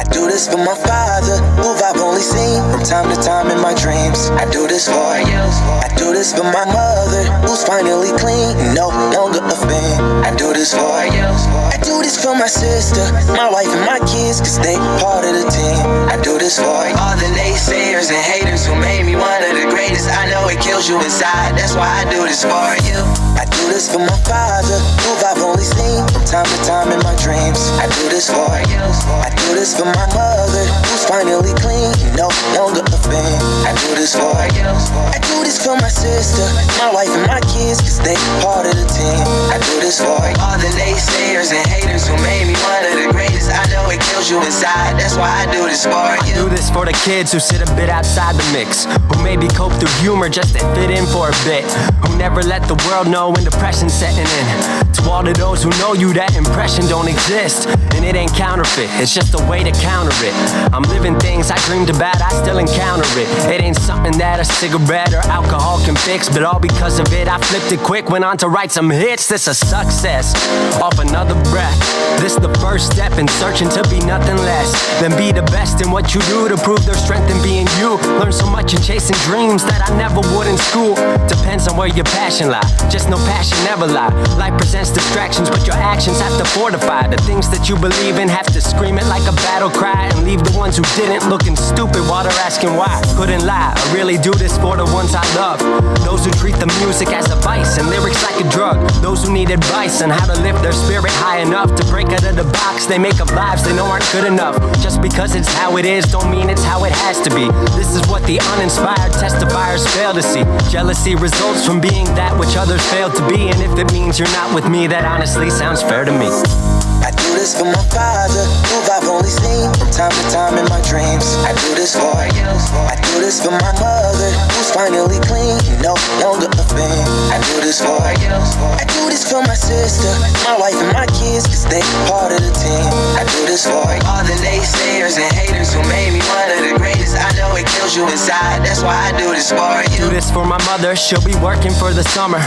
I do this for my father, who I've only seen from time to time in my dreams. I do this for you. I do this for my mother, who's finally clean, no longer a fan. I do this for you. I do this for my sister, my wife and my kids, cause they part of the team. I do this for all the naysayers and haters who made me one of the greatest. I know it kills you inside, that's why I do this for you. I do this for my father, who I've only seen from time to time in my dreams. I do this for you. I do this for my mother, who's finally clean, no longer a fan. I do this for you. I do this for my sister, my wife and my kids, cause they part of the team. I do this for all the naysayers and haters who made me one of the greatest. I know it kills you inside, that's why I do this for you. I do this for the kids who sit a bit outside the mix, who maybe cope through humor just to fit in for a bit, who never let the world know when depression's setting in. To all of those who know you, that impression don't exist, and it ain't counterfeit, it's just a way to counter it. I'm living things I dreamed about, I still encounter it. It ain't something that a cigarette or alcohol can fix, but all because of it I flipped it quick, went on to write some hits. This a success off another breath. This the first step in searching to be nothing less than be the best in what you do, to prove their strength in being you. Learn so much in chasing dreams that I never would in school. Depends on where your passion lie, just know passion never lie. Life presents distractions, but your actions have to fortify the things that you believe in. Have to scream it like a battle cry, and leave the ones who didn't looking stupid while they're asking why. Couldn't lie, I really do this for the ones I love, those who treat the music as a vice and lyrics like a drug, those who need advice on how to lift their spirit high enough to break out of the box they make up lives they know aren't good enough. Just because it's how it is don't mean it's how it has to be. This is what the uninspired testifiers fail to see. Jealousy results from being that which others fail to be, and if it means you're not with me, that honestly sounds fair to me. I do this for my father, who I've only seen from time to time in my dreams. I do this for you. I do this for my mother, who's finally clean, no longer a fan. I do this for you. I do this for my sister, my wife and my kids, cause they part of the team. I do this for all the naysayers and haters who made me one of the greatest. I know it kills you inside, that's why I do this for you. Do this for my mother, she'll be working for the summer.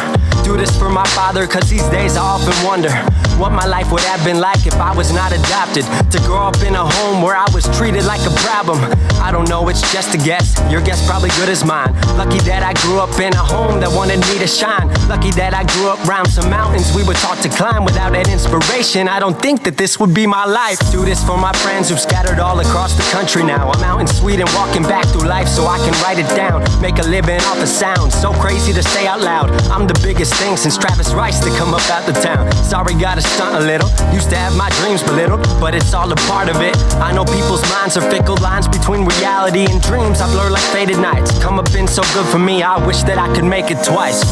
Do this for my father, cause these days I often wonder what my life would have been like if I was not adopted. To grow up in a home where I was treated like a problem, I don't know, it's just a guess. Your guess probably good as mine. Lucky that I grew up in a home that wanted me to shine. Lucky that I grew up around some mountains we were taught to climb. Without that inspiration, I don't think that this would be my life. Do this for my friends who've scattered all across the country now. I'm out in Sweden walking back through life so I can write it down. Make a living off of sound, so crazy to say out loud. I'm the biggest thing since Travis Rice to come up out the town. Sorry, gotta stunt a little. Used to have my dreams belittled, but it's all a part of it. I know people's minds are fickle, lines between reality and dreams I blur like faded nights. Come up been so good for me, I wish that I could make it twice.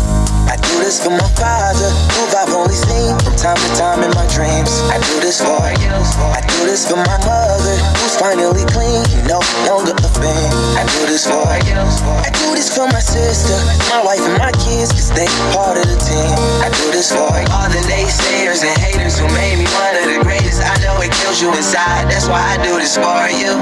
I do this for my father, who I've only seen from time to time in my dreams. I do this for you. I do this for my mother, who's finally clean, no longer a fan. I do this for you. I do this for my sister, my wife and my kids, cause they part of the team. I do this for all the naysayers and haters who made me one of the greatest. I know it kills you inside, that's why I do this for you.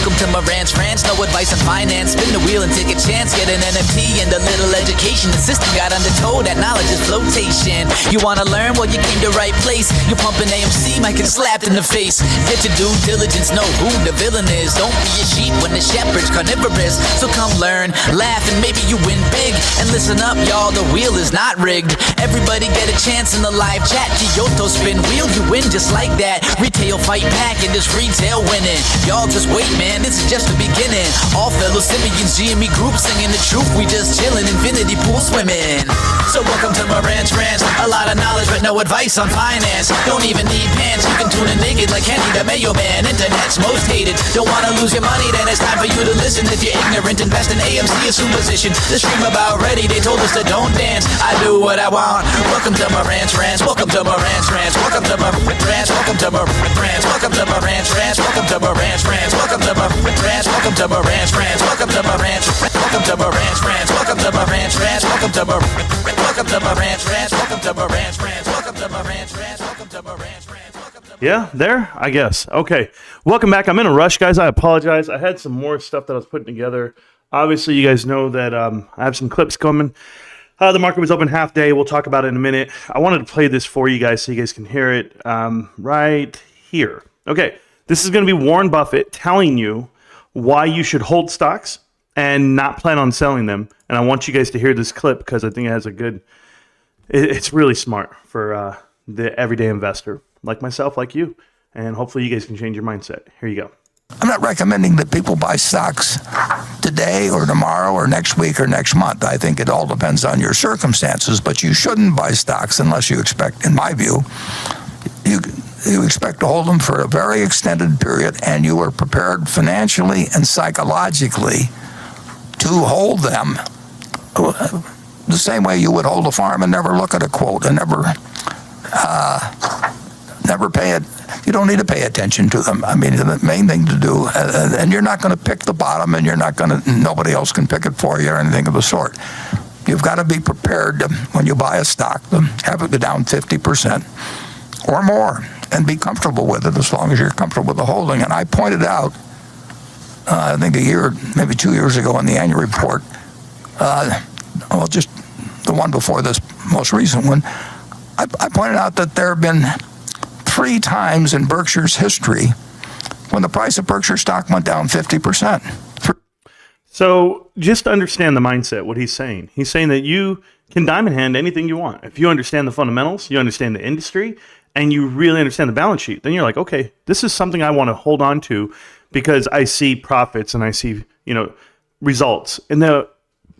Welcome to Marantz Rantz, no advice on finance. Spin the wheel and take a chance. Get an NFT and a little education. The system got undertold, that knowledge is flotation. You wanna learn? Well, you came to right place. You're pumping AMC, might get slapped in the face. Get your due diligence, know who the villain is. Don't be a sheep when the shepherd's carnivorous. So come learn, laugh, and maybe you win big. And listen up, y'all, the wheel is not rigged. Everybody get a chance in the live chat. Kyoto spin wheel, you win just like that. Retail fight pack and this retail winning. Y'all just wait, man, this is just the beginning. All fellow Simeons, GME group singing the truth. We just chillin', infinity pool swimming. So welcome to Marantz Rantz. A lot of knowledge, but no advice on finance. Don't even need pants. You can tune in naked like Henry the Mailman. Internet's most hated. Don't wanna lose your money, then it's time for you to listen. If you're ignorant, invest in AMC or superstition. The stream about ready, they told us to don't dance. I do what I want. Welcome to Marantz Rantz. Welcome to Marantz Rantz. Welcome to Marantz Rantz. Welcome to Marantz Rantz. Welcome to Marantz Rantz. Welcome to Marantz Rantz. Welcome to Marantz Rantz. Welcome to Marantz Rantz. Welcome to Marantz Rantz. Welcome to Marantz Rantz. Welcome to Marantz Rantz. Welcome to Marantz Rantz. Welcome to Marantz Rantz. Welcome to Marantz Rantz. Welcome to Marantz Rantz. Yeah, there, I guess. Okay, welcome back. I'm in a rush, guys. I apologize. I had some more stuff that I was putting together. Obviously, you guys know that I have some clips coming. The market was open half day. We'll talk about it in a minute. I wanted to play this for you guys so you guys can hear it right here. Okay, this is going to be Warren Buffett telling you why you should hold stocks and not plan on selling them. And I want you guys to hear this clip because I think it has a good... It's really smart for the everyday investor like myself, like you. And hopefully you guys can change your mindset. Here you go. I'm not recommending that people buy stocks today or tomorrow or next week or next month. I think it all depends on your circumstances, but you shouldn't buy stocks unless you expect, in my view, you expect to hold them for a very extended period and you are prepared financially and psychologically to hold them the same way you would hold a farm and never look at a quote and never pay it. You don't need to pay attention to them. I mean, the main thing to do, and you're not going to pick the bottom, and nobody else can pick it for you or anything of the sort. You've got to be prepared to, when you buy a stock, to have it go down 50% or more, and be comfortable with it as long as you're comfortable with the holding. And I pointed out, I think a year, maybe 2 years ago in the annual report, just the one before this most recent one, I pointed out that there have been 3 times in Berkshire's history when the price of Berkshire stock went down 50%. So just understand the mindset, what he's saying. He's saying that you can diamond hand anything you want. If you understand the fundamentals, you understand the industry, and you really understand the balance sheet, then you're like, okay, this is something I want to hold on to because I see profits and I see, results. And the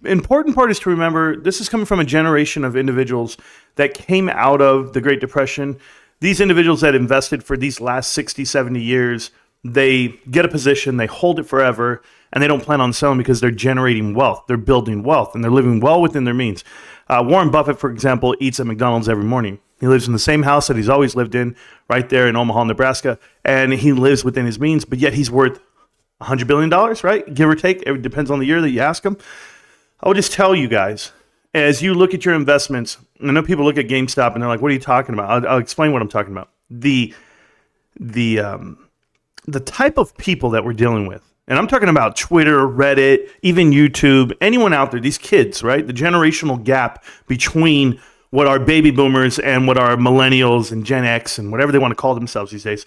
important part is to remember this is coming from a generation of individuals that came out of the Great Depression. These individuals that invested for these last 60, 70 years, they get a position, they hold it forever, and they don't plan on selling because they're generating wealth. They're building wealth, and they're living well within their means. Warren Buffett, for example, eats at McDonald's every morning. He lives in the same house that he's always lived in, right there in Omaha, Nebraska, and he lives within his means, but yet he's worth $100 billion, right? Give or take. It depends on the year that you ask him. I would just tell you guys, as you look at your investments, I know people look at GameStop and they're like, what are you talking about? I'll explain what I'm talking about. The type of people that we're dealing with, and I'm talking about Twitter, Reddit, even YouTube, anyone out there, these kids, right? The generational gap between what are baby boomers and what are millennials and Gen X and whatever they want to call themselves these days.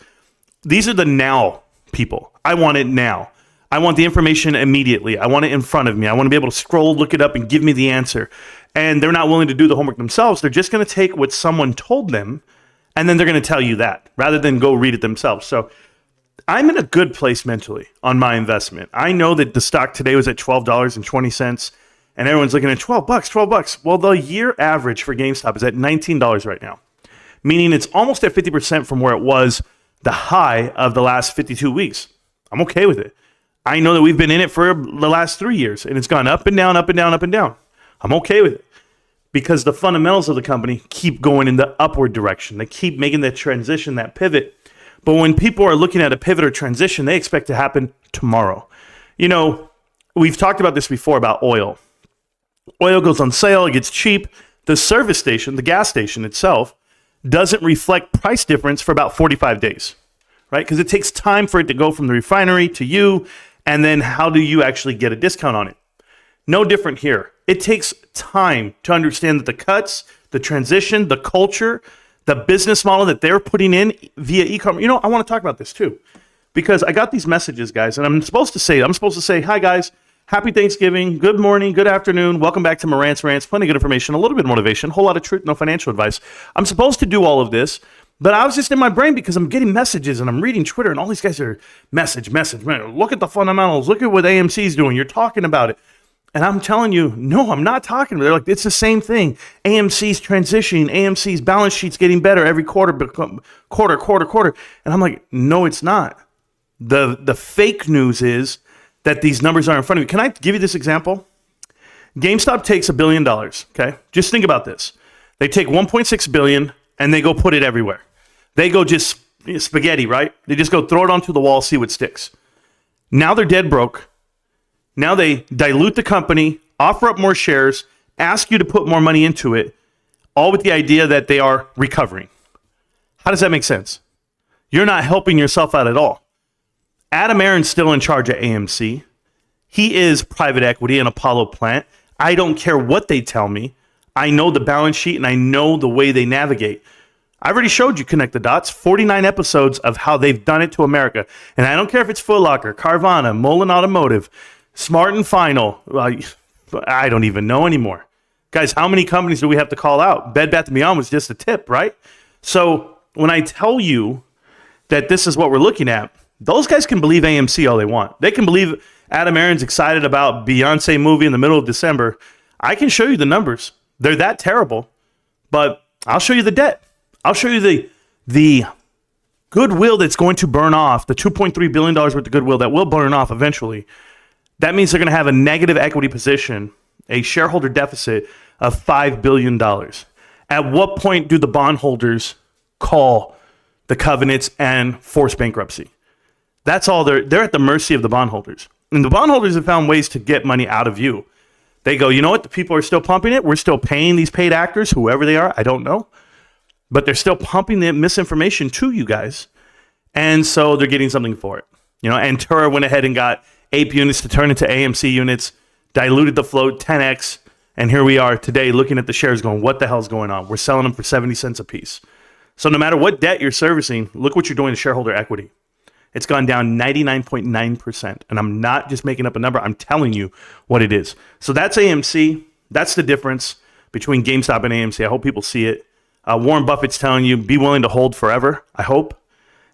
These are the now people. I want it now. I want the information immediately. I want it in front of me. I want to be able to scroll, look it up, and give me the answer. And they're not willing to do the homework themselves. They're just going to take what someone told them, and then they're going to tell you that, rather than go read it themselves. So I'm in a good place mentally on my investment. I know that the stock today was at $12.20, and everyone's looking at $12. Well, the year average for GameStop is at $19 right now, meaning it's almost at 50% from where it was the high of the last 52 weeks. I'm okay with it. I know that we've been in it for the last 3 years, and it's gone up and down, up and down, up and down. I'm okay with it because the fundamentals of the company keep going in the upward direction. They keep making that transition, that pivot. But when people are looking at a pivot or transition, they expect to happen tomorrow. We've talked about this before about oil. Oil goes on sale, it gets cheap. The service station, the gas station itself, doesn't reflect price difference for about 45 days, right? Because it takes time for it to go from the refinery to you. And then how do you actually get a discount on it? No different here. It takes time to understand that the cuts, the transition, the culture, the business model that they're putting in via e-commerce. I want to talk about this too, because I got these messages, guys, and I'm supposed to say, hi guys, happy Thanksgiving, good morning, good afternoon, welcome back to Marantz Rantz, plenty of good information, a little bit of motivation, a whole lot of truth, no financial advice. I'm supposed to do all of this, but I was just in my brain because I'm getting messages and I'm reading Twitter and all these guys are message. Man, look at the fundamentals. Look at what AMC is doing. You're talking about it. And I'm telling you, no, I'm not talking. They're like, it's the same thing. AMC's transitioning. AMC's balance sheet's getting better every quarter. And I'm like, no, it's not. The fake news is that these numbers are in front of you. Can I give you this example? GameStop takes $1 billion, okay? Just think about this. They take 1.6 billion and they go put it everywhere. They go just spaghetti, right? They just go throw it onto the wall, see what sticks. Now they're dead broke. Now they dilute the company, offer up more shares, ask you to put more money into it, all with the idea that they are recovering. How does that make sense? You're not helping yourself out at all. Adam Aron's still in charge at AMC. He is private equity and Apollo plant. I don't care what they tell me. I know the balance sheet and I know the way they navigate. I already showed you Connect the Dots, 49 episodes of how they've done it to America. And I don't care if it's Foot Locker, Carvana, Mullen Automotive, Smart and Final. I don't even know anymore. Guys, how many companies do we have to call out? Bed Bath & Beyond was just a tip, right? So when I tell you that this is what we're looking at, those guys can believe AMC all they want. They can believe Adam Aron's excited about Beyonce movie in the middle of December. I can show you the numbers. They're that terrible, but I'll show you the debt. I'll show you the goodwill that's going to burn off, the $2.3 billion worth of goodwill that will burn off eventually. That means they're going to have a negative equity position, a shareholder deficit of $5 billion. At what point do the bondholders call the covenants and force bankruptcy? That's all. They're at the mercy of the bondholders. And the bondholders have found ways to get money out of you. They go, you know what? The people are still pumping it. We're still paying these paid actors, whoever they are. I don't know. But they're still pumping the misinformation to you guys. And so they're getting something for it. You know, Antura went ahead and got APE units to turn into AMC units, diluted the float 10x. And here we are today looking at the shares going, what the hell's going on? We're selling them for 70 cents a piece. So no matter what debt you're servicing, look what you're doing to shareholder equity. It's gone down 99.9%. And I'm not just making up a number. I'm telling you what it is. So that's AMC. That's the difference between GameStop and AMC. I hope people see it. Warren Buffett's telling you, be willing to hold forever, I hope.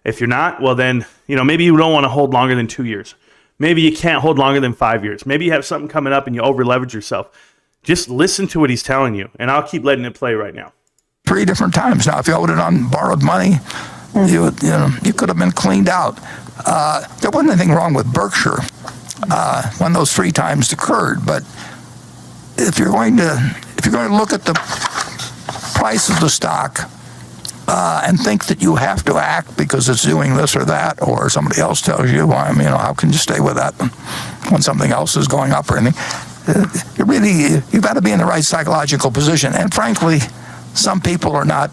If you're not, well then, maybe you don't want to hold longer than 2 years. Maybe you can't hold longer than 5 years. Maybe you have something coming up and you over leverage yourself. Just listen to what he's telling you. And I'll keep letting it play right now. 3 different times now. If you owed it on borrowed money, you could have been cleaned out. There wasn't anything wrong with Berkshire when those 3 times occurred. But if you're going to look at the price of the stock and think that you have to act because it's doing this or that, or somebody else tells you, well, how can you stay with that when something else is going up or anything? You've got to be in the right psychological position. And frankly, some people are not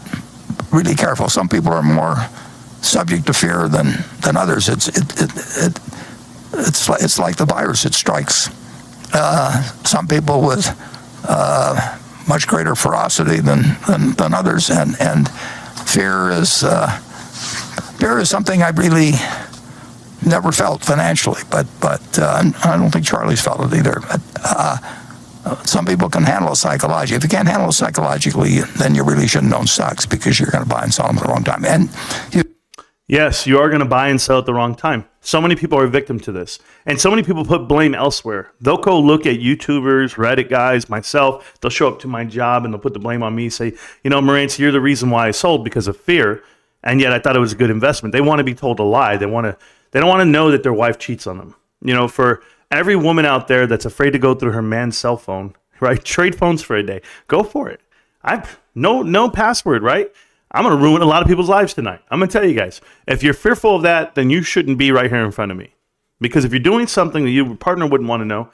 really careful. Some people are more subject to fear than others. It's like the virus. It strikes some people with much greater ferocity than others, and fear is something I really never felt financially, but I don't think Charlie's felt it either. But some people can handle it psychologically. If you can't handle it psychologically, then you really shouldn't own stocks because you're going to buy and sell them at the wrong time. Yes, you are going to buy and sell at the wrong time. So many people are a victim to this. And so many people put blame elsewhere. They'll go look at YouTubers, Reddit guys, myself. They'll show up to my job and they'll put the blame on me, say, Marantz, you're the reason why I sold because of fear. And yet I thought it was a good investment. They want to be told a lie. They don't want to know that their wife cheats on them. For every woman out there that's afraid to go through her man's cell phone, right? Trade phones for a day. Go for it. No password, right? I'm going to ruin a lot of people's lives tonight. I'm going to tell you guys, if you're fearful of that, then you shouldn't be right here in front of me. Because if you're doing something that your partner wouldn't want to know,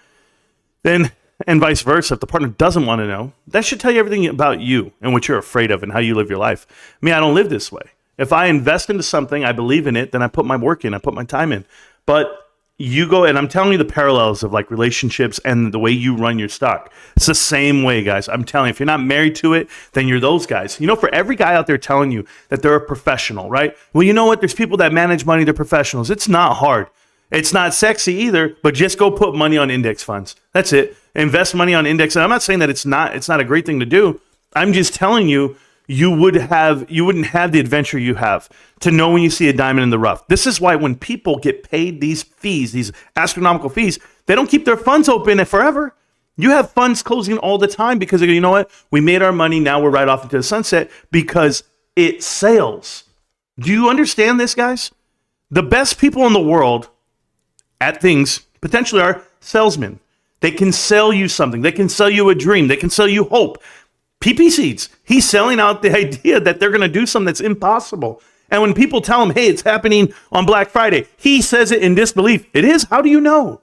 then, and vice versa, if the partner doesn't want to know, that should tell you everything about you and what you're afraid of and how you live your life. I don't live this way. If I invest into something, I believe in it, then I put my work in, I put my time in. But you go, and I'm telling you the parallels of like relationships and the way you run your stock. It's the same way, guys. I'm telling you, if you're not married to it, then you're those guys. For every guy out there telling you that they're a professional, right? Well, you know what? There's people that manage money, they're professionals. It's not hard. It's not sexy either, but just go put money on index funds. That's it. Invest money on index. And I'm not saying that it's not a great thing to do. I'm just telling you, you wouldn't have the adventure you have to know when you see a diamond in the rough. This is why when people get paid these fees, these astronomical fees, they don't keep their funds open forever. You have funds closing all the time because you know what? We made our money. Now we're right off into the sunset because it sells. Do you understand this, guys? The best people in the world at things potentially are salesmen. They can sell you something. They can sell you a dream. They can sell you hope. PP Seeds, he's selling out the idea that they're going to do something that's impossible. And when people tell him, hey, it's happening on Black Friday, he says it in disbelief. It is? How do you know?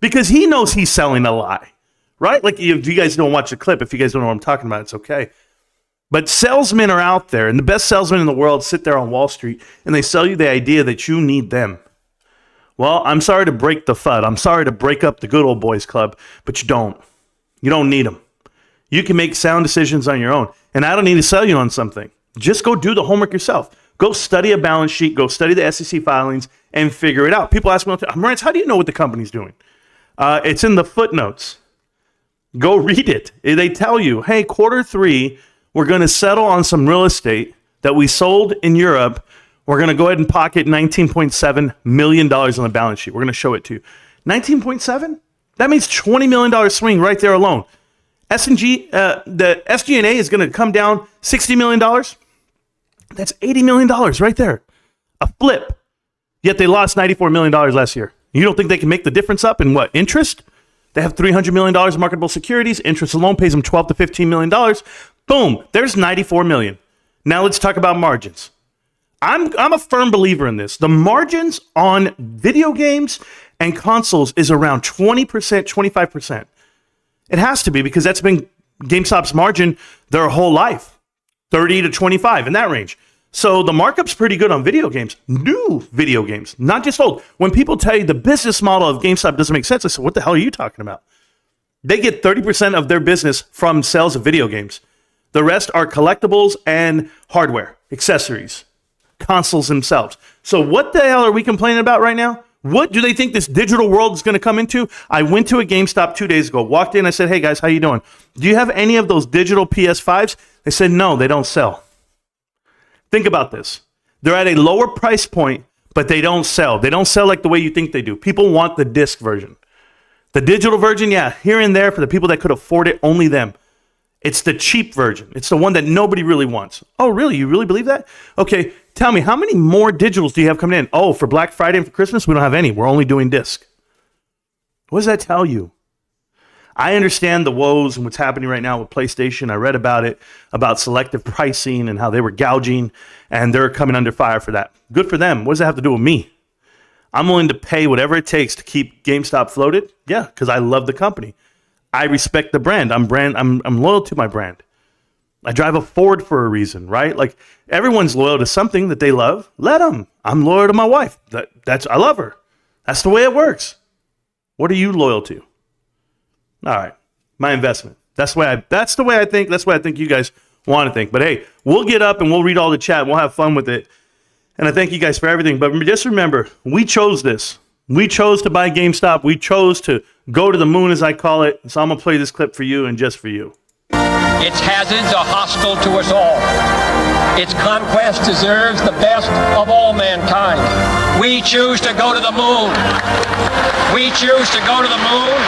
Because he knows he's selling a lie, right? Like if you guys don't watch the clip, if you guys don't know what I'm talking about, it's okay. But salesmen are out there, and the best salesmen in the world sit there on Wall Street, and they sell you the idea that you need them. Well, I'm sorry to break the FUD. I'm sorry to break up the good old boys club, but you don't. You don't need them. You can make sound decisions on your own. And I don't need to sell you on something. Just go do the homework yourself. Go study a balance sheet. Go study the SEC filings and figure it out. People ask me, Marantz, how do you know what the company's doing? It's in the footnotes. Go read it. They tell you, hey, Q3, we're going to settle on some real estate that we sold in Europe. We're going to go ahead and pocket $19.7 million on the balance sheet. We're going to show it to you. 19.7? That means $20 million swing right there alone. The SG&A is going to come down $60 million. That's $80 million right there. A flip. Yet they lost $94 million last year. You don't think they can make the difference up in what? Interest? They have $300 million in marketable securities. Interest alone pays them $12 to $15 million. Boom. There's $94 million. Now let's talk about margins. I'm a firm believer in this. The margins on video games and consoles is around 20%, 25%. It has to be because that's been GameStop's margin their whole life, 30 to 25 in that range. So the markup's pretty good on video games, new video games, not just old. When people tell you the business model of GameStop doesn't make sense, I said, what the hell are you talking about? They get 30% of their business from sales of video games. The rest are collectibles and hardware, accessories, consoles themselves. So what the hell are we complaining about right now? What do they think this digital world is going to come into? I went to a GameStop 2 days ago, walked in, I said, hey guys, how you doing? Do you have any of those digital PS5s? They said, no, they don't sell. Think about this. They're at a lower price point, but they don't sell. They don't sell like the way you think they do. People want the disc version. The digital version, yeah, here and there for the people that could afford it, only them. It's the cheap version. It's the one that nobody really wants. Oh, really? You really believe that? Okay, tell me, how many more digitals do you have coming in? Oh, for Black Friday and for Christmas, we don't have any. We're only doing disc. What does that tell you? I understand the woes and what's happening right now with PlayStation. I read about it, about selective pricing and how they were gouging, and they're coming under fire for that. Good for them. What does that have to do with me? I'm willing to pay whatever it takes to keep GameStop floated. Yeah, because I love the company. I respect the brand. I'm loyal to my brand. I drive a Ford for a reason, right? Like everyone's loyal to something that they love. Let them. I'm loyal to my wife. I love her. That's the way it works. What are you loyal to? All right, my investment. That's the way I think. That's the way I think you guys want to think. But hey, we'll get up and we'll read all the chat. We'll have fun with it. And I thank you guys for everything. But just remember, we chose this. We chose to buy GameStop. We chose to go to the moon, as I call it. So I'm going to play this clip for you and just for you. Its hazards are hostile to us all. Its conquest deserves the best of all mankind. We choose to go to the moon. We choose to go to the moon.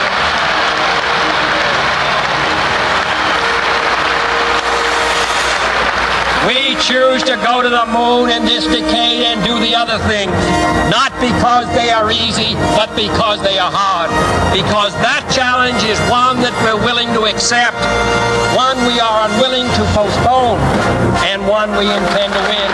We choose to go to the moon in this decade and do the other things, not because they are easy, but because they are hard. Because that challenge is one that we're willing to accept, one we are unwilling to postpone, and one we intend to win.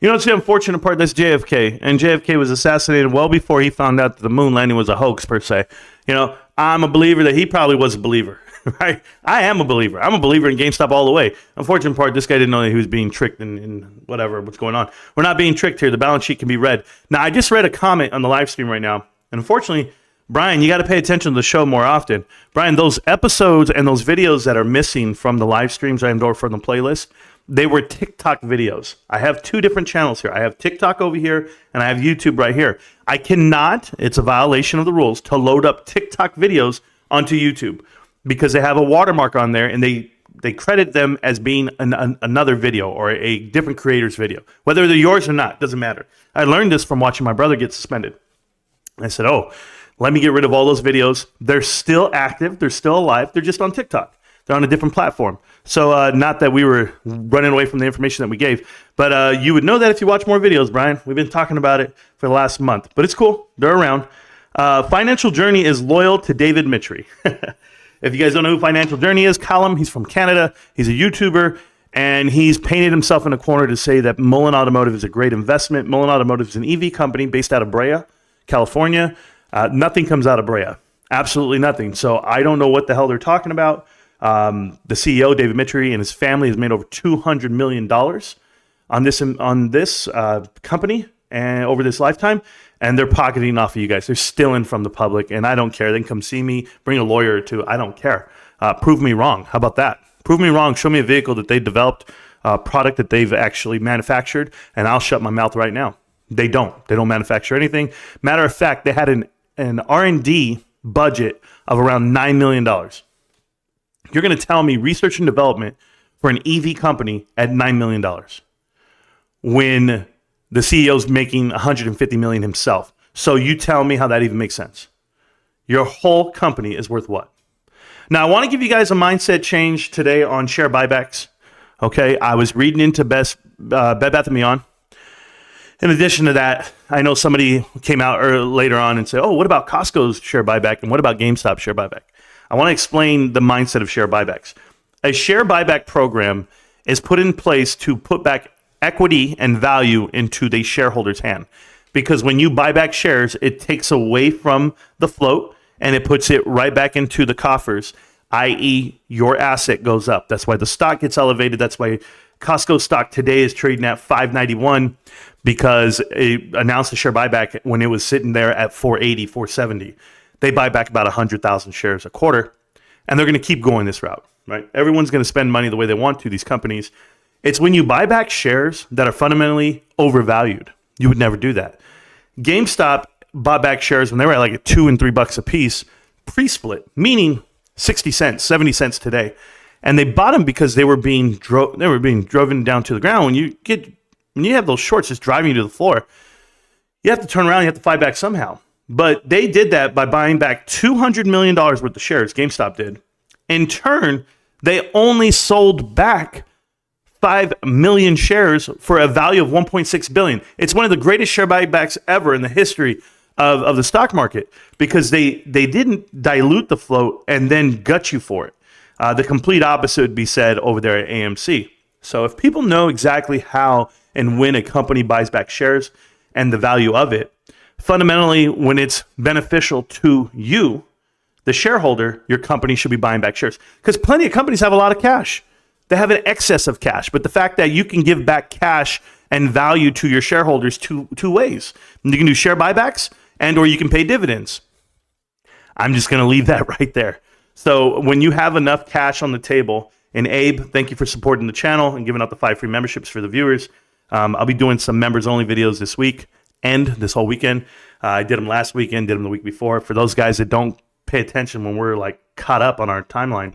You know, it's the unfortunate part. That's JFK, and JFK was assassinated well before he found out that the moon landing was a hoax, per se. You know, I'm a believer that he probably was a believer. Right? I am a believer. I'm a believer in GameStop all the way. Unfortunate part, this guy didn't know that he was being tricked in what's going on. We're not being tricked here. The balance sheet can be read. Now, I just read a comment on the live stream right now. And unfortunately, Brian, you got to pay attention to the show more often. Brian, those episodes and those videos that are missing from the live streams and or from the playlist, they were TikTok videos. I have two different channels here. I have TikTok over here, and I have YouTube right here. I cannot, it's a violation of the rules, to load up TikTok videos onto YouTube, because they have a watermark on there and they credit them as being another video or a different creator's video. Whether they're yours or not, doesn't matter. I learned this from watching my brother get suspended. I said, oh, Let me get rid of all those videos. They're still active. They're still alive. They're just on TikTok. They're on a different platform. So not that we were running away from the information that we gave, but you would know that if you watch more videos, Brian. We've been talking about it for the last month, but it's cool. They're around. Financial Journey is loyal to David Mitry. If you guys don't know who Financial Journey is, Callum, he's from Canada. He's a YouTuber, and he's painted himself in a corner to say that Mullen Automotive is a great investment. Mullen Automotive is an EV company based out of Brea, California. Nothing comes out of Brea. Absolutely nothing. So I don't know what the hell they're talking about. The CEO, David Mitry, and his family has made over $200 million on this company and over this lifetime, and they're pocketing off of you guys. They're stealing from the public, and I don't care. They can come see me, bring a lawyer or two. I don't care. Prove me wrong. How about that? Prove me wrong. Show me a vehicle that they developed, a product that they've actually manufactured, and I'll shut my mouth right now. They don't. They don't manufacture anything. Matter of fact, they had an R&D budget of around $9 million. You're going to tell me research and development for an EV company at $9 million when the CEO's making $150 million himself. So you tell me how that even makes sense. Your whole company is worth what? Now, I want to give you guys a mindset change today on share buybacks. Okay, I was reading into Bed Bath & Beyond. In addition to that, I know somebody came out later on and said, oh, what about Costco's share buyback? And what about GameStop share buyback? I want to explain the mindset of share buybacks. A share buyback program is put in place to put back equity and value into the shareholder's hand. Because when you buy back shares, it takes away from the float and it puts it right back into the coffers, i.e. your asset goes up. That's why the stock gets elevated. That's why Costco stock today is trading at $5.91 because it announced a share buyback when it was sitting there at $4.80, $4.70. They buy back about 100,000 shares a quarter, and they're going to keep going this route, right? Everyone's going to spend money the way they want to, these companies. It's when you buy back shares that are fundamentally overvalued. You would never do that. GameStop bought back shares when they were at like $2 and $3 a piece, pre-split, meaning 60 cents, 70 cents today. And they bought them because they were being driven down to the ground. When you have those shorts just driving you to the floor, you have to turn around, you have to fight back somehow. But they did that by buying back $200 million worth of shares, GameStop did. In turn, they only sold back 5 million shares for a value of $1.6 billion. It's one of the greatest share buybacks ever in the history of the stock market because they didn't dilute the float and then gut you for it. The complete opposite would be said over there at AMC. So if people know exactly how and when a company buys back shares and the value of it, fundamentally, when it's beneficial to you, the shareholder, your company should be buying back shares. Because plenty of companies have a lot of cash. They have an excess of cash. But the fact that you can give back cash and value to your shareholders two ways. You can do share buybacks and or you can pay dividends. I'm just going to leave that right there. So when you have enough cash on the table, and Abe, thank you for supporting the channel and giving out the 5 free memberships for the viewers. I'll be doing some members-only videos this week and this whole weekend. I did them last weekend, did them the week before. For those guys that don't pay attention when we're like caught up on our timeline,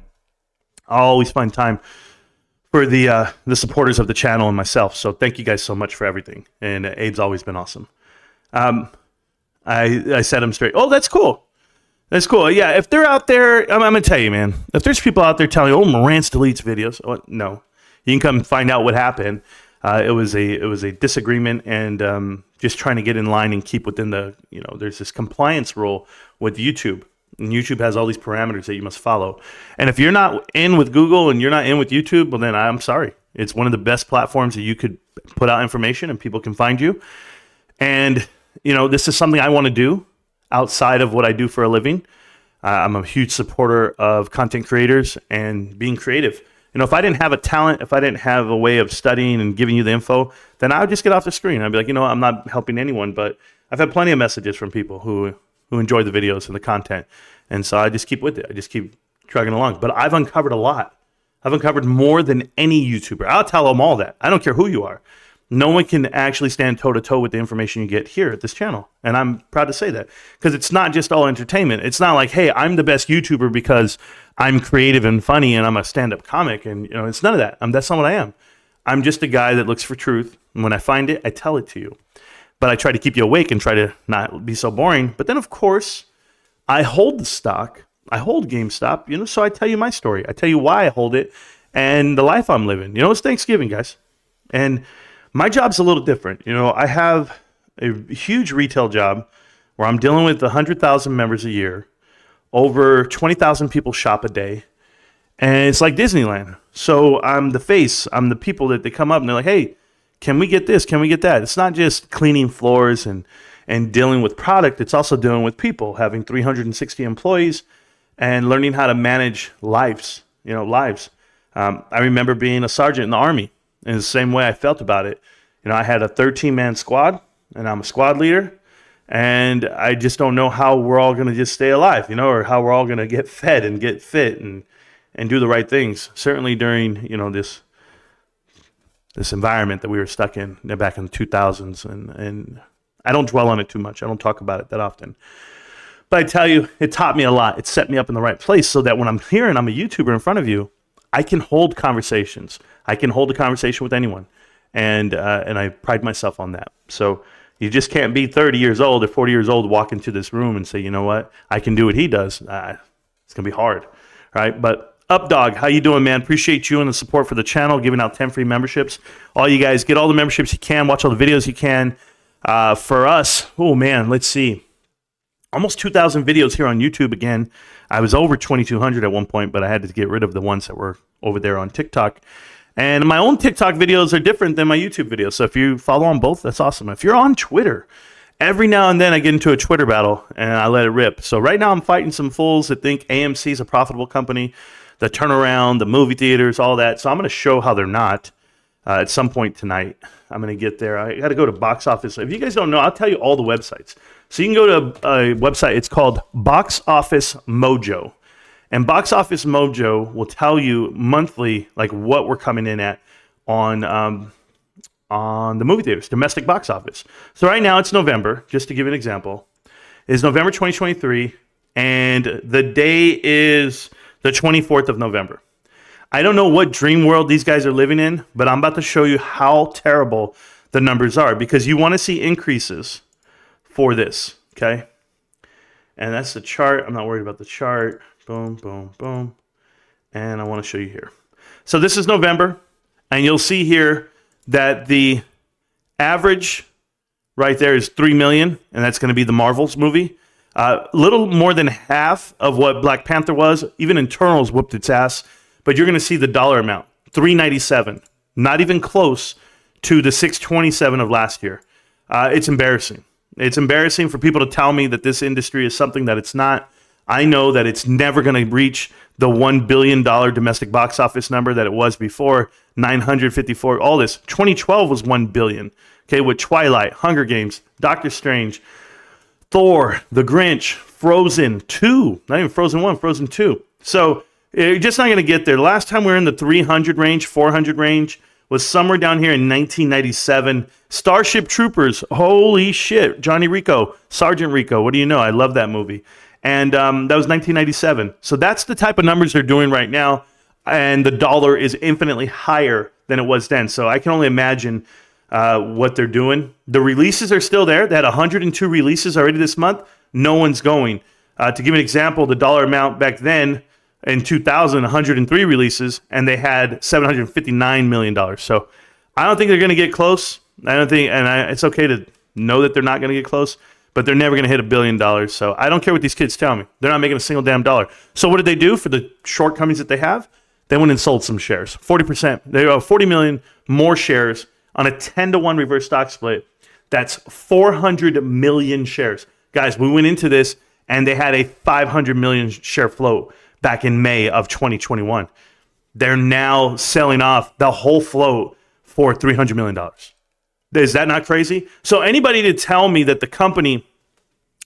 I'll always find time for the supporters of the channel and myself. So thank you guys so much for everything. And Abe's always been awesome. I set him straight. Oh, that's cool. That's cool. Yeah, if they're out there, I'm going to tell you, man. If there's people out there telling you, oh, Marantz deletes videos. Oh, no. You can come find out what happened. It was a disagreement and just trying to get in line and keep within the, there's this compliance rule with YouTube. And YouTube has all these parameters that you must follow. And if you're not in with Google and you're not in with YouTube, well, then I'm sorry. It's one of the best platforms that you could put out information and people can find you. And, this is something I want to do outside of what I do for a living. I'm a huge supporter of content creators and being creative. If I didn't have a talent, if I didn't have a way of studying and giving you the info, then I would just get off the screen. I'd be like, I'm not helping anyone, but I've had plenty of messages from people who enjoy the videos and the content. And so I just keep with it. I just keep trucking along. But I've uncovered a lot. I've uncovered more than any YouTuber. I'll tell them all that. I don't care who you are. No one can actually stand toe-to-toe with the information you get here at this channel. And I'm proud to say that. Because it's not just all entertainment. It's not like, hey, I'm the best YouTuber because I'm creative and funny and I'm a stand-up comic. And, it's none of that. That's not what I am. I'm just a guy that looks for truth. And when I find it, I tell it to you. But I try to keep you awake and try to not be so boring. But then, of course, I hold the stock. I hold GameStop, so I tell you my story. I tell you why I hold it and the life I'm living. It's Thanksgiving, guys. And my job's a little different. I have a huge retail job where I'm dealing with 100,000 members a year. Over 20,000 people shop a day. And it's like Disneyland. So I'm the face. I'm the people that they come up and they're like, hey, can we get this? Can we get that? It's not just cleaning floors and dealing with product. It's also dealing with people, having 360 employees and learning how to manage lives. I remember being a sergeant in the Army, in the same way I felt about it. I had a 13-man squad, and I'm a squad leader, and I just don't know how we're all going to just stay alive, or how we're all going to get fed and get fit and do the right things. Certainly during, this environment that we were stuck in back in the 2000s, and I don't dwell on it too much. I don't talk about it that often. But I tell you, it taught me a lot. It set me up in the right place so that when I'm here and I'm a YouTuber in front of you, I can hold conversations. I can hold a conversation with anyone. And I pride myself on that. So you just can't be 30 years old or 40 years old, walk into this room and say, you know what, I can do what he does. It's going to be hard, right? But Updog, how you doing, man? Appreciate you and the support for the channel, giving out 10 free memberships. All you guys, get all the memberships you can, watch all the videos you can. For us, oh man, let's see. Almost 2,000 videos here on YouTube again. I was over 2,200 at one point, but I had to get rid of the ones that were over there on TikTok. And my own TikTok videos are different than my YouTube videos. So if you follow on both, that's awesome. If you're on Twitter, every now and then I get into a Twitter battle and I let it rip. So right now I'm fighting some fools that think AMC is a profitable company, the turnaround, the movie theaters, all that. So I'm going to show how they're not at some point tonight. I'm going to get there. I got to go to box office. If you guys don't know, I'll tell you all the websites. So you can go to a website. It's called Box Office Mojo. And Box Office Mojo will tell you monthly, like what we're coming in at on the movie theaters, domestic box office. So right now it's November, just to give you an example. It's November 2023, and the day is the 24th of November. I don't know what dream world these guys are living in, but I'm about to show you how terrible the numbers are because you want to see increases for this, okay? And that's the chart. I'm not worried about the chart. Boom, boom, boom. And I want to show you here. So this is November, and you'll see here that the average right there is 3 million, and that's going to be the Marvels movie. Little more than half of what Black Panther was. Even Internals whooped its ass. But you're going to see the dollar amount, $397. Not even close to the $627 of last year. It's embarrassing. It's embarrassing for people to tell me that this industry is something that it's not. I know that it's never going to reach the $1 billion domestic box office number that it was before, 954, all this. 2012 was $1 billion, okay, with Twilight, Hunger Games, Doctor Strange, Thor, The Grinch, Frozen 2, not even Frozen 1, Frozen 2. So you're just not going to get there. The last time we were in the 300 range, 400 range, was somewhere down here in 1997. Starship Troopers, holy shit. Johnny Rico, Sergeant Rico, what do you know? I love that movie. And that was 1997. So that's the type of numbers they're doing right now. And the dollar is infinitely higher than it was then. So I can only imagine what they're doing. The releases are still there. They had 102 releases already this month. No one's going. To give an example, the dollar amount back then, in 2000, 103 releases, and they had $759 million. So I don't think they're going to get close. I don't think, and it's okay to know that they're not going to get close, but they're never going to hit $1 billion. So I don't care what these kids tell me. They're not making a single damn dollar. So what did they do for the shortcomings that they have? They went and sold some shares. 40%. They have 40 million more shares on a 10-to-1 reverse stock split. That's 400 million shares. Guys, we went into this, and they had a 500 million share float back in May of 2021. They're now selling off the whole float for $300 million. Is that not crazy? So anybody to tell me that the company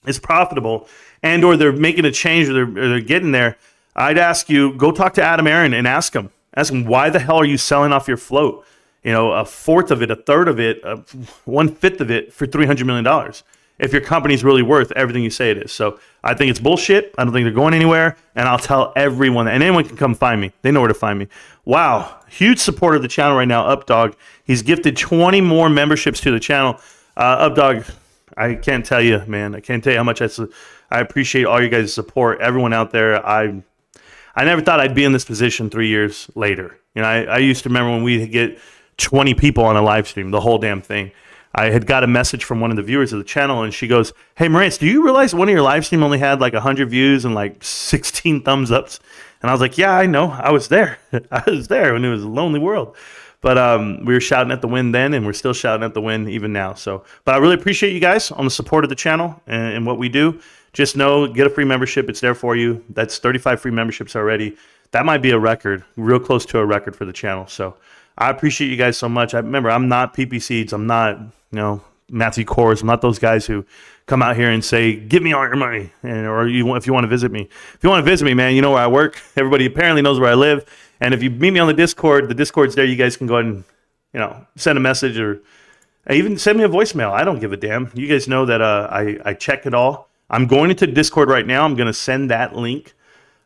is profitable and or they're making a change or they're getting there, I'd ask you, go talk to Adam Aaron and ask him, why the hell are you selling off your float? A fourth of it, a third of it, 1/5 of it for $300 million. If your company's really worth everything you say it is. So I think it's bullshit. I don't think they're going anywhere. And I'll tell everyone, and anyone can come find me. They know where to find me. Wow. Huge supporter of the channel right now, Updog. He's gifted 20 more memberships to the channel. Updog, I can't tell you, man. I can't tell you how much I appreciate all you guys' support. Everyone out there. I never thought I'd be in this position 3 years later. You know, I used to remember when we get 20 people on a live stream, the whole damn thing. I had got a message from one of the viewers of the channel, and she goes, "Hey, Marantz, do you realize one of your live stream only had like 100 views and like 16 thumbs ups?" And I was like, "Yeah, I know. I was there. I was there when it was a lonely world." But we were shouting at the win then, and we're still shouting at the win even now. So, but I really appreciate you guys on the support of the channel and what we do. Just know, get a free membership. It's there for you. That's 35 free memberships already. That might be a record, real close to a record for the channel. So I appreciate you guys so much. Remember, I'm not PP Seeds. I'm not, Matthew Kors. I'm not those guys who come out here and say, "Give me all your money," or if you want to visit me. If you want to visit me, man, you know where I work. Everybody apparently knows where I live. And if you meet me on the Discord's there. You guys can go ahead and, send a message or even send me a voicemail. I don't give a damn. You guys know that I check it all. I'm going into Discord right now. I'm going to send that link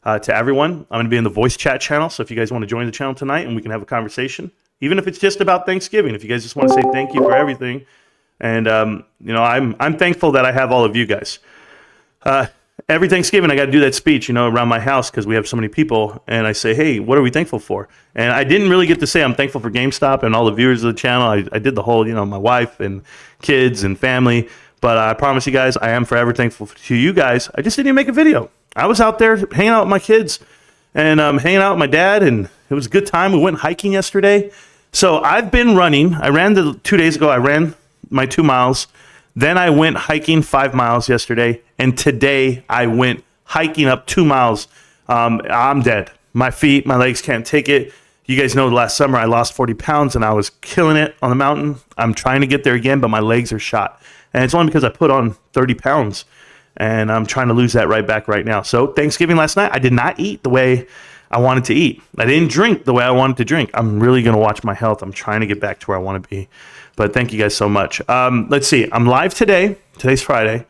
to everyone. I'm going to be in the voice chat channel. So if you guys want to join the channel tonight and we can have a conversation, even if it's just about Thanksgiving, if you guys just want to say thank you for everything. And, I'm thankful that I have all of you guys. Every Thanksgiving, I got to do that speech, around my house because we have so many people. And I say, "Hey, what are we thankful for?" And I didn't really get to say I'm thankful for GameStop and all the viewers of the channel. I did the whole, my wife and kids and family. But I promise you guys, I am forever thankful to you guys. I just didn't even make a video. I was out there hanging out with my kids and hanging out with my dad, and it was a good time. We went hiking yesterday. So I've been running. I ran 2 days ago. I ran my 2 miles. Then I went hiking 5 miles yesterday. And today I went hiking up 2 miles. I'm dead. My feet, my legs can't take it. You guys know last summer I lost 40 pounds and I was killing it on the mountain. I'm trying to get there again, but my legs are shot. And it's only because I put on 30 pounds. And I'm trying to lose that right back right now. So Thanksgiving last night, I did not eat the way I wanted to eat. I didn't drink the way I wanted to drink. I'm really going to watch my health. I'm trying to get back to where I want to be. But thank you guys so much. Let's see. I'm live today. Today's Friday.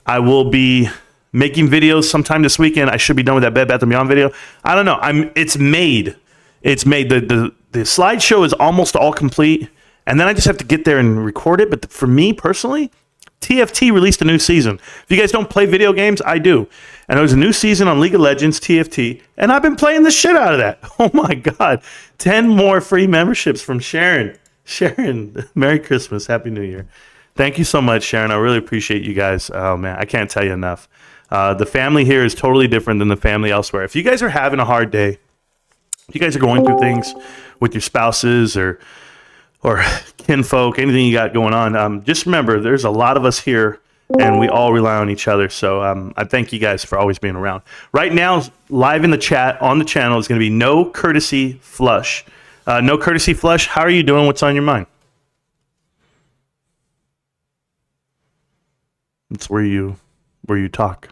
I will be making videos sometime this weekend. I should be done with that Bed Bath & Beyond video. I don't know. It's made. It's made. The slideshow is almost all complete. And then I just have to get there and record it. But for me personally, TFT released a new season. If you guys don't play video games, I do. And there was a new season on League of Legends, TFT, and I've been playing the shit out of that. Oh my God. 10 more free memberships from Sharon. Sharon, Merry Christmas. Happy New Year. Thank you so much, Sharon. I really appreciate you guys. Oh man, I can't tell you enough. The family here is totally different than the family elsewhere. If you guys are having a hard day, if you guys are going through things with your spouses or kinfolk, anything you got going on, just remember there's a lot of us here and we all rely on each other. So I thank you guys for always being around. Right now, live in the chat on the channel is going to be No Courtesy Flush. No Courtesy Flush, how are you doing? What's on your mind? It's where you talk.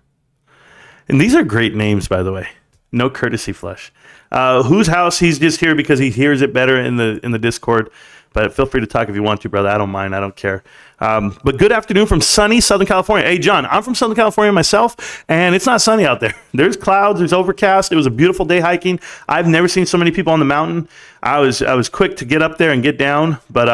And these are great names, by the way. No Courtesy Flush. Whose house? He's just here because he hears it better in the Discord. But feel free to talk if you want to, brother. I don't mind. I don't care. But good afternoon from sunny Southern California. Hey, John, I'm from Southern California myself, and it's not sunny out there. There's clouds. There's overcast. It was a beautiful day hiking. I've never seen so many people on the mountain. I was quick to get up there and get down, but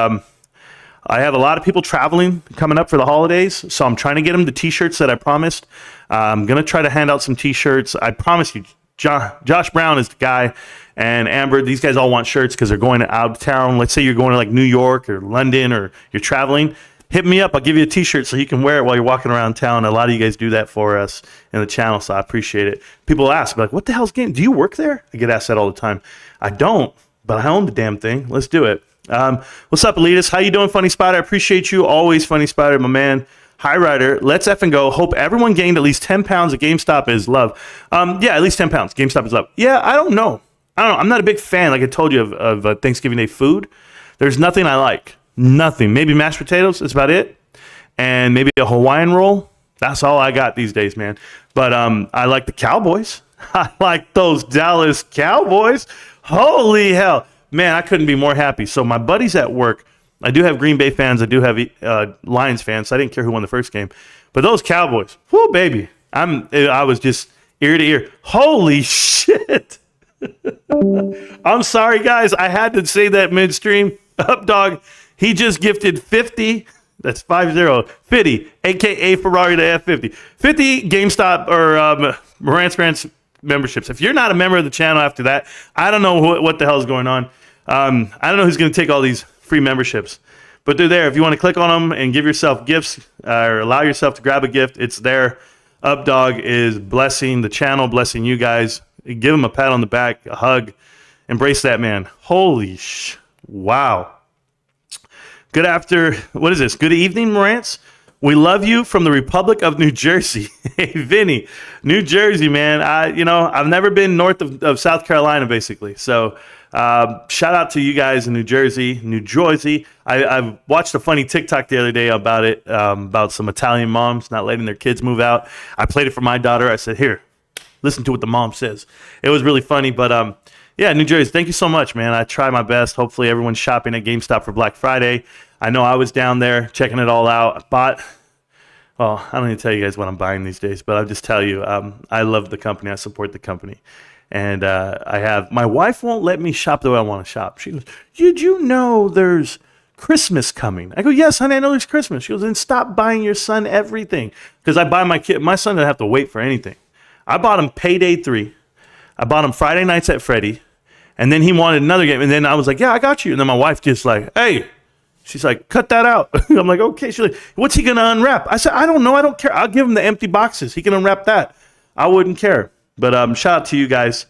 I have a lot of people traveling coming up for the holidays, so I'm trying to get them the T-shirts that I promised. I'm going to try to hand out some T-shirts. I promise you, Josh Brown is the guy, and Amber, these guys all want shirts because they're going out of town. Let's say you're going to like New York or London or you're traveling. Hit me up. I'll give you a T-shirt so you can wear it while you're walking around town. A lot of you guys do that for us in the channel, so I appreciate it. People ask, like, what the hell's game? Do you work there? I get asked that all the time. I don't, but I own the damn thing. Let's do it. What's up, Elitas? How you doing, Funny Spider? I appreciate you. Always, Funny Spider, my man. Hi, Ryder. Let's effing go. Hope everyone gained at least 10 pounds at GameStop is love. Yeah, at least 10 pounds. GameStop is love. Yeah, I don't know. I'm not a big fan, like I told you, of Thanksgiving Day food. There's nothing I like. Nothing. Maybe mashed potatoes. That's about it. And maybe a Hawaiian roll. That's all I got these days, man. But I like the Cowboys. I like those Dallas Cowboys. Holy hell. Man, I couldn't be more happy. So my buddies at work, I do have Green Bay fans. I do have Lions fans. So I didn't care who won the first game. But those Cowboys, whoo, baby. I was just ear to ear. Holy shit. I'm sorry, guys. I had to say that midstream. Up, dog. He just gifted 50 That's 50. 50, a.k.a. Ferrari to F50. 50 GameStop or Marantz Rantz memberships. If you're not a member of the channel after that, I don't know what the hell is going on. I don't know who's going to take all these free memberships. But they're there. If you want to click on them and give yourself gifts or allow yourself to grab a gift, it's there. Updog is blessing the channel, blessing you guys. Give him a pat on the back, a hug. Embrace that man. Holy wow. Good evening, Marantz. We love you from the Republic of New Jersey. Hey, Vinny, New Jersey, man. I've never been north of South Carolina, basically. So shout out to you guys in New Jersey. I watched a funny TikTok the other day about it, about some Italian moms not letting their kids move out. I played it for my daughter. I said, here, listen to what the mom says. It was really funny, but yeah, New Jersey, thank you so much, man. I try my best. Hopefully everyone's shopping at GameStop for Black Friday. I know I was down there checking it all out. I don't need to tell you guys what I'm buying these days, but I'll just tell you, I love the company. I support the company. And my wife won't let me shop the way I want to shop. She goes, did you know there's Christmas coming? I go, yes, honey, I know there's Christmas. She goes, then stop buying your son everything. Because I buy my son doesn't have to wait for anything. I bought him Payday 3. I bought him Friday Nights at Freddy. And then he wanted another game. And then I was like, yeah, I got you. And then my wife just like, hey. She's like, cut that out. I'm like, okay. She's like, what's he going to unwrap? I said, I don't know. I don't care. I'll give him the empty boxes. He can unwrap that. I wouldn't care. But shout out to you guys.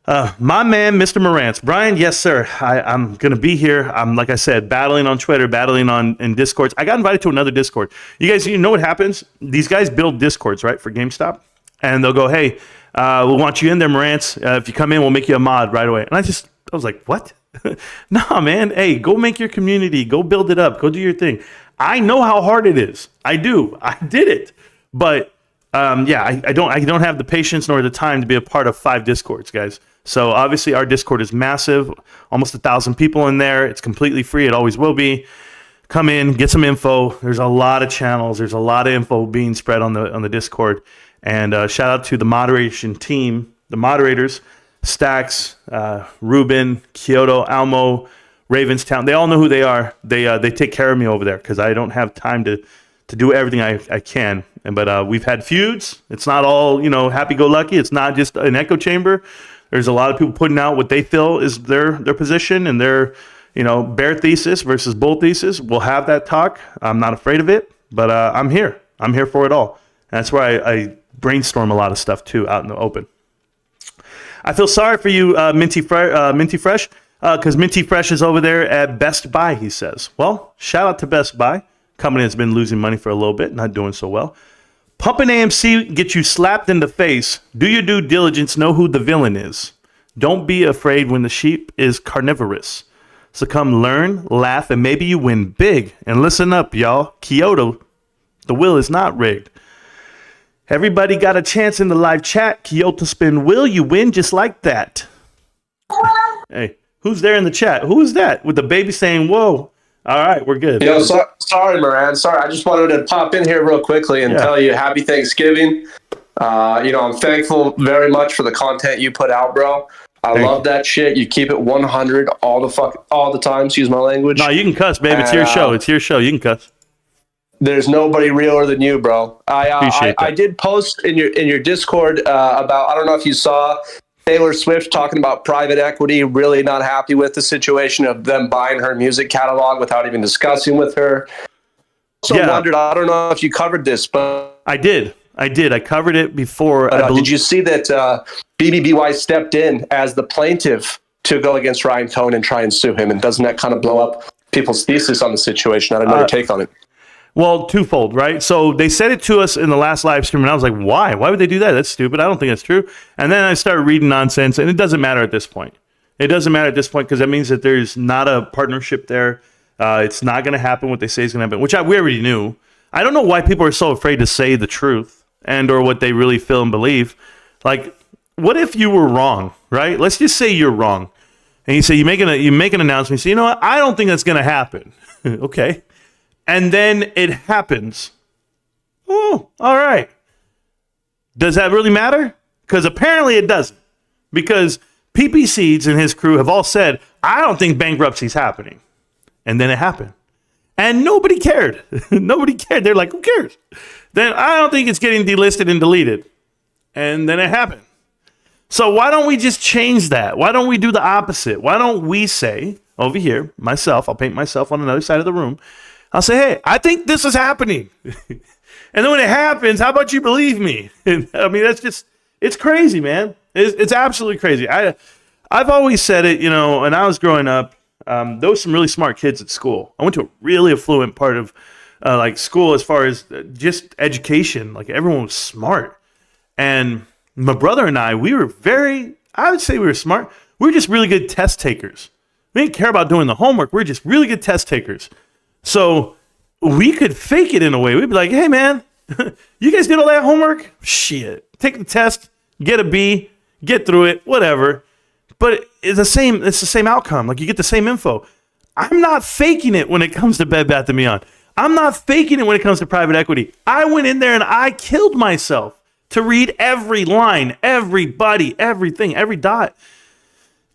My man, Mr. Marantz. Brian, yes, sir. I'm going to be here. I'm, like I said, battling on Twitter, battling in Discords. I got invited to another Discord. You guys, you know what happens? These guys build Discords, right, for GameStop. And they'll go, hey, we'll want you in there, Marantz. If you come in, we'll make you a mod right away. And I was like, what? Nah, man. Hey, go make your community. Go build it up. Go do your thing. I know how hard it is. I do. I did it. But I don't have the patience nor the time to be a part of 5 Discords, guys. So obviously our Discord is massive. Almost 1,000 people in there. It's completely free. It always will be. Come in, get some info. There's a lot of channels. There's a lot of info being spread on the Discord. And shout out to the moderation team, the moderators. Stacks, Ruben, Kyoto, Almo, Ravenstown. They all know who they are. They take care of me over there because I don't have time to do everything I can. But we've had feuds. It's not all happy-go-lucky. It's not just an echo chamber. There's a lot of people putting out what they feel is their position and their bear thesis versus bull thesis. We'll have that talk. I'm not afraid of it, but I'm here. I'm here for it all. And that's why I brainstorm a lot of stuff too out in the open. I feel sorry for you, Minty Fresh, because Minty Fresh is over there at Best Buy, he says. Well, shout out to Best Buy. Company has been losing money for a little bit, not doing so well. Pumping AMC gets you slapped in the face. Do your due diligence, know who the villain is. Don't be afraid when the sheep is carnivorous. So come learn, laugh, and maybe you win big. And listen up, y'all. Kyoto, the wheel is not rigged. Everybody got a chance in the live chat. Kyoto spin will you win just like that. Hey, who's there in the chat? Who's that with the baby saying, whoa? All right, we're good. Sorry, Marantz. Sorry, I just wanted to pop in here real quickly and tell you happy Thanksgiving. I'm thankful very much for the content you put out, bro. I love that shit. You keep it 100 all the time. Excuse my language. No, you can cuss, babe. It's your show. It's your show. You can cuss. There's nobody realer than you, bro. I did post in your Discord about, I don't know if you saw Taylor Swift talking about private equity, really not happy with the situation of them buying her music catalog without even discussing with her. Wondered, I don't know if you covered this, but I did. I covered it before. Did you see that BBBYQ stepped in as the plaintiff to go against Ryan Cohn and try and sue him? And doesn't that kind of blow up people's thesis on the situation? I don't know your take on it. Well, twofold, right? So they said it to us in the last live stream, and I was like, why? Why would they do that? That's stupid. I don't think that's true. And then I started reading nonsense, and it doesn't matter at this point. It doesn't matter at this point because that means that there's not a partnership there. It's not going to happen what they say is going to happen, which we already knew. I don't know why people are so afraid to say the truth and or what they really feel and believe. Like, what if you were wrong, right? Let's just say you're wrong. And you say, you make an announcement. You say, you know what? I don't think that's going to happen. Okay. And then it happens. Oh, all right. Does that really matter? Because apparently it doesn't. Because PP Seeds and his crew have all said, I don't think bankruptcy's happening. And then it happened. And nobody cared. Nobody cared. They're like, who cares? Then I don't think it's getting delisted and deleted. And then it happened. So why don't we just change that? Why don't we do the opposite? Why don't we say, over here, myself, I'll paint myself on another side of the room. I'll say, hey, I think this is happening. And then when it happens, how about you believe me? I mean, that's just, it's crazy, man. It's absolutely crazy. I've always said it, you know, when I was growing up, there was some really smart kids at school. I went to a really affluent part of like school as far as just education. Like everyone was smart. And my brother and I would say we were smart. We were just really good test takers. We didn't care about doing the homework. We were just really good test takers. So we could fake it in a way. We'd be like, hey, man, you guys did all that homework? Shit. Take the test, get a B, get through it, whatever. But it's the same outcome. Like you get the same info. I'm not faking it when it comes to Bed Bath & Beyond. I'm not faking it when it comes to private equity. I went in there and I killed myself to read every line, everybody, everything, every dot.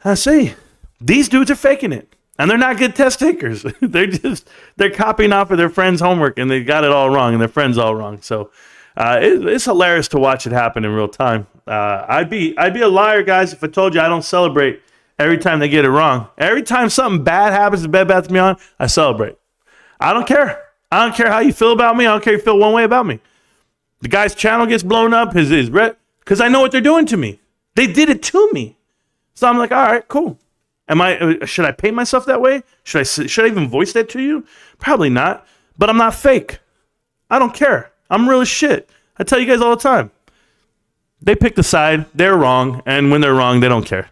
I say, these dudes are faking it. And they're not good test takers. they're copying off of their friends' homework and they got it all wrong and their friends all wrong. So it's hilarious to watch it happen in real time. I'd be a liar, guys, if I told you I don't celebrate every time they get it wrong. Every time something bad happens to Bed Bath & Beyond, I celebrate. I don't care. I don't care how you feel about me. I don't care if you feel one way about me. The guy's channel gets blown up, his red, because I know what they're doing to me. They did it to me. So I'm like, all right, cool. Should I paint myself that way? Should I even voice that to you? Probably not. But I'm not fake. I don't care. I'm real as shit. I tell you guys all the time. They picked a side. They're wrong. And when they're wrong, they don't care.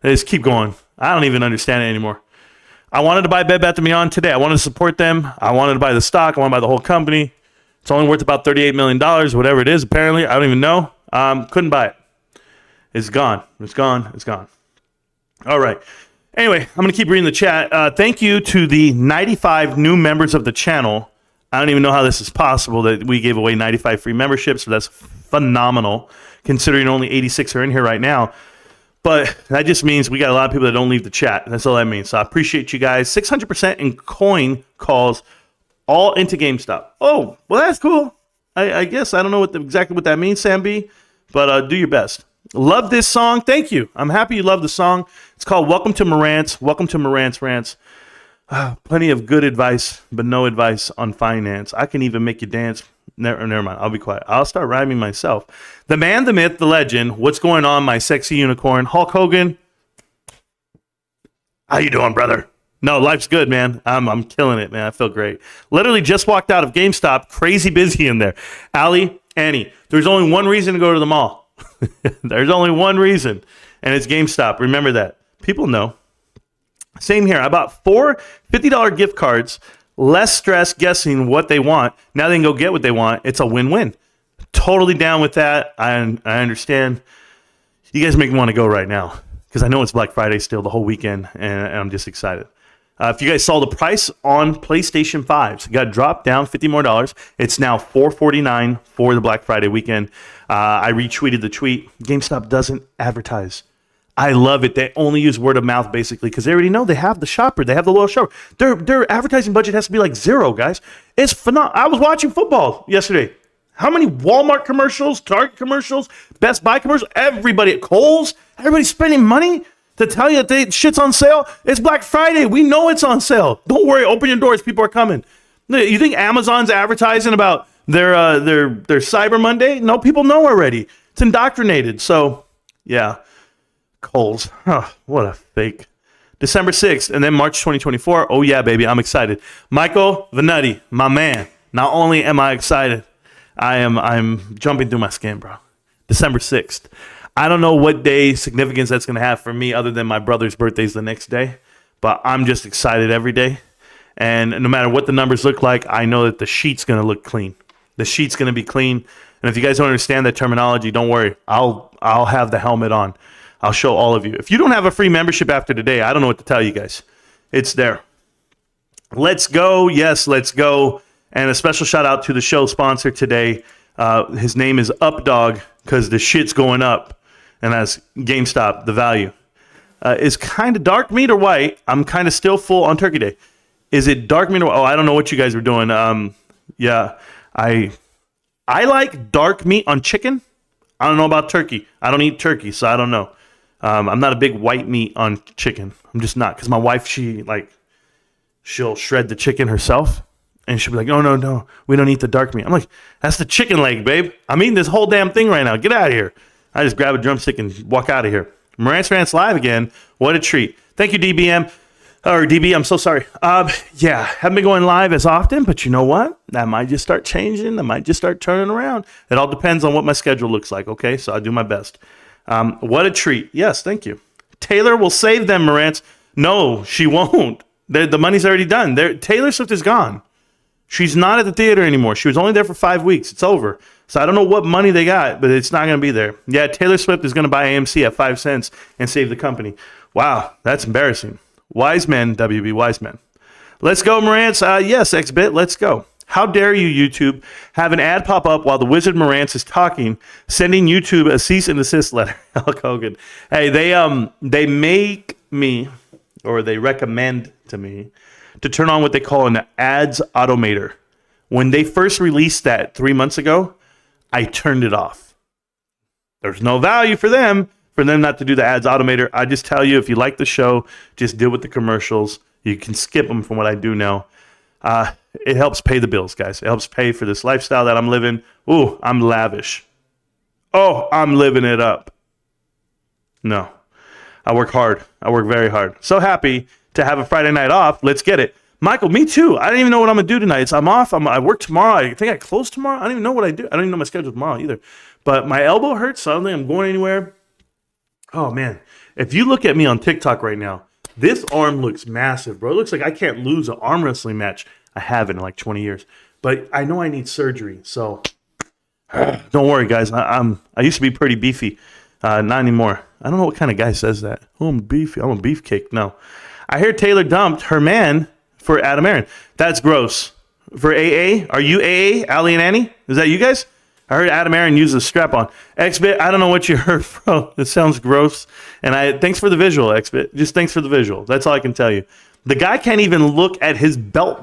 They just keep going. I don't even understand it anymore. I wanted to buy Bed Bath & Beyond today. I wanted to support them. I wanted to buy the stock. I want to buy the whole company. It's only worth about $38 million, whatever it is, apparently. I don't even know. Couldn't buy it. It's gone. It's gone. It's gone. All right. Anyway, I'm going to keep reading the chat. Thank you to the 95 new members of the channel. I don't even know how this is possible that we gave away 95 free memberships, so that's phenomenal, considering only 86 are in here right now. But that just means we got a lot of people that don't leave the chat. That's all that means. So I appreciate you guys. 600% in coin calls, all into GameStop. Oh, well, that's cool. I guess I don't know exactly what that means, Sam B, but do your best. Love this song. Thank you. I'm happy you love the song. It's called Welcome to Marantz. Welcome to Marantz Rantz. Plenty of good advice, but no advice on finance. I can even make you dance. Never mind. I'll be quiet. I'll start rhyming myself. The man, the myth, the legend. What's going on, my sexy unicorn? Hulk Hogan. How you doing, brother? No, life's good, man. I'm killing it, man. I feel great. Literally just walked out of GameStop. Crazy busy in there. Allie, Annie, there's only one reason to go to the mall. There's only one reason, and it's GameStop. Remember that. People know. Same here. I bought 4 $50 gift cards. Less stress guessing what they want. Now they can go get what they want. It's a win-win. Totally down with that. I understand. You guys make me want to go right now because I know it's Black Friday still the whole weekend, and I'm just excited. If you guys saw the price on PlayStation 5s, it got dropped down $50 more. It's now $449 for the Black Friday weekend. I retweeted the tweet. GameStop doesn't advertise. I love it. They only use word of mouth basically because they already know they have the shopper. They have the loyal shopper. Their advertising budget has to be like zero, guys. It's phenomenal. I was watching football yesterday. How many Walmart commercials, Target commercials, Best Buy commercials, everybody at Kohl's, everybody's spending money to tell you that shit's on sale. It's Black Friday. We know it's on sale. Don't worry. Open your doors. People are coming. You think Amazon's advertising about their Cyber Monday? No, people know already. It's indoctrinated. So, yeah. Kohl's. Oh, what a fake. December 6th and then March 2024. Oh, yeah, baby. I'm excited. Michael Vanutti, my man. Not only am I excited, I'm jumping through my skin, bro. December 6th. I don't know what day significance that's going to have for me other than my brother's birthday's the next day, but I'm just excited every day. And no matter what the numbers look like, I know that the sheet's going to look clean. The sheet's going to be clean. And if you guys don't understand that terminology, don't worry. I'll have the helmet on. I'll show all of you. If you don't have a free membership after today, I don't know what to tell you guys. It's there. Let's go. Yes, let's go. And a special shout out to the show sponsor today. His name is Updog because the shit's going up. And that's GameStop, the value. Is kind of dark meat or white. I'm kind of still full on Turkey Day. Is it dark meat? Oh, I don't know what you guys are doing. Yeah, I like dark meat on chicken. I don't know about turkey. I don't eat turkey, so I don't know. I'm not a big white meat on chicken. I'm just not, because my wife, she'll shred the chicken herself, and she'll be like, no, we don't eat the dark meat. I'm like, that's the chicken leg, babe. I'm eating this whole damn thing right now. Get out of here. I just grab a drumstick and walk out of here. Marantz Rantz live again. What a treat. Thank you, DBM. Or DB, I'm so sorry. Yeah, haven't been going live as often, but you know what? That might just start changing. That might just start turning around. It all depends on what my schedule looks like, okay? So I'll do my best. What a treat. Yes, thank you. Taylor will save them, Marantz. No, she won't. The money's already done. Taylor Swift is gone. She's not at the theater anymore. She was only there for 5 weeks. It's over. So I don't know what money they got, but it's not going to be there. Yeah, Taylor Swift is going to buy AMC at 5 cents and save the company. Wow, that's embarrassing. Wise men, WB, wise men. Let's go, Marantz. Yes, XBit, let's go. How dare you, YouTube, have an ad pop up while the wizard Marantz is talking, sending YouTube a cease and desist letter. Hulk Hogan. Hey, they make me, or they recommend to me, to turn on what they call an ads automator. When they first released that 3 months ago, I turned it off. There's no value for them not to do the ads automator. I just tell you, if you like the show, just deal with the commercials. You can skip them from what I do now. It helps pay the bills, guys. It helps pay for this lifestyle that I'm living. Ooh, I'm lavish. Oh, I'm living it up. No, I work hard. I work very hard. So happy to have a Friday night off. Let's get it. Michael, me too. I don't even know what I'm going to do tonight. I'm off. I work tomorrow. I think I close tomorrow. I don't even know what I do. I don't even know my schedule tomorrow either. But my elbow hurts, so I don't think I'm going anywhere. Oh, man. If you look at me on TikTok right now, this arm looks massive, bro. It looks like I can't lose an arm wrestling match. I haven't in like 20 years. But I know I need surgery, so don't worry, guys. I used to be pretty beefy. Not anymore. I don't know what kind of guy says that. Oh, I'm beefy. I'm a beefcake. No. I hear Taylor dumped her man for Adam Aaron. That's gross. For AA? Are you AA, Allie and Annie? Is that you guys? I heard Adam Aaron use a strap-on. XBit, I don't know what you heard, bro. It sounds gross. And thanks for the visual, XBit. Just thanks for the visual. That's all I can tell you. The guy can't even look at his belt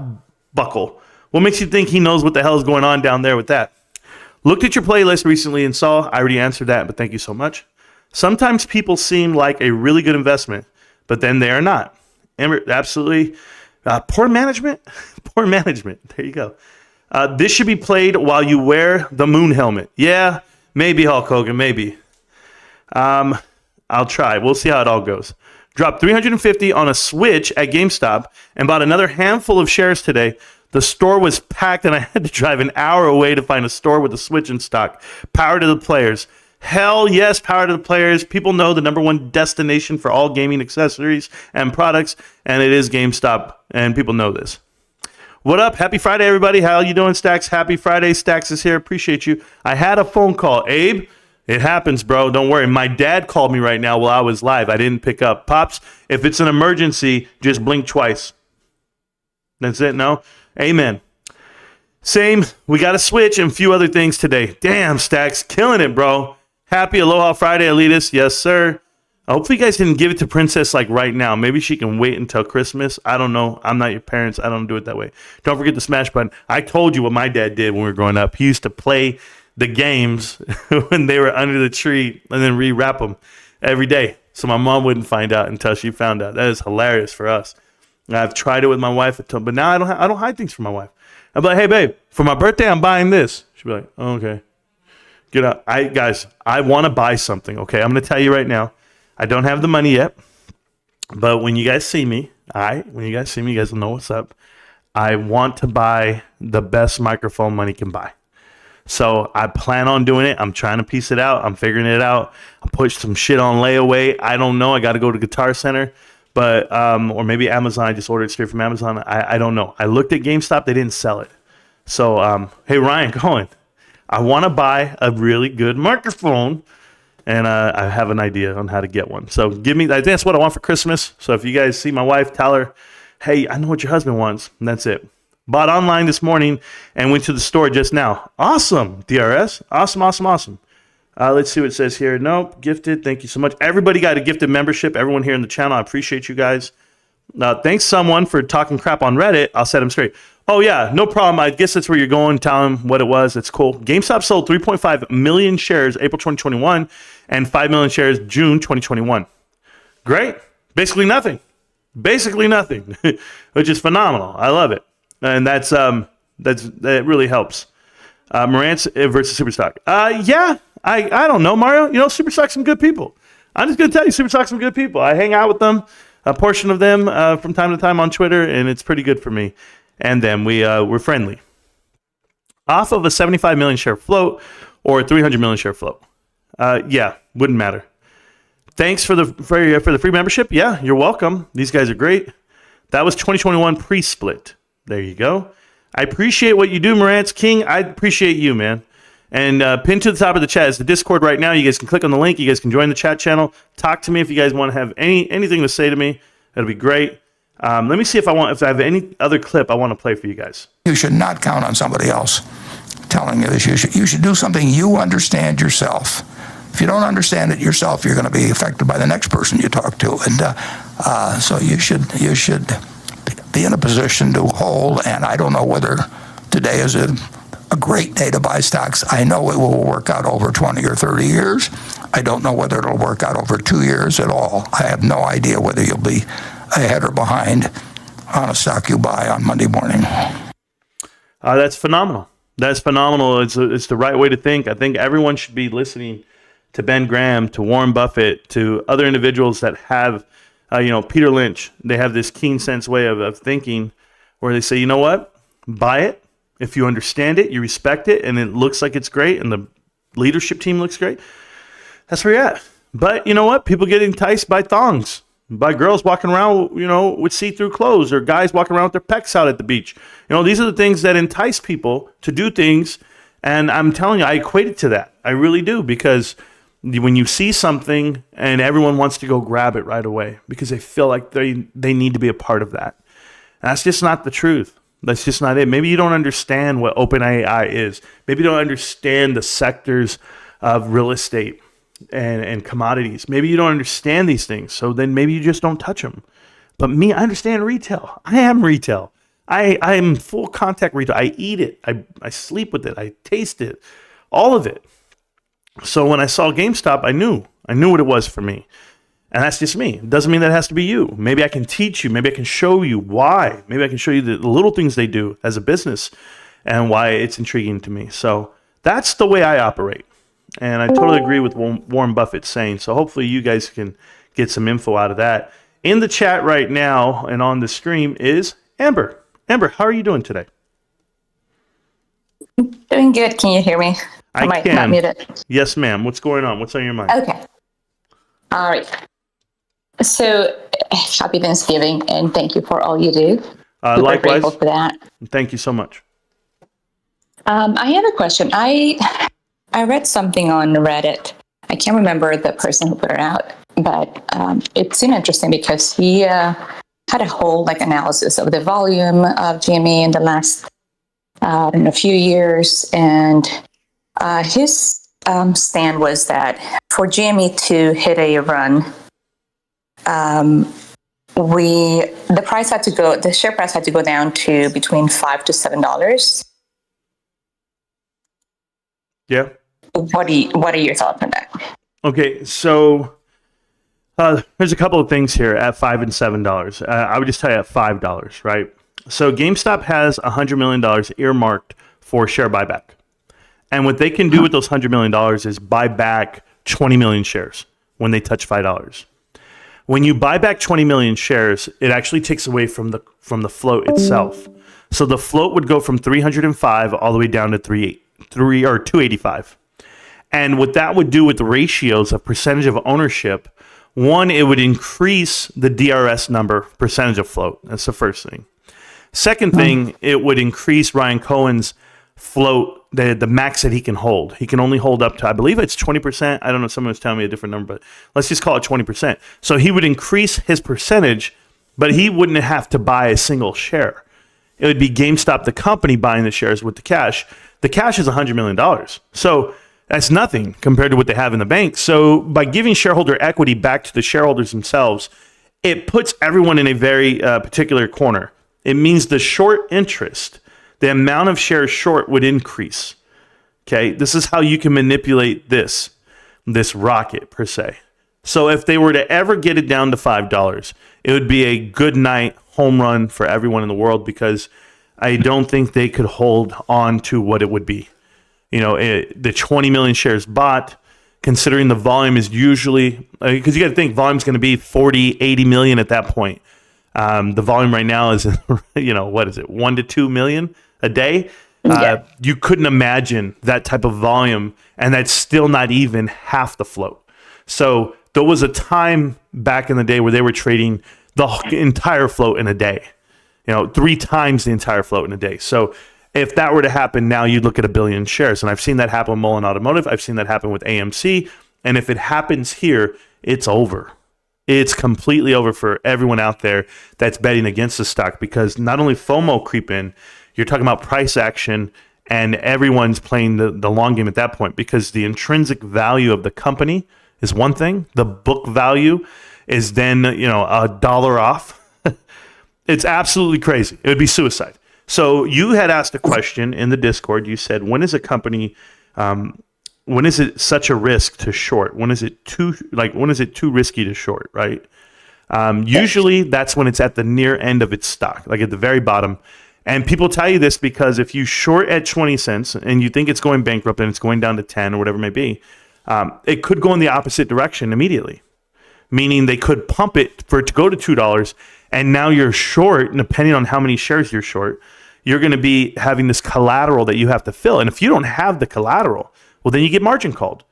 buckle. What makes you think he knows what the hell is going on down there with that? Looked at your playlist recently and saw, I already answered that, but thank you so much. Sometimes people seem like a really good investment, but then they are not. Absolutely. Poor management? Poor management. There you go. This should be played while you wear the moon helmet. Yeah, maybe, Hulk Hogan, maybe. I'll try. We'll see how it all goes. Dropped $350 on a Switch at GameStop and bought another handful of shares today. The store was packed and I had to drive an hour away to find a store with a Switch in stock. Power to the players. Hell yes, power to the players. People know the number one destination for all gaming accessories and products, and it is GameStop, and people know this. What up? Happy Friday, everybody. How you doing, Stacks? Happy Friday. Stacks is here. Appreciate you. I had a phone call. Abe, it happens, bro. Don't worry. My dad called me right now while I was live. I didn't pick up. Pops, if it's an emergency, just blink twice. That's it, no? Amen. Same. We got a Switch and a few other things today. Damn, Stacks. Killing it, bro. Happy Aloha Friday, Elitist. Yes, sir. Hopefully you guys didn't give it to Princess like right now. Maybe she can wait until Christmas. I don't know. I'm not your parents. I don't do it that way. Don't forget the smash button. I told you what my dad did when we were growing up. He used to play the games when they were under the tree and then rewrap them every day. So my mom wouldn't find out until she found out. That is hilarious for us. I've tried it with my wife, but now I don't hide things from my wife. I'm like, hey, babe, for my birthday, I'm buying this. She'd be like, oh, okay. Get up. Guys, I want to buy something, okay? I'm going to tell you right now. I don't have the money yet, but when you guys see me, you guys will know what's up. I want to buy the best microphone money can buy. So I plan on doing it. I'm trying to piece it out. I'm figuring it out. I pushed some shit on layaway. I don't know. I got to go to Guitar Center, but or maybe Amazon. I just ordered it straight from Amazon. I don't know. I looked at GameStop. They didn't sell it. So, hey, Ryan, Cohen, I want to buy a really good microphone. And I have an idea on how to get one. So that's what I want for Christmas. So if you guys see my wife, tell her, hey, I know what your husband wants. And that's it. Bought online this morning and went to the store just now. Awesome, DRS. Awesome. Let's see what it says here. Nope, gifted. Thank you so much. Everybody got a gifted membership. Everyone here in the channel, I appreciate you guys. Thanks someone for talking crap on Reddit. I'll set him straight. Oh yeah, no problem. I guess that's where you're going. Tell him what it was. It's cool. GameStop sold 3.5 million shares April 2021 and 5 million shares June 2021. Great. Basically nothing, which is phenomenal. I love it. And that really helps. Marantz versus Superstock. Yeah, I don't know, Mario. Superstock's some good people. I'm just going to tell you, Superstock's some good people. I hang out with them, a portion of them from time to time on Twitter, and it's pretty good for me. And then we're friendly. Off of a 75 million share float or a 300 million share float. Yeah, wouldn't matter. Thanks for the free membership. Yeah, you're welcome. These guys are great. That was 2021 pre-split. There you go. I appreciate what you do, Marantz King. I appreciate you, man. And pinned to the top of the chat is the Discord right now. You guys can click on the link. You guys can join the chat channel. Talk to me if you guys want to have anything to say to me. That'll be great. Let me see if I have any other clip I want to play for you guys. You should not count on somebody else telling you this. You should do something you understand yourself. If you don't understand it yourself, you're going to be affected by the next person you talk to. And so you should be in a position to hold. And I don't know whether today is a great day to buy stocks. I know it will work out over 20 or 30 years. I don't know whether it'll work out over 2 years at all. I have no idea whether you'll be ahead or behind on a stock you buy on Monday morning. That's phenomenal. That's phenomenal. It's the right way to think. I think everyone should be listening to Ben Graham, to Warren Buffett, to other individuals that have, Peter Lynch. They have this keen sense way of thinking where they say, you know what? Buy it. If you understand it, you respect it, and it looks like it's great, and the leadership team looks great, that's where you're at. But you know what? People get enticed by thongs, by girls walking around, with see-through clothes, or guys walking around with their pecs out at the beach. These are the things that entice people to do things, and I'm telling you, I equate it to that. I really do, because when you see something and everyone wants to go grab it right away because they feel like they need to be a part of that. That's just not the truth. That's just not it. Maybe you don't understand what OpenAI is. Maybe you don't understand the sectors of real estate and commodities. Maybe you don't understand these things. So then maybe you just don't touch them. But me, I understand retail. I am retail. I am full contact retail. I eat it. I sleep with it. I taste it. All of it. So when I saw GameStop, I knew what it was for me. And that's just me. It doesn't mean that it has to be you. Maybe I can teach you. Maybe I can show you why. Maybe I can show you the little things they do as a business and why it's intriguing to me. So that's the way I operate. And I totally agree with Warren Buffett saying. So hopefully you guys can get some info out of that. In the chat right now and on the stream is Amber. Amber, how are you doing today? Doing good. Can you hear me? I can. Not muted. Yes, ma'am. What's going on? What's on your mind? Okay. All right. So, happy Thanksgiving, and thank you for all you do. Likewise. Grateful for that. Thank you so much. I have a question. I read something on Reddit. I can't remember the person who put it out, but it seemed interesting because he had a whole analysis of the volume of GME in the last few years, and his stand was that for GME to hit a run, the share price had to go down to between $5 to $7. Yeah. What are your thoughts on that? Okay, so there's a couple of things here at $5 and $7. I would just tell you at $5, right? So GameStop has $100 million earmarked for share buyback. And what they can do with those $100 million is buy back 20 million shares when they touch $5. When you buy back 20 million shares, it actually takes away from the float itself. So the float would go from 305 all the way down to 285. And what that would do with the ratios of percentage of ownership, one, it would increase the DRS number, percentage of float. That's the first thing. Second thing, it would increase Ryan Cohen's float, the max that he can hold. He can only hold up to, I believe it's 20%. I don't know, someone was telling me a different number, but let's just call it 20%. So he would increase his percentage, but he wouldn't have to buy a single share. It would be GameStop, the company, buying the shares with the cash. The cash is $100 million. So that's nothing compared to what they have in the bank. So by giving shareholder equity back to the shareholders themselves, it puts everyone in a very particular corner. It means the short interest, the amount of shares short would increase. Okay, this is how you can manipulate this rocket per se. So if they were to ever get it down to $5, it would be a good night home run for everyone in the world, because I don't think they could hold on to what it would be. The 20 million shares bought, considering the volume is usually, because you got to think volume is going to be 40, 80 million at that point. The volume right now is, what is it, 1 to 2 million a day? You couldn't imagine that type of volume, and that's still not even half the float. So there was a time back in the day where they were trading the entire float in a day, 3 times the entire float in a day. So if that were to happen now, you'd look at 1 billion shares. And I've seen that happen with Mullen Automotive. I've seen that happen with AMC. And if it happens here, it's over. It's completely over for everyone out there that's betting against the stock, because not only FOMO creep in, you're talking about price action, and everyone's playing the long game at that point, because the intrinsic value of the company is one thing. The book value is then, $1 off. It's absolutely crazy. It would be suicide. So you had asked a question in the Discord. You said, when is a company, when is it such a risk to short? When is it too risky to short, right? Usually that's when it's at the near end of its stock, like at the very bottom. And people tell you this because if you short at 20 cents and you think it's going bankrupt and it's going down to 10 or whatever it may be, it could go in the opposite direction immediately. Meaning they could pump it for it to go to $2, and now you're short, and depending on how many shares you're short, you're going to be having this collateral that you have to fill. And if you don't have the collateral, well, then you get margin called.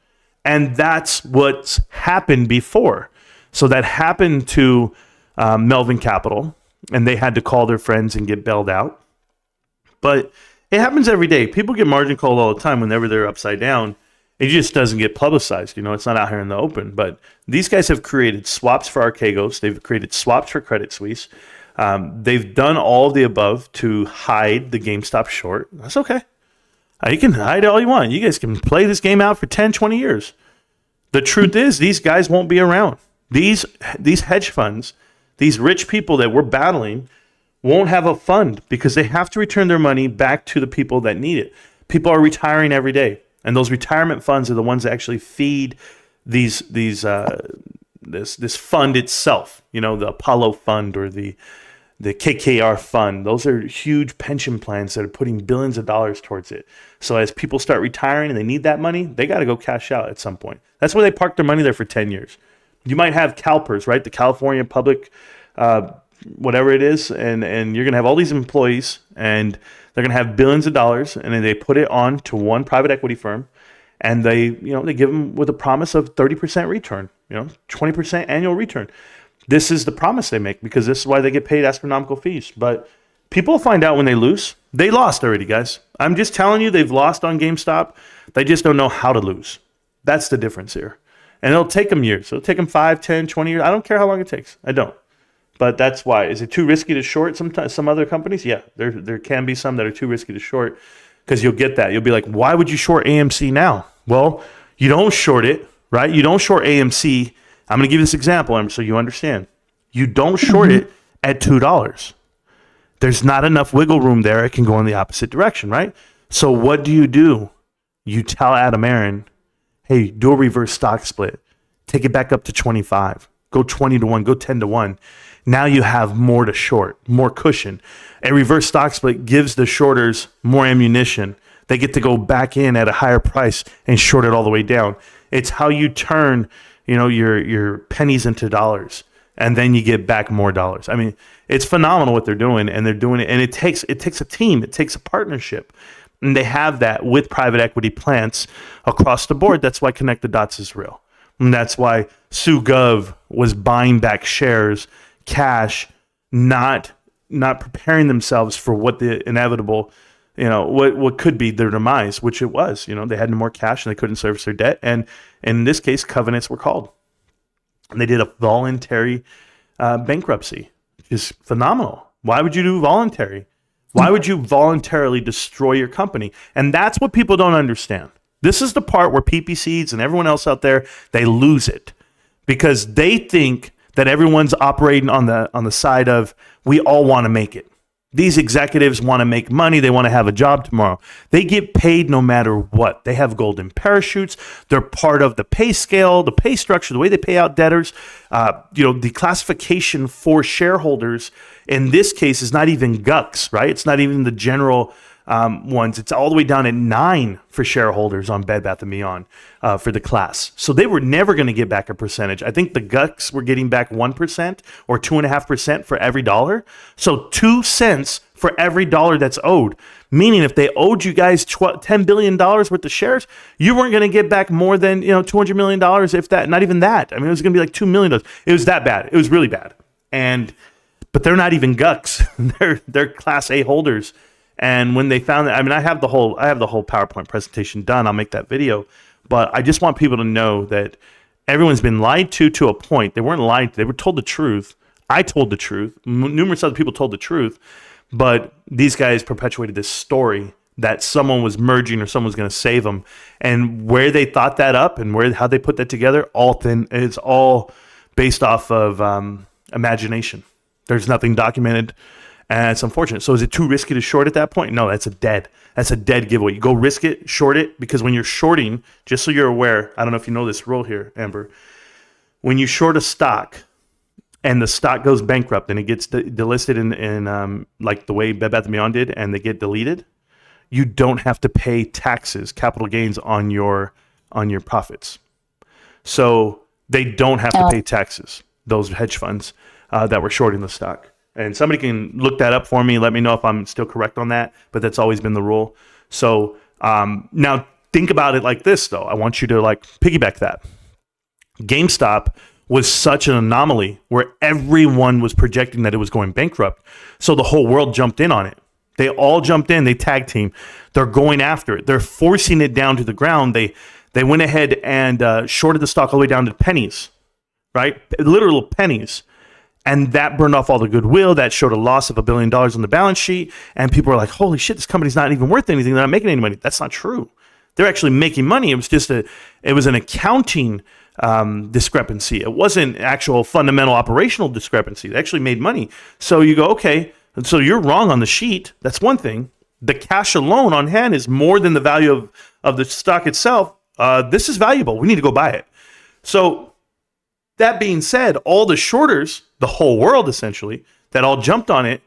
And that's what's happened before. So that happened to Melvin Capital, and they had to call their friends and get bailed out. But it happens every day. People get margin called all the time whenever they're upside down. It just doesn't get publicized. It's not out here in the open. But these guys have created swaps for Archegos. They've created swaps for Credit Suisse. They've done all of the above to hide the GameStop short. That's okay. You can hide all you want. You guys can play this game out for 10, 20 years. The truth is, these guys won't be around. These hedge funds, these rich people that we're battling, won't have a fund because they have to return their money back to the people that need it. People are retiring every day. And those retirement funds are the ones that actually feed this fund itself. The Apollo fund or the KKR fund. Those are huge pension plans that are putting billions of dollars towards it. So as people start retiring and they need that money, they got to go cash out at some point. That's why they park their money there for 10 years. You might have CalPERS, right? The California Public, whatever it is, and you're going to have all these employees, and they're going to have billions of dollars, and then they put it on to one private equity firm, and they give them with a promise of 30% return, 20% annual return. This is the promise they make, because this is why they get paid astronomical fees. But people find out when they lose. They lost already, guys. I'm just telling you, they've lost on GameStop. They just don't know how to lose. That's the difference here. And it'll take them years. It'll take them 5, 10, 20 years. I don't care how long it takes. I don't. But that's why. Is it too risky to short some other companies? Yeah, there can be some that are too risky to short, because you'll get that. You'll be like, why would you short AMC now? Well, you don't short it, right? You don't short AMC. I'm going to give you this example so you understand. You don't short it at $2. There's not enough wiggle room there. It can go in the opposite direction, right? So what do? You tell Adam Aaron, hey, do a reverse stock split. Take it back up to 25. Go 20 to 1. Go 10 to 1. Now you have more to short, more cushion. A reverse stock split gives the shorters more ammunition. They get to go back in at a higher price and short it all the way down. It's how you turn, your pennies into dollars, and then you get back more dollars. I mean, it's phenomenal what they're doing, and they're doing it. And it takes a team. It takes a partnership. And they have that with private equity plants across the board. That's why Connect the Dots is real. And that's why SuGov was buying back shares, cash, not preparing themselves for what the inevitable, what could be their demise, which it was. They had no more cash and they couldn't service their debt. And in this case, covenants were called. And they did a voluntary bankruptcy, which is phenomenal. Why would you do voluntary? Why would you voluntarily destroy your company? And that's what people don't understand. This is the part where PPCs and everyone else out there, they lose it, because they think that everyone's operating on the side of, we all want to make it. These executives want to make money. They want to have a job tomorrow. They get paid no matter what. They have golden parachutes. They're part of the pay scale, the pay structure, the way they pay out debtors. The classification for shareholders in this case is not even GUCs, right? It's not even the general ones. It's all the way down at 9 for shareholders on Bed Bath & Beyond for the class. So they were never going to get back a percentage. I think the GUCs were getting back 1% or 2.5% for every dollar. So 2 cents for every dollar that's owed. Meaning if they owed you guys $10 billion worth of shares, you weren't going to get back more than $200 million, if that, not even that. I mean, it was going to be like $2 million. It was that bad. It was really bad. But they're not even GUCs. They're Class A holders. And when they found that, I mean, I have the whole PowerPoint presentation done. I'll make that video. But I just want people to know that everyone's been lied to a point. They weren't lied to. They were told the truth. I told the truth. Numerous other people told the truth. But these guys perpetuated this story that someone was merging or someone was going to save them. And where they thought that up and how they put that together, it's all based off of imagination. There's nothing documented. And it's unfortunate. So is it too risky to short at that point? No, that's a dead giveaway. You go risk it, short it, because when you're shorting, just so you're aware, I don't know if you know this rule here, Amber, when you short a stock and the stock goes bankrupt and it gets delisted in like the way Bed Bath & Beyond did, and they get deleted, you don't have to pay taxes, capital gains on your profits. So they don't have to pay taxes, those hedge funds that were shorting the stock. And somebody can look that up for me. Let me know if I'm still correct on that. But that's always been the rule. So now think about it like this, though. I want you to piggyback that. GameStop was such an anomaly where everyone was projecting that it was going bankrupt. So the whole world jumped in on it. They all jumped in. They tag team. They're going after it. They're forcing it down to the ground. They went ahead and shorted the stock all the way down to pennies, right? Literal pennies. And that burned off all the goodwill. That showed a loss of $1 billion on the balance sheet. And people were like, holy shit, this company's not even worth anything. They're not making any money. That's not true. They're actually making money. It was just it was an accounting discrepancy. It wasn't actual fundamental operational discrepancy. They actually made money. So you go, okay, so you're wrong on the sheet. That's one thing. The cash alone on hand is more than the value of the stock itself. This is valuable. We need to go buy it. So that being said, all the shorters, the whole world essentially, that all jumped on it,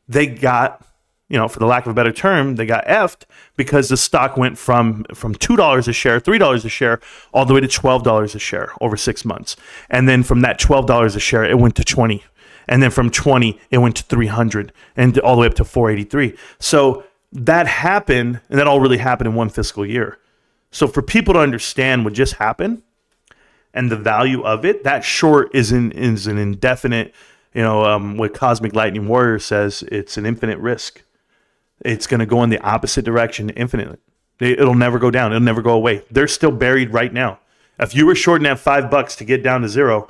they got, for the lack of a better term, they got effed because the stock went from $2 a share, $3 a share, all the way to $12 a share over 6 months. And then from that $12 a share, it went to 20. And then from 20, it went to 300 and all the way up to 483. So that happened, and that all really happened in one fiscal year. So for people to understand what just happened, and the value of it, that short is an indefinite, what Cosmic Lightning Warrior says, it's an infinite risk. It's going to go in the opposite direction infinitely. It'll never go down. It'll never go away. They're still buried right now. If you were shorting at $5 to get down to 0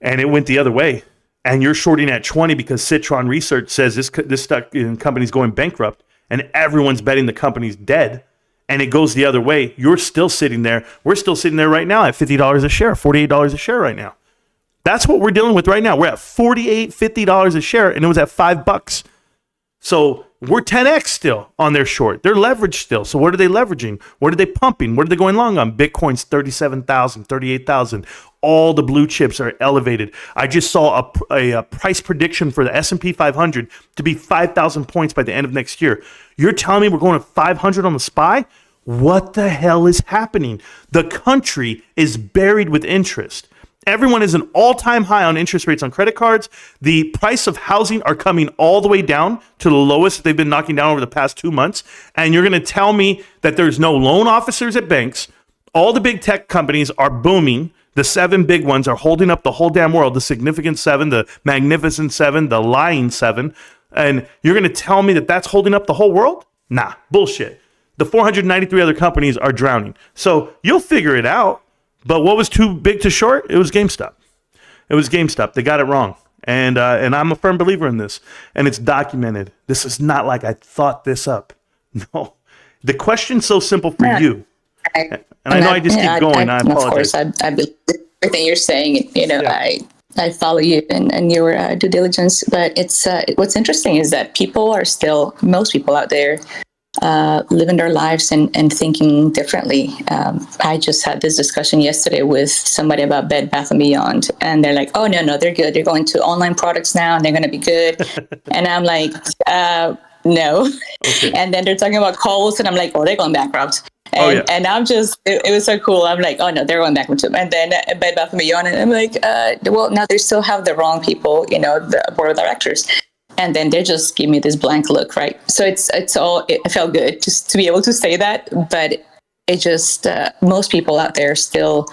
and it went the other way, and you're shorting at 20 because Citron Research says this stock company's going bankrupt and everyone's betting the company's dead, and it goes the other way, you're still sitting there. We're still sitting there right now at $50 a share, $48 a share right now. That's what we're dealing with right now. We're at $48, $50 a share, and it was at $5. So we're 10x still on their short. They're leveraged still. So what are they leveraging? What are they pumping? What are they going long on? Bitcoin's 37,000, 38,000. All the blue chips are elevated. I just saw a price prediction for the S&P 500 to be 5,000 points by the end of next year. You're telling me we're going to 500 on the SPY? What the hell is happening? The country is buried with interest. Everyone is an all-time high on interest rates on credit cards. The price of housing are coming all the way down to the lowest they've been knocking down over the past 2 months. And you're going to tell me that there's no loan officers at banks. All the big tech companies are booming. The 7 big ones are holding up the whole damn world. The Significant 7, the Magnificent 7, the Lying 7. And you're going to tell me that that's holding up the whole world? Nah, bullshit. The 493 other companies are drowning. So you'll figure it out. But what was too big to short? It was GameStop. It was GameStop. They got it wrong. And I'm a firm believer in this. And it's documented. This is not like I thought this up. No. The question's so simple for you. And I know I just keep going. I apologize. Of course, I believe everything you're saying. I follow you in your due diligence, but it's what's interesting is that most people out there living their lives and thinking differently. I just had this discussion yesterday with somebody about Bed Bath & Beyond, and they're like, oh, no, they're good. They're going to online products now, and they're going to be good. And I'm like, no. Okay. And then they're talking about Kohl's, and I'm like, oh, they're going bankrupt. And, and I'm just, it was so cool. I'm like, oh, no, they're going backwards. And then Bed Bath & Beyond, and I'm like, well, now they still have the wrong people, the board of directors. And then they just give me this blank look, right? So it felt good just to be able to say that. But it just, most people out there still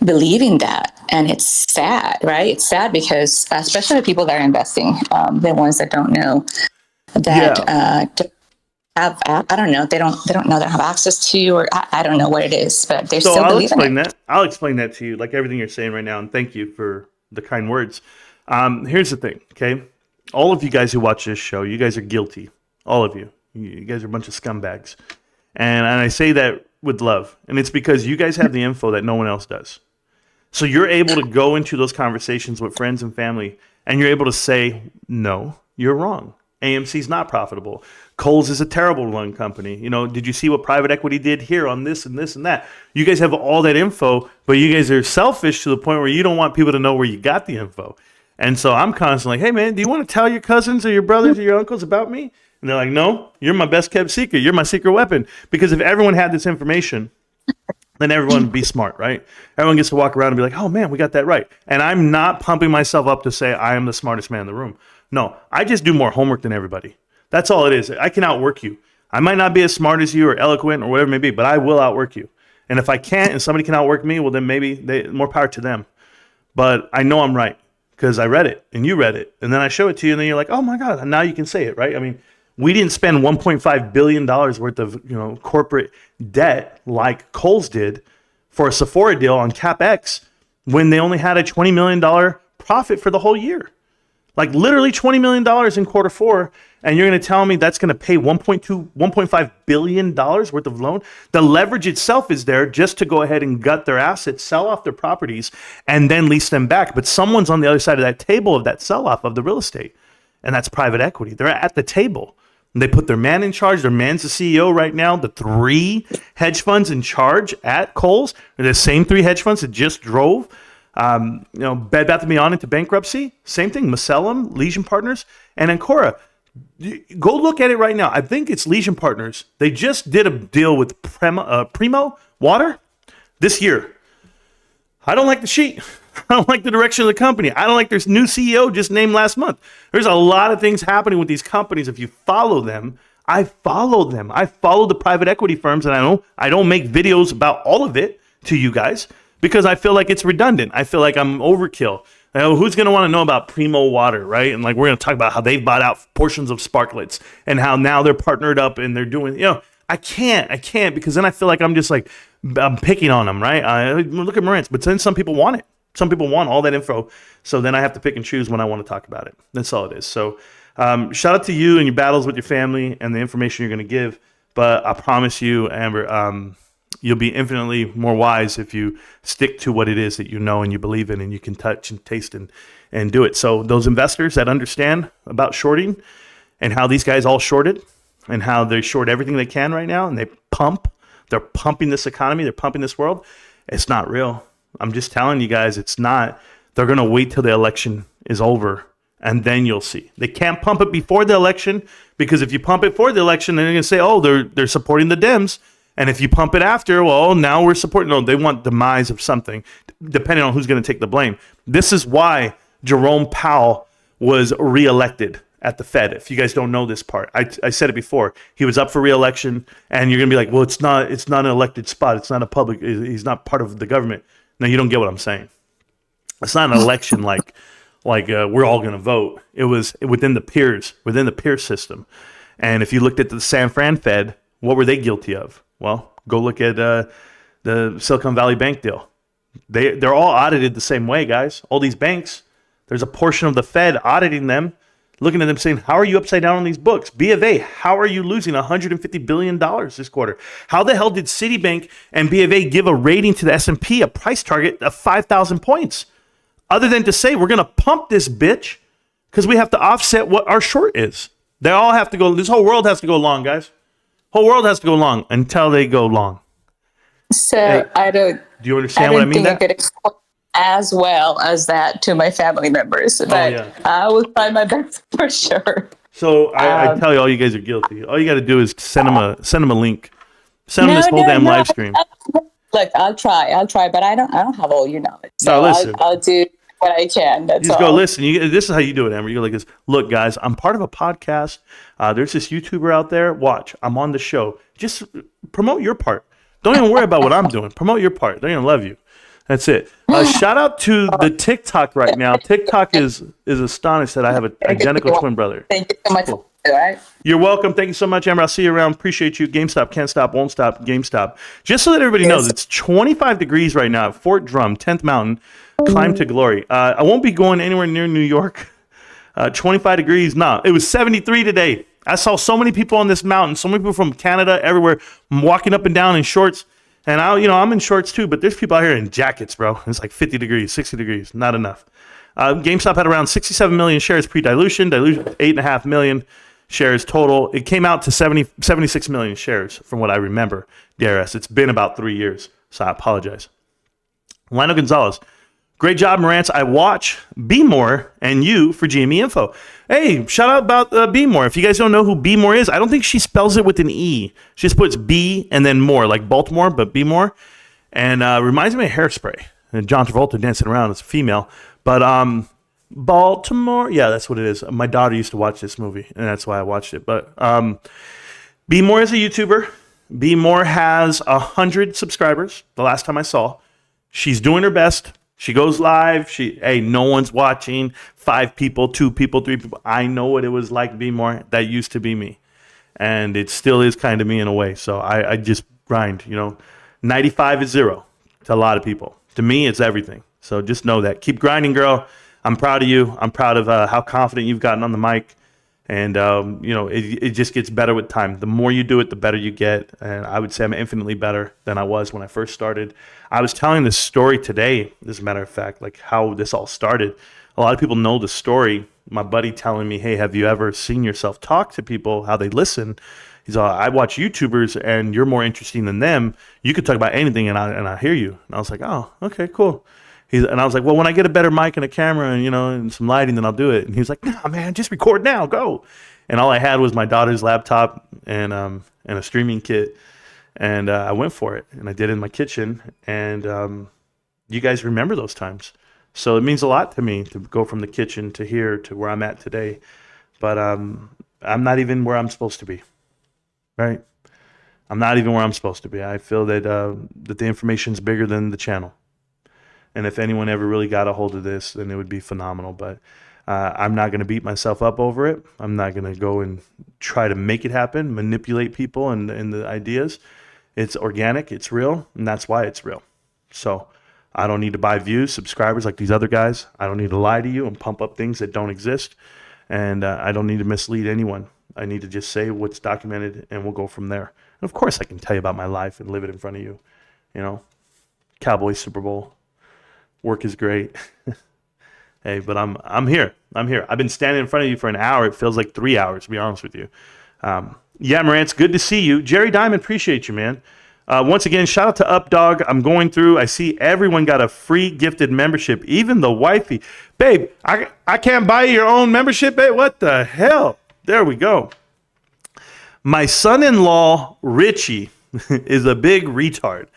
believe in that. And it's sad, right? It's sad because, especially the people that are investing, the ones that don't know that, I don't know. They don't know they have access to, or I don't know what it is, but they're still believing it. I'll explain that to you, like everything you're saying right now. And thank you for the kind words. Here's the thing, okay? All of you guys who watch this show, you guys are guilty. All of you. You guys are a bunch of scumbags. And I say that with love. And it's because you guys have the info that no one else does. So you're able to go into those conversations with friends and family, and you're able to say, no, you're wrong. AMC's not profitable. Kohl's is a terrible run company. Did you see what private equity did here on this and this and that? You guys have all that info, but you guys are selfish to the point where you don't want people to know where you got the info. And so I'm constantly like, hey, man, do you want to tell your cousins or your brothers or your uncles about me? And they're like, no, you're my best kept secret. You're my secret weapon. Because if everyone had this information, then everyone would be smart, right? Everyone gets to walk around and be like, oh, man, we got that right. And I'm not pumping myself up to say I am the smartest man in the room. No, I just do more homework than everybody. That's all it is. I can outwork you. I might not be as smart as you or eloquent or whatever it may be, but I will outwork you. And if I can't and somebody can outwork me, well, then maybe more power to them. But I know I'm right. Because I read it and you read it, and then I show it to you, and then you're like, "Oh my God!" And now you can say it, right? I mean, we didn't spend $1.5 billion worth of corporate debt like Kohl's did for a Sephora deal on CapEx when they only had a $20 million profit for the whole year, like literally $20 million in quarter four, and you're going to tell me that's going to pay $1.5 billion worth of loan? The leverage itself is there just to go ahead and gut their assets, sell off their properties, and then lease them back. But someone's on the other side of that table of that sell-off of the real estate, and that's private equity. They're at the table. And they put their man in charge. Their man's the CEO right now. The 3 hedge funds in charge at Kohl's are the same 3 hedge funds that just drove Bed Bath & Beyond into bankruptcy. Same thing, Macellum, Legion Partners, and Ancora. Go look at it right now. I think it's Legion Partners. They just did a deal with Primo Water this year. I don't like the sheet. I don't like the direction of the company. I don't like their new CEO just named last month. There's a lot of things happening with these companies. If you follow them, I follow them. I follow the private equity firms, and I don't make videos about all of it to you guys because I feel like it's redundant. I feel like I'm overkill. Who's going to want to know about Primo Water, right? And like we're going to talk about how they've bought out portions of Sparklets and how now they're partnered up and they're doing, I can't because then I feel like I'm just like, I'm picking on them, right? Look at Marantz, but then some people want it. Some people want all that info. So then I have to pick and choose when I want to talk about it. That's all it is. So shout out to you and your battles with your family and the information you're going to give. But I promise you, Amber, you'll be infinitely more wise if you stick to what it is that you know and you believe in and you can touch and taste and do it. So those investors that understand about shorting and how these guys all shorted and how they short everything they can right now and they're pumping this economy, they're pumping this world, it's not real. I'm just telling you guys, it's not. They're going to wait till the election is over and then you'll see. They can't pump it before the election because if you pump it before the election, then they're going to say, oh, they're supporting the Dems. And if you pump it after, well, now we're supporting. No, they want demise of something, depending on who's going to take the blame. This is why Jerome Powell was reelected at the Fed. If you guys don't know this part, I said it before. He was up for reelection, and you're going to be like, well, it's not an elected spot. It's not a public. He's not part of the government. No, you don't get what I'm saying. It's not an election like we're all going to vote. It was within the peer system. And if you looked at the San Fran Fed, what were they guilty of? Well, go look at the Silicon Valley Bank deal. They're all audited the same way, guys. All these banks, there's a portion of the Fed auditing them, looking at them saying, how are you upside down on these books? B of A, how are you losing $150 billion this quarter? How the hell did Citibank and B of A give a rating to the S&P, a price target of 5,000 points? other than to say we're going to pump this bitch because we have to offset what our short is. They all have to go. This whole world has to go long, guys. Whole world has to go long until they go long. So Hey, I don't. do you understand what I mean? I could explain as well as that to my family members, but yeah. I will try my best for sure. So I tell you, all you guys are guilty. All you got to do is send them a link. Send them this whole damn live stream. Look, I'll try, but I don't have all your knowledge. So No, listen. I'll do what I can. That's You just all. go listen. This is how you do it, Amber. You go like this. Look, guys, I'm part of a podcast. There's this YouTuber out there. Watch, I'm on the show. Just promote your part. Don't even worry about what I'm doing. Promote your part. They're gonna love you. That's it. Shout out to the TikTok right now. TikTok is astonished that I have an identical twin brother. Thank you so much. Cool. All right. You're welcome. Thank you so much, Amber. I'll see you around. Appreciate you. GameStop can't stop, won't stop. GameStop. Just so that everybody knows, it's 25 degrees right now at Fort Drum, 10th Mountain. Climb to glory. I won't be going anywhere near New York. 25 degrees. No, it was 73 today. I saw so many people on this mountain. So many people from Canada, everywhere, walking up and down in shorts. And I'm in shorts too, but there's people out here in jackets, bro. It's like 50 degrees, 60 degrees. Not enough. GameStop had around 67 million shares pre-dilution. Dilution 8.5 million shares total. It came out to 76 million shares from what I remember. DRS. It's been about 3 years, so I apologize. Lionel Gonzalez. Great job, Marantz. I watch Be More and you for GME info. Hey, shout out about Be More. If you guys don't know who Be More is, I don't think she spells it with an E. She just puts B and then more, like Baltimore, but Be More. And reminds me of Hairspray. And John Travolta dancing around as a female. But Baltimore, yeah, that's what it is. My daughter used to watch this movie, and that's why I watched it. But Be More is a YouTuber. Be More has 100 subscribers, the last time I saw. She's doing her best. She goes live. No one's watching. 5 people, 2 people, 3 people. I know what it was like. Be More. That used to be me, and it still is kind of me in a way. So I just grind. 95 is 0 to a lot of people. To me, it's everything. So just know that. Keep grinding, girl. I'm proud of you. I'm proud of how confident you've gotten on the mic, and it just gets better with time. The more you do it, the better you get. And I would say I'm infinitely better than I was when I first started. I was telling this story today, as a matter of fact, like how this all started. A lot of people know the story. My buddy telling me, hey, have you ever seen yourself talk to people, how they listen? He's all, I watch YouTubers and you're more interesting than them. You could talk about anything and I hear you. And I was like, oh, okay, cool. And I was like, well, when I get a better mic and a camera and, and some lighting, then I'll do it. And he was like, nah, man, just record now, go. And all I had was my daughter's laptop and a streaming kit. And I went for it, and I did it in my kitchen. And you guys remember those times. So it means a lot to me to go from the kitchen to here to where I'm at today. But I'm not even where I'm supposed to be, right? I'm not even where I'm supposed to be. I feel that the information's bigger than the channel. And if anyone ever really got a hold of this, then it would be phenomenal. But I'm not going to beat myself up over it. I'm not going to go and try to make it happen, manipulate people and the ideas. It's organic, it's real, and that's why it's real. So I don't need to buy views, subscribers like these other guys. I don't need to lie to you and pump up things that don't exist. And I don't need to mislead anyone. I need to just say what's documented, and we'll go from there. And of course, I can tell you about my life and live it in front of you. Cowboys, Super Bowl, work is great. Hey, but I'm here. I've been standing in front of you for an hour. It feels like 3 hours, to be honest with you. Yeah, Marantz, good to see you. Jerry Diamond, appreciate you, man. Once again, shout out to UpDog. I'm going through. I see everyone got a free gifted membership, even the wifey. Babe, I can't buy your own membership, babe. What the hell? There we go. My son-in-law, Richie, is a big retard.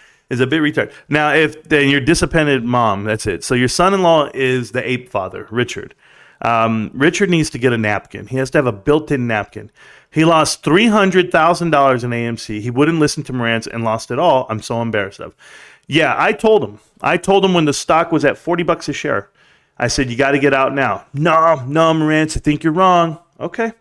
Now, then your disappointed mom, that's it. So your son-in-law is the ape father, Richard. Richard needs to get a napkin. He has to have a built-in napkin. He lost $300,000 in AMC. He wouldn't listen to Marantz and lost it all. I'm so embarrassed of. Yeah, I told him when the stock was at $40 a share. I said, you got to get out now. No, Marantz, I think you're wrong. Okay.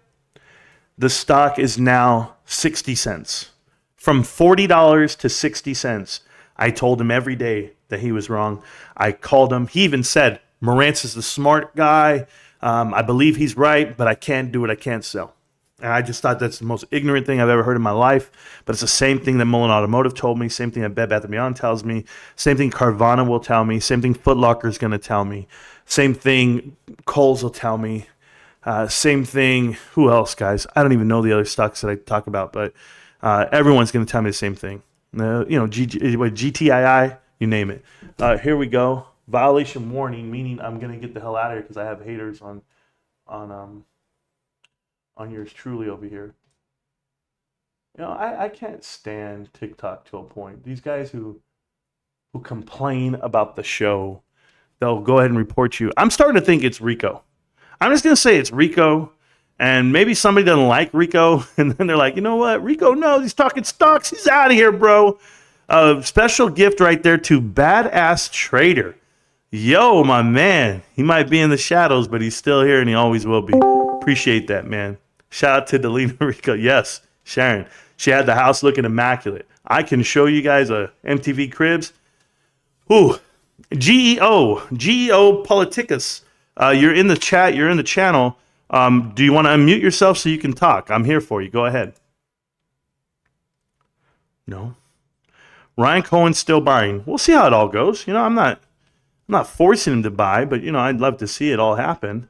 The stock is now 60 cents. From $40 to 60 cents. I told him every day that he was wrong. I called him. He even said, Marantz is the smart guy. I believe he's right, but I can't do it. I can't sell. And I just thought that's the most ignorant thing I've ever heard in my life. But it's the same thing that Mullen Automotive told me. Same thing that Bed Bath & Beyond tells me. Same thing Carvana will tell me. Same thing Foot Locker is going to tell me. Same thing, Coles will tell me. Same thing, who else, guys? I don't even know the other stocks that I talk about, but everyone's going to tell me the same thing. GTII, you name it. Here we go. Violation warning, meaning I'm going to get the hell out of here because I have haters on yours truly over here. I can't stand TikTok to a point. These guys who complain about the show, they'll go ahead and report you. I'm starting to think it's Rico. I'm just going to say it's Rico, and maybe somebody doesn't like Rico, and then they're like, you know what? Rico knows he's talking stocks. He's out of here, bro. Special gift right there to Badass Trader. Yo, my man. He might be in the shadows, but he's still here, and he always will be. Appreciate that, man. Shout out to Delina Rico. Yes, Sharon. She had the house looking immaculate. I can show you guys a MTV Cribs. Ooh, GEO Politicus. You're in the chat. You're in the channel. Do you want to unmute yourself so you can talk? I'm here for you. Go ahead. No. Ryan Cohen's still buying. We'll see how it all goes. I'm not forcing him to buy, but I'd love to see it all happen.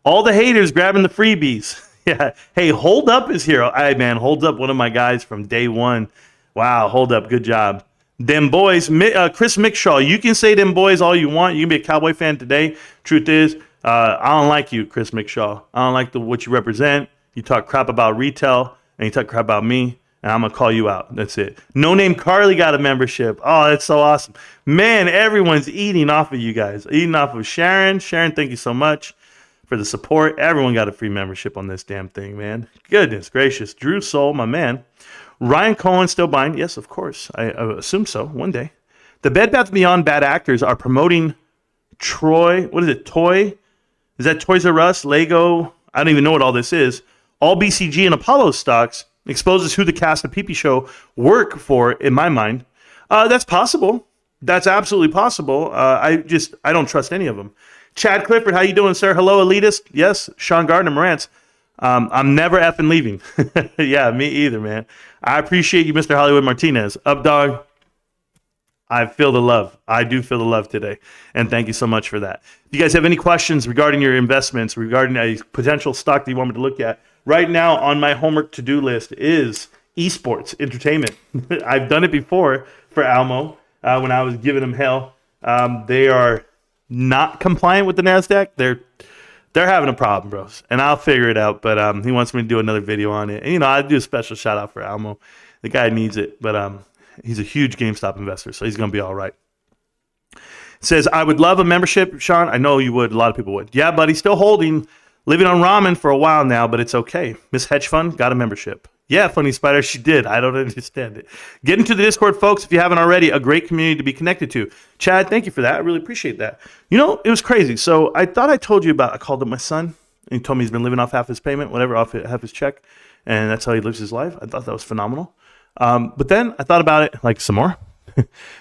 All the haters grabbing the freebies. Yeah. Hey, Hold Up is here. Hey, man, Hold Up, one of my guys from day one. Wow, Hold Up, good job. Them boys, Chris Mickshaw, you can say them boys all you want. You can be a Cowboy fan today. Truth is, I don't like you, Chris Mickshaw. I don't like what you represent. You talk crap about retail, and you talk crap about me, and I'm going to call you out. That's it. No Name Carly got a membership. Oh, that's so awesome. Man, everyone's eating off of you guys. Eating off of Sharon. Sharon, thank you so much for the support. Everyone got a free membership on this damn thing, man. Goodness gracious. Drew Soul, my man. Ryan Cohen still buying? Yes, of course. I assume so. One day. The Bed Bath Beyond bad actors are promoting Troy. What is it? Toy? Is that Toys R Us? Lego? I don't even know what all this is. All BCG and Apollo stocks exposes who the cast of PP Show work for, in my mind. That's possible. That's absolutely possible. I don't trust any of them. Chad Clifford, how you doing, sir? Hello, elitist. Yes, Sean Gardner, Marantz. I'm never effing leaving. Yeah, me either, man. I appreciate you, Mr. Hollywood Martinez. Up, dog. I feel the love. I do feel the love today. And thank you so much for that. If you guys have any questions regarding your investments, regarding a potential stock that you want me to look at, right now on my homework to-do list is esports, entertainment. I've done it before for Almo when I was giving them hell. They are not compliant with the NASDAQ. They're having a problem, bros, and I'll figure it out. But he wants me to do another video on it. And, I do a special shout out for Almo. The guy needs it, but he's a huge GameStop investor, so he's going to be all right. It says, I would love a membership, Sean. I know you would. A lot of people would. Yeah, buddy, still holding. Living on ramen for a while now, but it's okay. Miss Hedge Fund got a membership. Yeah, Funny Spider, she did. I don't understand it. Get into the Discord, folks, if you haven't already. A great community to be connected to. Chad, thank you for that. I really appreciate that. It was crazy. So I thought I told you about, I called up my son, and he told me he's been living off half his payment, whatever, off half his check, and that's how he lives his life. I thought that was phenomenal. But then I thought about it, like, some more.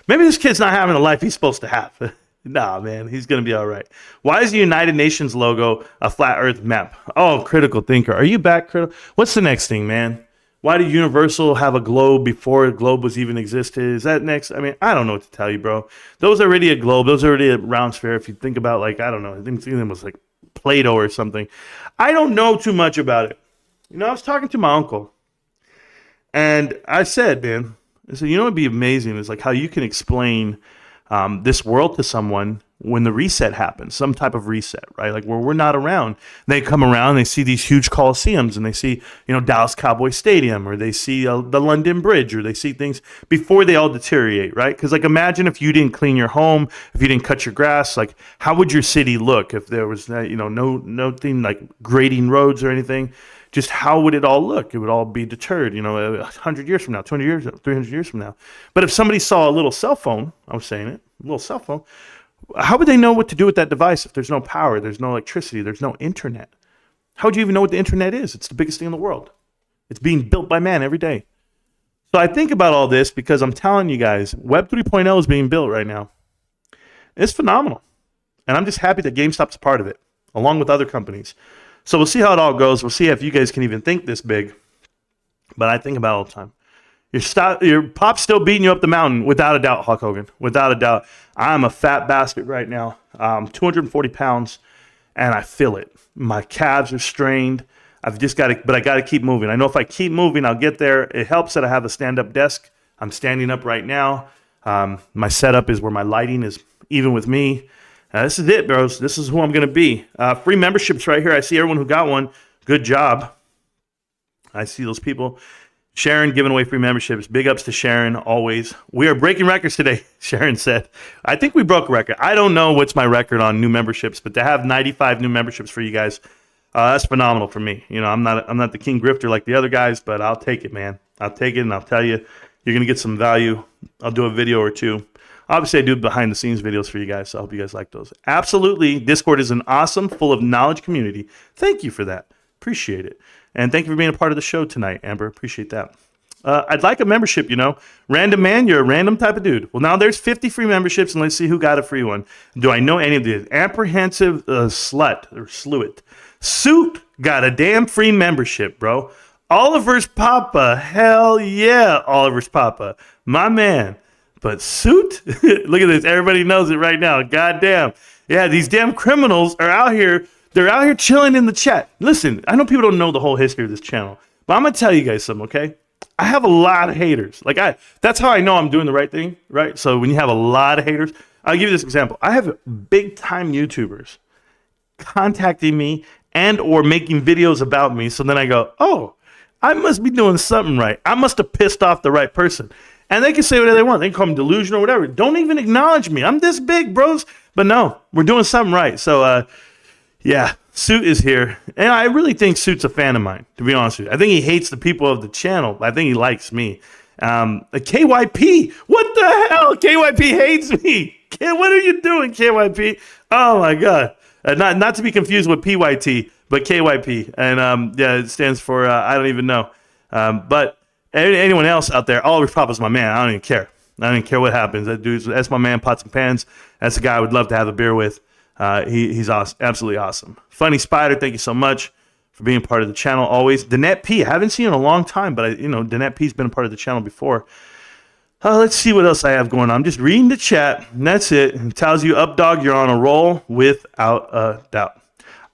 Maybe this kid's not having the life he's supposed to have. Nah, man, he's going to be all right. Why is the United Nations logo a flat earth map? Oh, critical thinker. Are you back, critical? What's the next thing, man? Why did Universal have a globe before a globe was even existed? Is that next? I mean, I don't know what to tell you, bro. Those are already a globe. Those are already a round sphere. If you think about, like, I don't know. I think it was like Play-Doh or something. I don't know too much about it. I was talking to my uncle, and I said, man, it'd be amazing is like how you can explain this world to someone when the reset happens, some type of reset, right? Like where we're not around. They come around, they see these huge coliseums, and they see, Dallas Cowboy Stadium, or they see the London Bridge, or they see things before they all deteriorate, right? Because like imagine if you didn't clean your home, if you didn't cut your grass, like how would your city look if there was nothing like grading roads or anything? Just how would it all look? It would all be deterred, 100 years from now, 200 years, 300 years from now. But if somebody saw a little cell phone, I was saying it, a little cell phone, how would they know what to do with that device if there's no power, there's no electricity, there's no internet? How would you even know what the internet is? It's the biggest thing in the world. It's being built by man every day. So I think about all this because I'm telling you guys, Web 3.0 is being built right now. It's phenomenal. And I'm just happy that GameStop's a part of it, along with other companies. So we'll see how it all goes. We'll see if you guys can even think this big. But I think about it all the time. Your pop's still beating you up the mountain, without a doubt, Hulk Hogan. Without a doubt. I'm a fat bastard right now. 240 pounds, and I feel it. My calves are strained. I've just got to, but I got to keep moving. I know if I keep moving, I'll get there. It helps that I have a stand-up desk. I'm standing up right now. My setup is where my lighting is even with me. This is it, bros. This is who I'm going to be. Free memberships right here. I see everyone who got one. Good job. I see those people. Sharon giving away free memberships. Big ups to Sharon, always. We are breaking records today, Sharon said. I think we broke a record. I don't know what's my record on new memberships, but to have 95 new memberships for you guys, that's phenomenal for me. You know, I'm not the king grifter like the other guys, but I'll take it, man. I'll take it, and I'll tell you, you're going to get some value. I'll do a video or two. Obviously, I do behind-the-scenes videos for you guys, so I hope you guys like those. Absolutely, Discord is an awesome, full of knowledge community. Thank you for that. Appreciate it. And thank you for being a part of the show tonight, Amber. Appreciate that. I'd like a membership, you know. Random man, you're a random type of dude. Well, now there's 50 free memberships, and let's see who got a free one. Do I know any of these? Apprehensive slut or sluit. Suit got a damn free membership, bro. Oliver's Papa. Hell yeah, Oliver's Papa. My man. But Suit? Look at this. Everybody knows it right now. Goddamn. Yeah, these damn criminals are out here. They're out here chilling in the chat. Listen, I know people don't know the whole history of this channel, but I'm going to tell you guys something, okay? I have a lot of haters. That's how I know I'm doing the right thing, right? So when you have a lot of haters, I'll give you this example. I have big-time YouTubers contacting me and or making videos about me. So then I go, oh, I must be doing something right. I must have pissed off the right person. And they can say whatever they want. They can call me delusional or whatever. Don't even acknowledge me. I'm this big, bros. But no, we're doing something right. So, yeah, Suit is here. And I really think Suit's a fan of mine, to be honest with you. I think he hates the people of the channel. I think he likes me. KYP. What the hell? KYP hates me. What are you doing, KYP? Oh, my God. Not to be confused with PYT, but KYP. And, yeah, it stands for I don't even know. But anyone else out there, Oliver Papa's my man. I don't even care. I don't even care what happens. That's my man, Pots and Pans. That's the guy I would love to have a beer with. He's awesome, absolutely awesome. Funny Spider, thank you so much for being part of the channel always. Danette P, I haven't seen in a long time, but Danette P's been a part of the channel before. Let's see what else I have going on. I'm just reading the chat, and that's it. It tells you, up dog, you're on a roll without a doubt.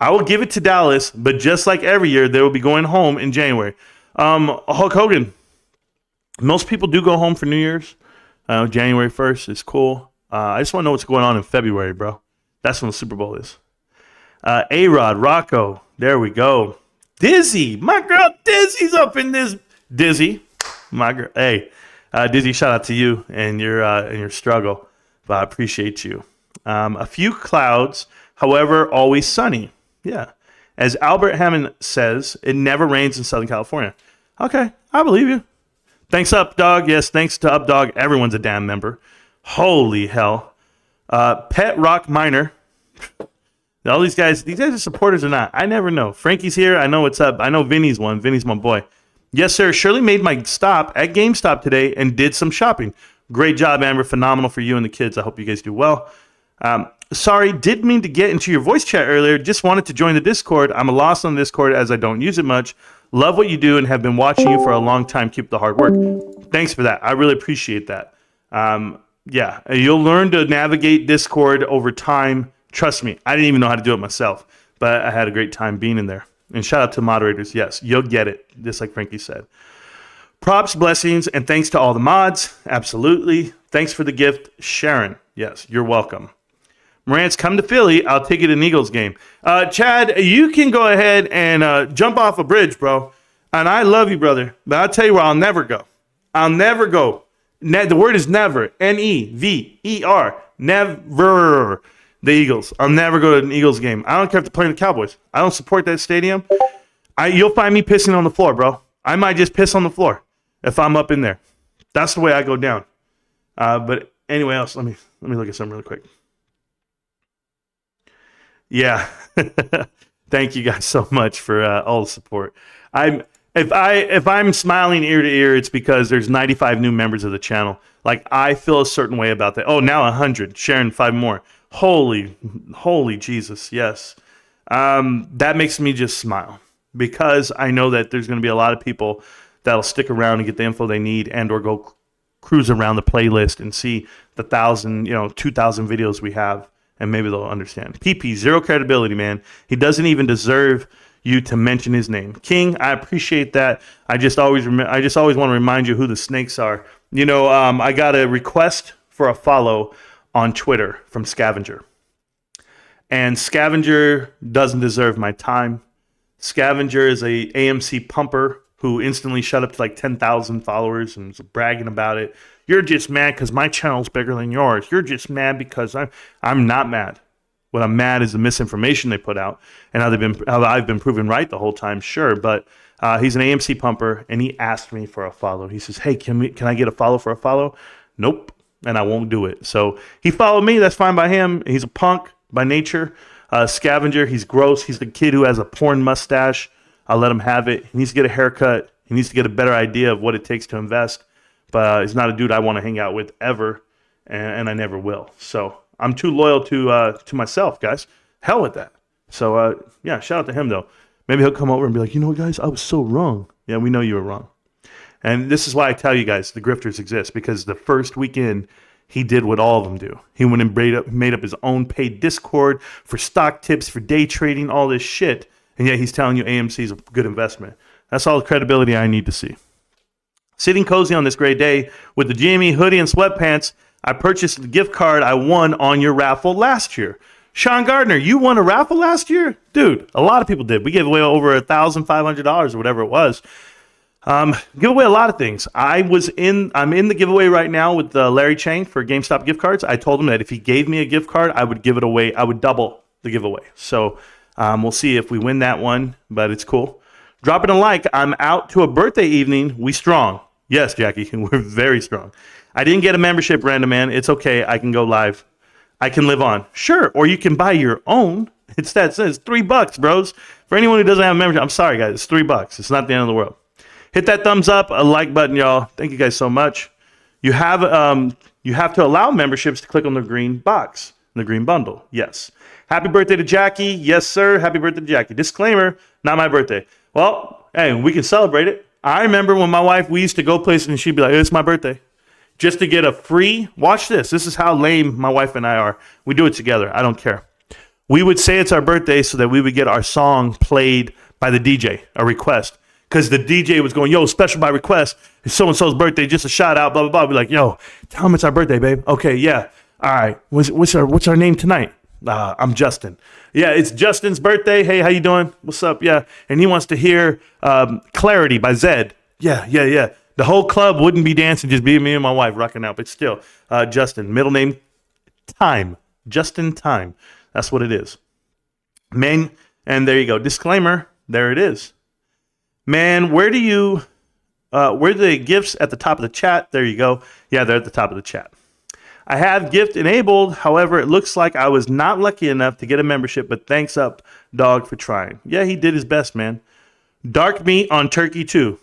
I will give it to Dallas, but just like every year, they will be going home in January. Hulk Hogan, most people do go home for New Year's. January 1st is cool. I just want to know what's going on in February, bro. That's when the Super Bowl is. A-Rod, Rocco, there we go. Dizzy, my girl Dizzy's up in this. Dizzy, my girl. Hey, Dizzy, shout out to you and your struggle. But I appreciate you. A few clouds, however, always sunny. Yeah. As Albert Hammond says, it never rains in Southern California. Okay, I believe you. Thanks, Up Dog. Yes, thanks to Up Dog. Everyone's a damn member. Holy hell. Pet Rock Miner. All these guys are supporters or not. I never know. Frankie's here. I know what's up. I know Vinny's one. Vinny's my boy. Yes, sir. Shirley made my stop at GameStop today and did some shopping. Great job, Amber. Phenomenal for you and the kids. I hope you guys do well. Sorry, did mean to get into your voice chat earlier. Just wanted to join the Discord. I'm a lost on Discord as I don't use it much. Love what you do and have been watching you for a long time. Keep the hard work. Thanks for that. I really appreciate that. Yeah, you'll learn to navigate Discord over time. Trust me, I didn't even know how to do it myself, but I had a great time being in there. And shout out to moderators. Yes, you'll get it, just like Frankie said. Props, blessings, and thanks to all the mods. Absolutely. Thanks for the gift, Sharon. Yes, you're welcome. Marantz, come to Philly. I'll take you to an Eagles game. Chad, you can go ahead and jump off a bridge, bro. And I love you, brother. But I'll tell you where I'll never go. I'll never go. The word is never. N-E-V-E-R. Never. The Eagles. I'll never go to an Eagles game. I don't care if they're playing the Cowboys. I don't support that stadium. You'll find me pissing on the floor, bro. I might just piss on the floor if I'm up in there. That's the way I go down. But anyway else, let me look at something really quick. Yeah. Thank you guys so much for all the support. If I'm smiling ear to ear, it's because there's 95 new members of the channel. Like, I feel a certain way about that. Oh, now 100. Sharon, 5 more. Holy Jesus, yes. That makes me just smile because I know that there's going to be a lot of people that'll stick around and get the info they need, and or go cruise around the playlist and see the 2,000 videos we have, and maybe they'll understand. PP, zero credibility, man. He doesn't even deserve you to mention his name. King, I appreciate that. I just always want to remind you who the snakes are. I got a request for a follow on Twitter from Scavenger. And Scavenger doesn't deserve my time. Scavenger is a AMC pumper who instantly shut up to like 10,000 followers and was bragging about it. You're just mad because my channel's bigger than yours. You're just mad because I'm not mad. What I'm mad is the misinformation they put out and how I've been proven right the whole time. Sure, but he's an AMC pumper and he asked me for a follow. He says, "Hey, can I get a follow for a follow?" Nope, and I won't do it. So he followed me. That's fine by him. He's a punk by nature. Scavenger, he's gross. He's the kid who has a porn mustache. I'll let him have it. He needs to get a haircut. He needs to get a better idea of what it takes to invest. But he's not a dude I want to hang out with ever, and I never will. So I'm too loyal to myself, guys. Hell with that. So, yeah, shout out to him, though. Maybe he'll come over and be like, guys, I was so wrong. Yeah, we know you were wrong. And this is why I tell you guys the grifters exist, because the first weekend, he did what all of them do. He went and made up his own paid Discord for stock tips, for day trading, all this shit. And yet he's telling you AMC is a good investment. That's all the credibility I need to see. Sitting cozy on this great day with the GME hoodie and sweatpants, I purchased the gift card I won on your raffle last year. Sean Gardner, you won a raffle last year? Dude, a lot of people did. We gave away over $1,500 or whatever it was. Give away a lot of things. I'm in the giveaway right now with Larry Chang for GameStop gift cards. I told him that if he gave me a gift card, I would give it away. I would double the giveaway. So we'll see if we win that one, but it's cool. Dropping a like. I'm out to a birthday evening. We strong. Yes, Jackie, we're very strong. I didn't get a membership, Random Man. It's okay. I can go live. I can live on. Sure, or you can buy your own. It's $3, bros. For anyone who doesn't have a membership, I'm sorry, guys. It's $3. It's not the end of the world. Hit that thumbs up, a like button, y'all. Thank you guys so much. You have to allow memberships to click on the green box, the green bundle. Yes. Happy birthday to Jackie. Yes, sir. Happy birthday to Jackie. Disclaimer, not my birthday. Well, hey, we can celebrate it. I remember when my wife, we used to go places and she'd be like, "It's my birthday." Just to get a free, watch this. This is how lame my wife and I are. We do it together. I don't care. We would say it's our birthday so that we would get our song played by the DJ, a request. Because the DJ was going, "Yo, special by request. It's so-and-so's birthday, just a shout out, blah, blah, blah." We'd be like, "Yo, tell them it's our birthday, babe." "Okay, yeah. All right. What's our name tonight?" "I'm Justin." "Yeah, it's Justin's birthday. Hey, how you doing? What's up?" "Yeah." And he wants to hear Clarity by Zed. Yeah. The whole club wouldn't be dancing, just be me and my wife rocking out. But still, Justin, middle name, Time. Justin Time. That's what it is. Man, and there you go. Disclaimer, there it is. Man, where do the gifts at the top of the chat? There you go. Yeah, they're at the top of the chat. I have gift enabled. However, it looks like I was not lucky enough to get a membership, but thanks up, dog, for trying. Yeah, he did his best, man. Dark meat on turkey, too.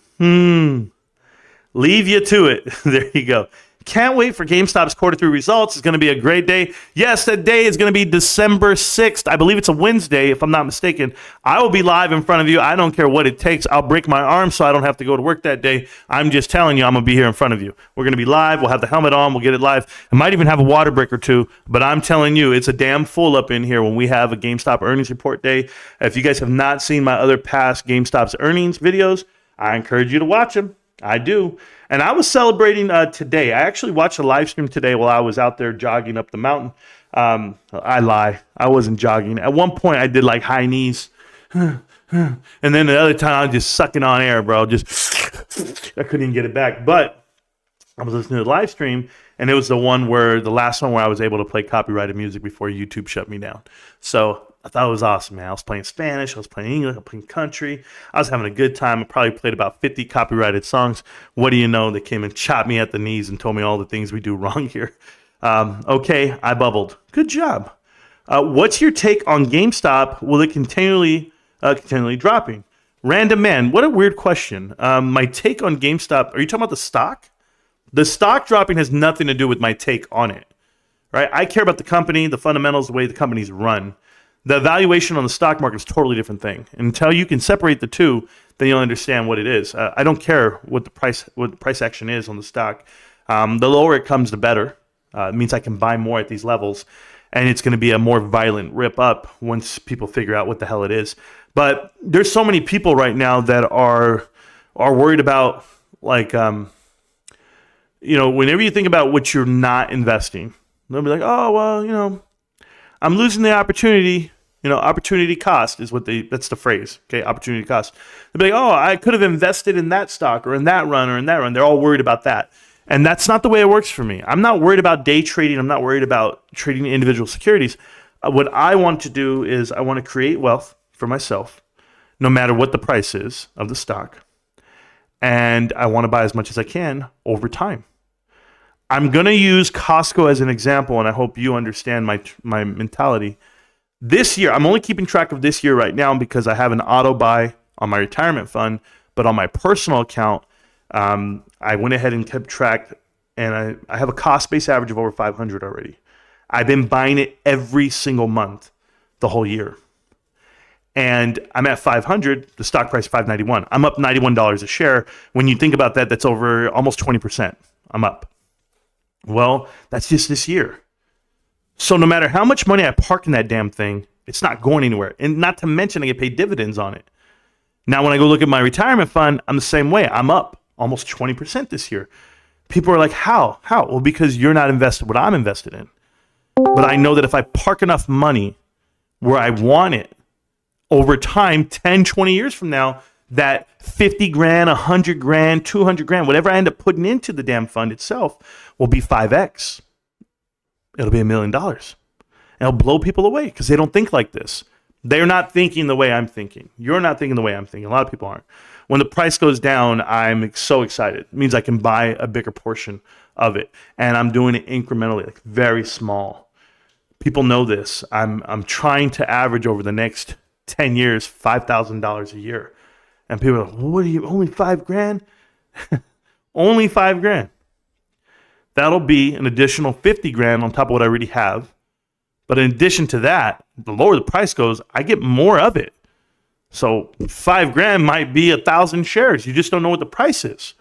Leave you to it. There you go. Can't wait for GameStop's quarter 3 results. It's going to be a great day. Yes, that day is going to be December 6th. I believe it's a Wednesday, if I'm not mistaken. I will be live in front of you. I don't care what it takes. I'll break my arm so I don't have to go to work that day. I'm just telling you, I'm going to be here in front of you. We're going to be live. We'll have the helmet on. We'll get it live. I might even have a water break or two, but I'm telling you, it's a damn full up in here when we have a GameStop earnings report day. If you guys have not seen my other past GameStop's earnings videos, I encourage you to watch them. I do. And I was celebrating today. I actually watched a live stream today while I was out there jogging up the mountain. I lie. I wasn't jogging. At one point, I did like high knees. And then the other time, I was just sucking on air, bro. I couldn't even get it back. But I was listening to the live stream, and it was the last one where I was able to play copyrighted music before YouTube shut me down. So I thought it was awesome, man. I was playing Spanish, I was playing English, I was playing country. I was having a good time. I probably played about 50 copyrighted songs. What do you know? They came and chopped me at the knees and told me all the things we do wrong here. Okay, I bubbled. Good job. What's your take on GameStop? Will it continually dropping? Random Man, what a weird question. My take on GameStop, are you talking about the stock? The stock dropping has nothing to do with my take on it, right? I care about the company, the fundamentals, the way the company's run. The valuation on the stock market is a totally different thing. Until you can separate the two, then you'll understand what it is. I don't care what the price action is on the stock. The lower it comes, the better. It means I can buy more at these levels, and it's going to be a more violent rip up once people figure out what the hell it is. But there's so many people right now that are worried about, like, whenever you think about what you're not investing, they'll be like, oh, well, I'm losing the opportunity. Opportunity cost is that's the phrase. Okay. Opportunity cost. They'll be like, oh, I could have invested in that stock or in that run or in that run. They're all worried about that. And that's not the way it works for me. I'm not worried about day trading. I'm not worried about trading individual securities. What I want to do is I want to create wealth for myself, no matter what the price is of the stock. And I want to buy as much as I can over time. I'm going to use Costco as an example, and I hope you understand my mentality. This year, I'm only keeping track of this year right now because I have an auto buy on my retirement fund, but on my personal account, I went ahead and kept track, and I have a cost-based average of over 500 already. I've been buying it every single month the whole year. And I'm at 500, the stock price $591. I'm up $91 a share. When you think about that, that's over almost 20%. I'm up. Well, that's just this year. So no matter how much money I park in that damn thing, it's not going anywhere. And not to mention I get paid dividends on it. Now, when I go look at my retirement fund, I'm the same way. I'm up almost 20% this year. People are like, how? Well, because you're not invested what I'm invested in. But I know that if I park enough money where I want it, over time, 10, 20 years from now, that 50 grand, 100 grand, 200 grand, whatever I end up putting into the damn fund itself will be 5x. It'll be $1 million. And it'll blow people away because they don't think like this. They're not thinking the way I'm thinking. You're not thinking the way I'm thinking. A lot of people aren't. When the price goes down, I'm so excited. It means I can buy a bigger portion of it. And I'm doing it incrementally, like very small. People know this. I'm trying to average over the next 10 years, $5,000 a year. And people are like, what are you, only $5,000? Only $5,000. That'll be an additional 50 grand on top of what I already have. But in addition to that, the lower the price goes, I get more of it. So $5,000 might be 1,000 shares. You just don't know what the price is,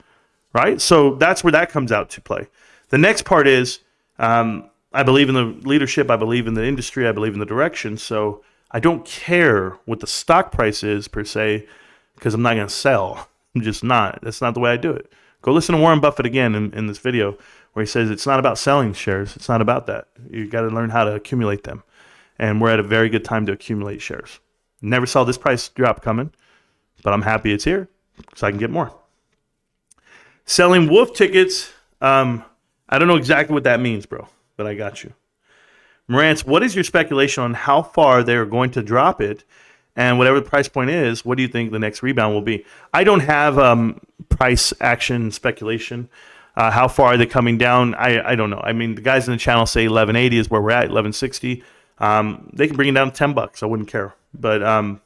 right? So that's where that comes out to play. The next part is, I believe in the leadership. I believe in the industry. I believe in the direction. So I don't care what the stock price is per se, because I'm not going to sell. I'm just not. That's not the way I do it. Go listen to Warren Buffett again in this video where he says it's not about selling shares. It's not about that. You got to learn how to accumulate them. And we're at a very good time to accumulate shares. Never saw this price drop coming, but I'm happy it's here so I can get more. Selling wolf tickets. I don't know exactly what that means, bro, but I got you. Marantz, what is your speculation on how far they're going to drop it? And whatever the price point is, what do you think the next rebound will be? I don't have price action speculation. How far are they coming down? I don't know. I mean, the guys in the channel say 1180 is where we're at, 1160. They can bring it down to $10. I wouldn't care. But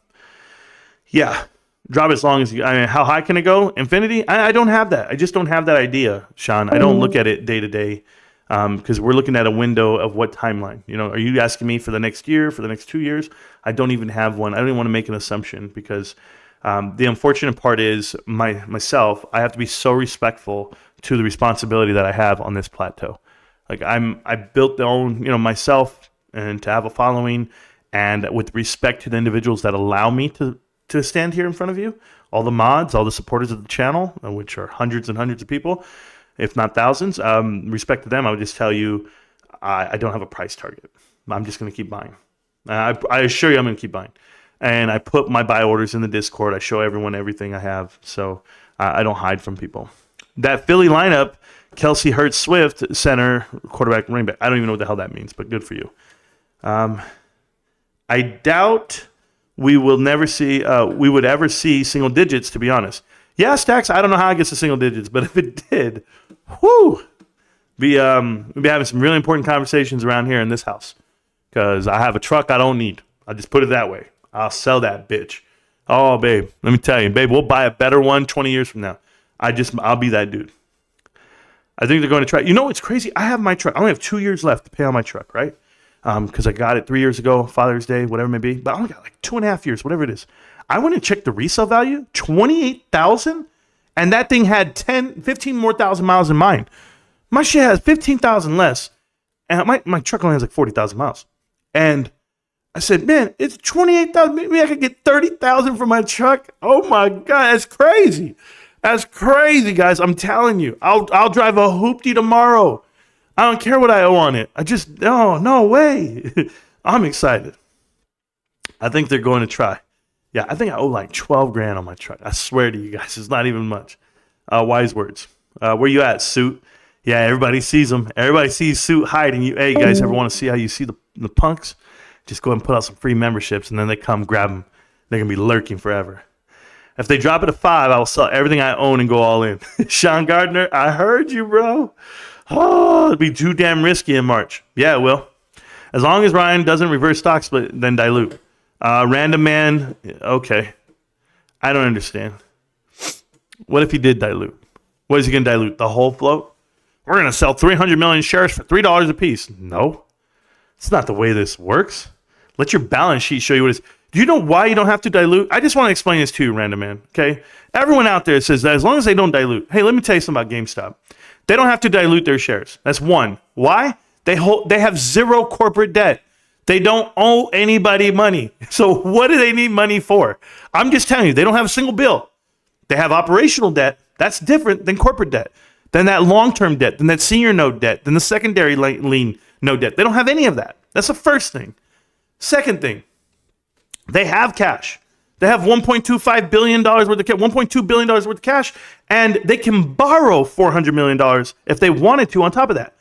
yeah, drop as long as you. I mean, how high can it go? Infinity? I don't have that. I just don't have that idea, Sean. I don't look at it day to day because we're looking at a window of what timeline. Are you asking me for the next year, for the next 2 years? I don't even have one. I don't even want to make an assumption because the unfortunate part is myself. I have to be so respectful to the responsibility that I have on this plateau. Like I built their own, myself, and to have a following, and with respect to the individuals that allow me to stand here in front of you, all the mods, all the supporters of the channel, which are hundreds and hundreds of people, if not thousands, respect to them, I would just tell you, I don't have a price target. I'm just going to keep buying. I assure you I'm going to keep buying. And I put my buy orders in the Discord. I show everyone everything I have. So I don't hide from people. That Philly lineup, Kelsey, Hurts, Swift, center, quarterback, running back. I don't even know what the hell that means, but good for you. I doubt we would ever see single digits, to be honest. Yeah, Stacks, I don't know how it gets to single digits, but if it did, we'd be having some really important conversations around here in this house. Because I have a truck I don't need. I'll just put it that way. I'll sell that bitch. Oh, babe, let me tell you, babe, we'll buy a better one 20 years from now. I'll be that dude. I think they're going to try. You know what's crazy? I have my truck. I only have 2 years left to pay on my truck, right? Because I got it 3 years ago, Father's Day, whatever it may be. But I only got like 2.5 years, whatever it is. I went and checked the resale value, 28,000, and that thing had 15 more thousand miles than mine. My shit has 15,000 less, and my truck only has like 40,000 miles. And I said, man, it's 28,000. Maybe I could get 30,000 for my truck. Oh my God, that's crazy. That's crazy, guys. I'm telling you, I'll drive a hoopty tomorrow. I don't care what I owe on it. No way. I'm excited. I think they're going to try. Yeah, I think I owe like 12 grand on my truck. I swear to you guys, it's not even much. Wise words. Where you at, Suit? Yeah, everybody sees them. Everybody sees Suit hiding. Hey, you guys ever want to see how you see the punks? Just go ahead and put out some free memberships, and then they come grab them. They're going to be lurking forever. If they drop it to 5, I will sell everything I own and go all in. Sean Gardner, I heard you, bro. Oh, it'd be too damn risky in March. Yeah, it will. As long as Ryan doesn't reverse stock split, then dilute. Random man, okay. I don't understand. What if he did dilute? What is he going to dilute? The whole float? We're going to sell 300 million shares for $3 a piece. No. It's not the way this works. Let your balance sheet show you what it is. Do you know why you don't have to dilute? I just want to explain this to you, random man. Okay? Everyone out there says that as long as they don't dilute. Hey, let me tell you something about GameStop. They don't have to dilute their shares. That's one. Why? They have zero corporate debt. They don't owe anybody money. So what do they need money for? I'm just telling you, they don't have a single bill. They have operational debt. That's different than corporate debt, than that long-term debt, than that senior note debt, than the secondary lien note debt. They don't have any of that. That's the first thing. Second thing, they have cash. They have $1.25 billion worth of cash, $1.2 billion worth of cash, and they can borrow $400 million if they wanted to on top of that.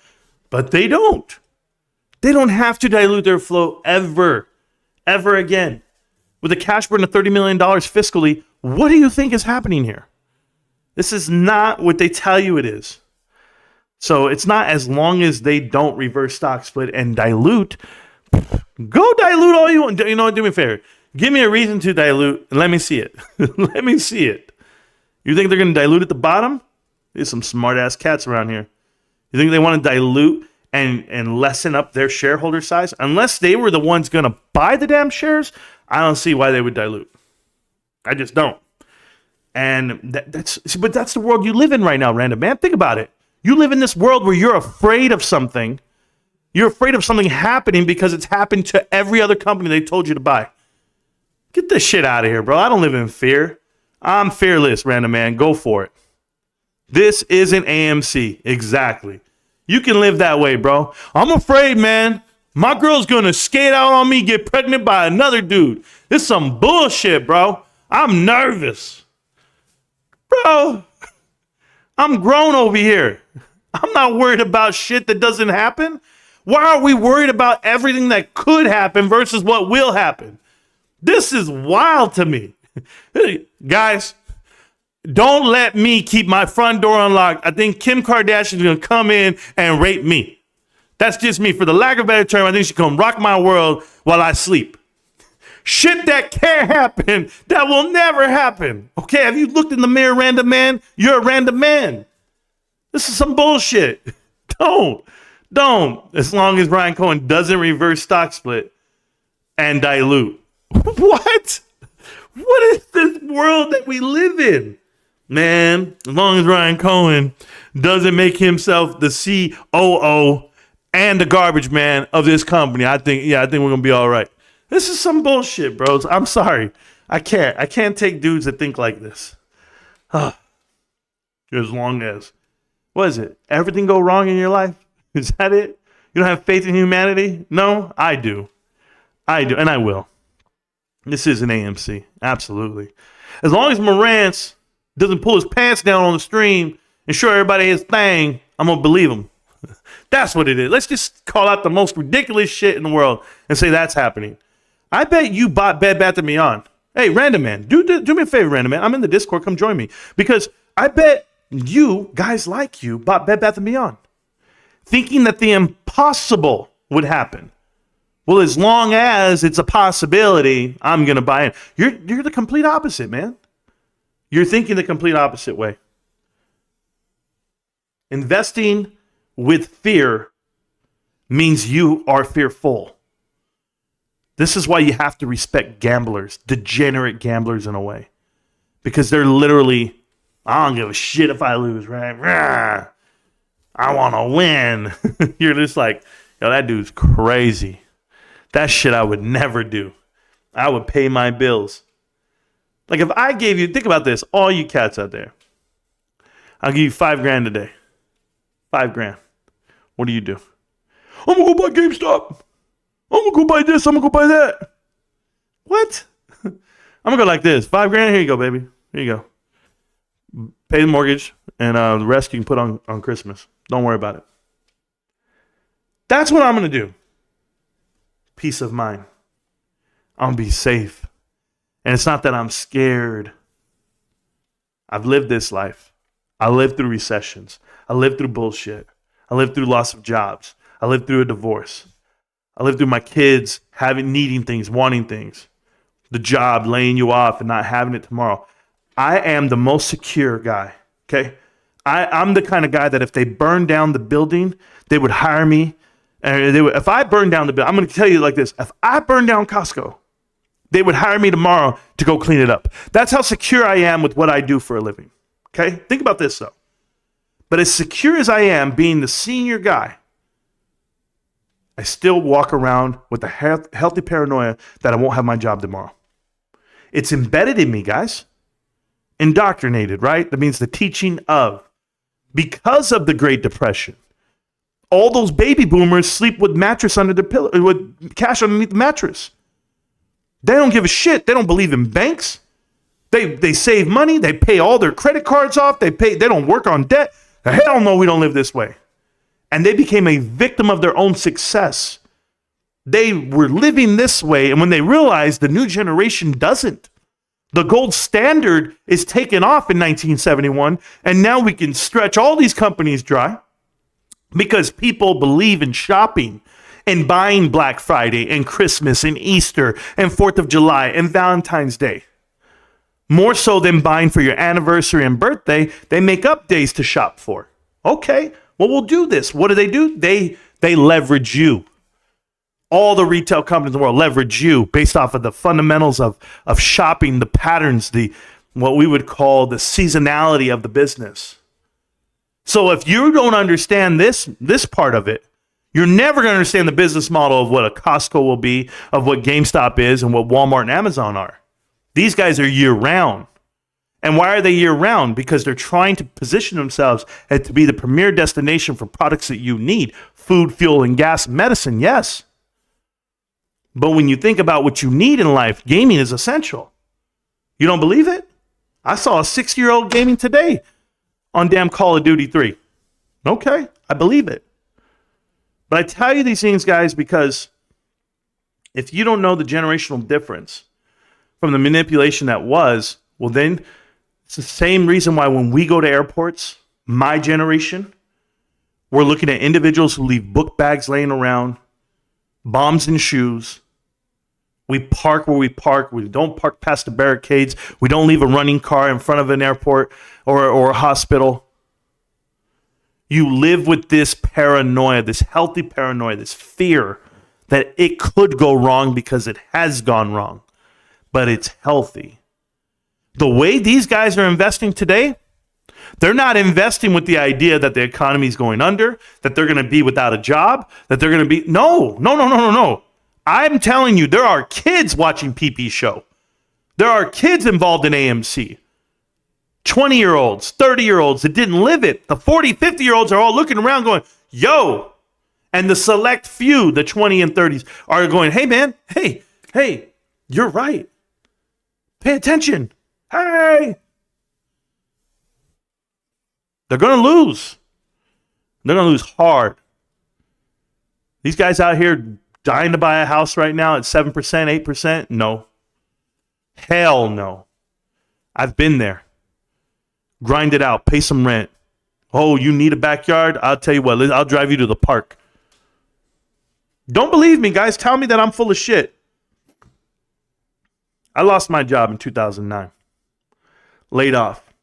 But they don't. They don't have to dilute their flow ever again. With a cash burn of $30 million fiscally, what do you think is happening here? This is not what they tell you it is. So it's not as long as they don't reverse stock split and dilute. Go dilute all you want. You know what? Do me a favor. Give me a reason to dilute and let me see it. Let me see it. You think they're going to dilute at the bottom? There's some smart ass cats around here. You think they want to dilute and lessen up their shareholder size? Unless they were the ones going to buy the damn shares, I don't see why they would dilute. I just don't. And that's the world you live in right now, random man. Think about it. You live in this world where you're afraid of something. You're afraid of something happening because it's happened to every other company they told you to buy. Get this shit out of here, bro. I don't live in fear. I'm fearless, random man. Go for it. This isn't AMC. Exactly. You can live that way, bro. I'm afraid, man. My girl's going to skate out on me, get pregnant by another dude. This is some bullshit, bro. I'm nervous. Bro, I'm grown over here. I'm not worried about shit that doesn't happen. Why are we worried about everything that could happen versus what will happen? This is wild to me. Guys, don't let me keep my front door unlocked. I think Kim Kardashian is going to come in and rape me. That's just me. For the lack of a better term, I think she's going to rock my world while I sleep. Shit that can't happen, that will never happen. Okay, have you looked in the mirror, random man? You're a random man. This is some bullshit. Don't. As long as Ryan Cohen doesn't reverse stock split and dilute. What? What is this world that we live in? Man, as long as Ryan Cohen doesn't make himself the COO and the garbage man of this company, I think we're going to be all right. This is some bullshit, bros. I'm sorry. I can't take dudes that think like this. As long as, what is it? Everything go wrong in your life? Is that it? You don't have faith in humanity? No, I do. And I will. This is an AMC. Absolutely. As long as Marantz doesn't pull his pants down on the stream and show everybody his thing, I'm going to believe him. That's what it is. Let's just call out the most ridiculous shit in the world and say that's happening. I bet you bought Bed Bath & Beyond. Hey, random man, do me a favor, random man. I'm in the Discord. Come join me. Because I bet you, guys like you, bought Bed Bath & Beyond, thinking that the impossible would happen. Well, as long as it's a possibility, I'm going to buy in. You're the complete opposite, man. You're thinking the complete opposite way. Investing with fear means you are fearful. This is why you have to respect gamblers, degenerate gamblers in a way. Because they're literally, I don't give a shit if I lose, right? I want to win. You're just like, yo, that dude's crazy. That shit I would never do. I would pay my bills. Like if I gave you, think about this, all you cats out there. I'll give you $5,000 today. $5,000. What do you do? I'm going to go buy GameStop. I'm going to go buy this. I'm going to go buy that. What? I'm going to go like this. $5,000. Here you go, baby. Here you go. Pay the mortgage and the rest you can put on Christmas. Don't worry about it. That's what I'm going to do. Peace of mind. I'm going to be safe. And it's not that I'm scared. I've lived this life. I lived through recessions. I lived through bullshit. I lived through loss of jobs. I lived through a divorce. I lived through my kids needing things, wanting things. The job laying you off and not having it tomorrow. I am the most secure guy, okay? I'm the kind of guy that if they burn down the building, they would hire me. And if I burn down the building, I'm going to tell you like this. If I burn down Costco, they would hire me tomorrow to go clean it up. That's how secure I am with what I do for a living. Okay? Think about this, though. But as secure as I am being the senior guy, I still walk around with a healthy paranoia that I won't have my job tomorrow. It's embedded in me, guys. Indoctrinated, right? That means the teaching of. Because of the Great Depression, all those baby boomers sleep with mattress under their pillow, with cash underneath the mattress. They don't give a shit. They don't believe in banks. They save money. They pay all their credit cards off. They don't work on debt. Hell no, we don't live this way. And they became a victim of their own success. They were living this way. And when they realized the new generation doesn't, the gold standard is taken off in 1971. And now we can stretch all these companies dry because people believe in shopping and buying Black Friday and Christmas and Easter and 4th of July and Valentine's Day. More so than buying for your anniversary and birthday, they make up days to shop for. Okay, well, we'll do this. What do? They leverage you. All the retail companies in the world leverage you based off of the fundamentals of shopping, the patterns, what we would call the seasonality of the business. So if you don't understand this part of it, you're never going to understand the business model of what a Costco will be, of what GameStop is, and what Walmart and Amazon are. These guys are year-round. And why are they year-round? Because they're trying to position themselves to be the premier destination for products that you need. Food, fuel, and gas, medicine, yes. But when you think about what you need in life, gaming is essential. You don't believe it? I saw a 6-year-old gaming today on damn Call of Duty 3. Okay, I believe it. But I tell you these things, guys, because if you don't know the generational difference from the manipulation that was, well, then it's the same reason why when we go to airports, my generation, we're looking at individuals who leave book bags laying around, bombs in shoes. We park where we park. We don't park past the barricades. We don't leave a running car in front of an airport or a hospital. You live with this paranoia, this healthy paranoia, this fear that it could go wrong because it has gone wrong, but it's healthy. The way these guys are investing today, they're not investing with the idea that the economy is going under, that they're going to be without a job, that they're going to be, no. I'm telling you, there are kids watching PP Show. There are kids involved in AMC. 20-year-olds, 30-year-olds that didn't live it. The 40, 50-year-olds are all looking around going, yo. And the select few, the 20 and 30s, are going, hey, man, hey, you're right. Pay attention. Hey. They're going to lose. They're going to lose hard. These guys out here dying to buy a house right now at 7%, 8%? No. Hell no. I've been there. Grind it out. Pay some rent. Oh, you need a backyard? I'll tell you what. I'll drive you to the park. Don't believe me, guys. Tell me that I'm full of shit. I lost my job in 2009. Laid off.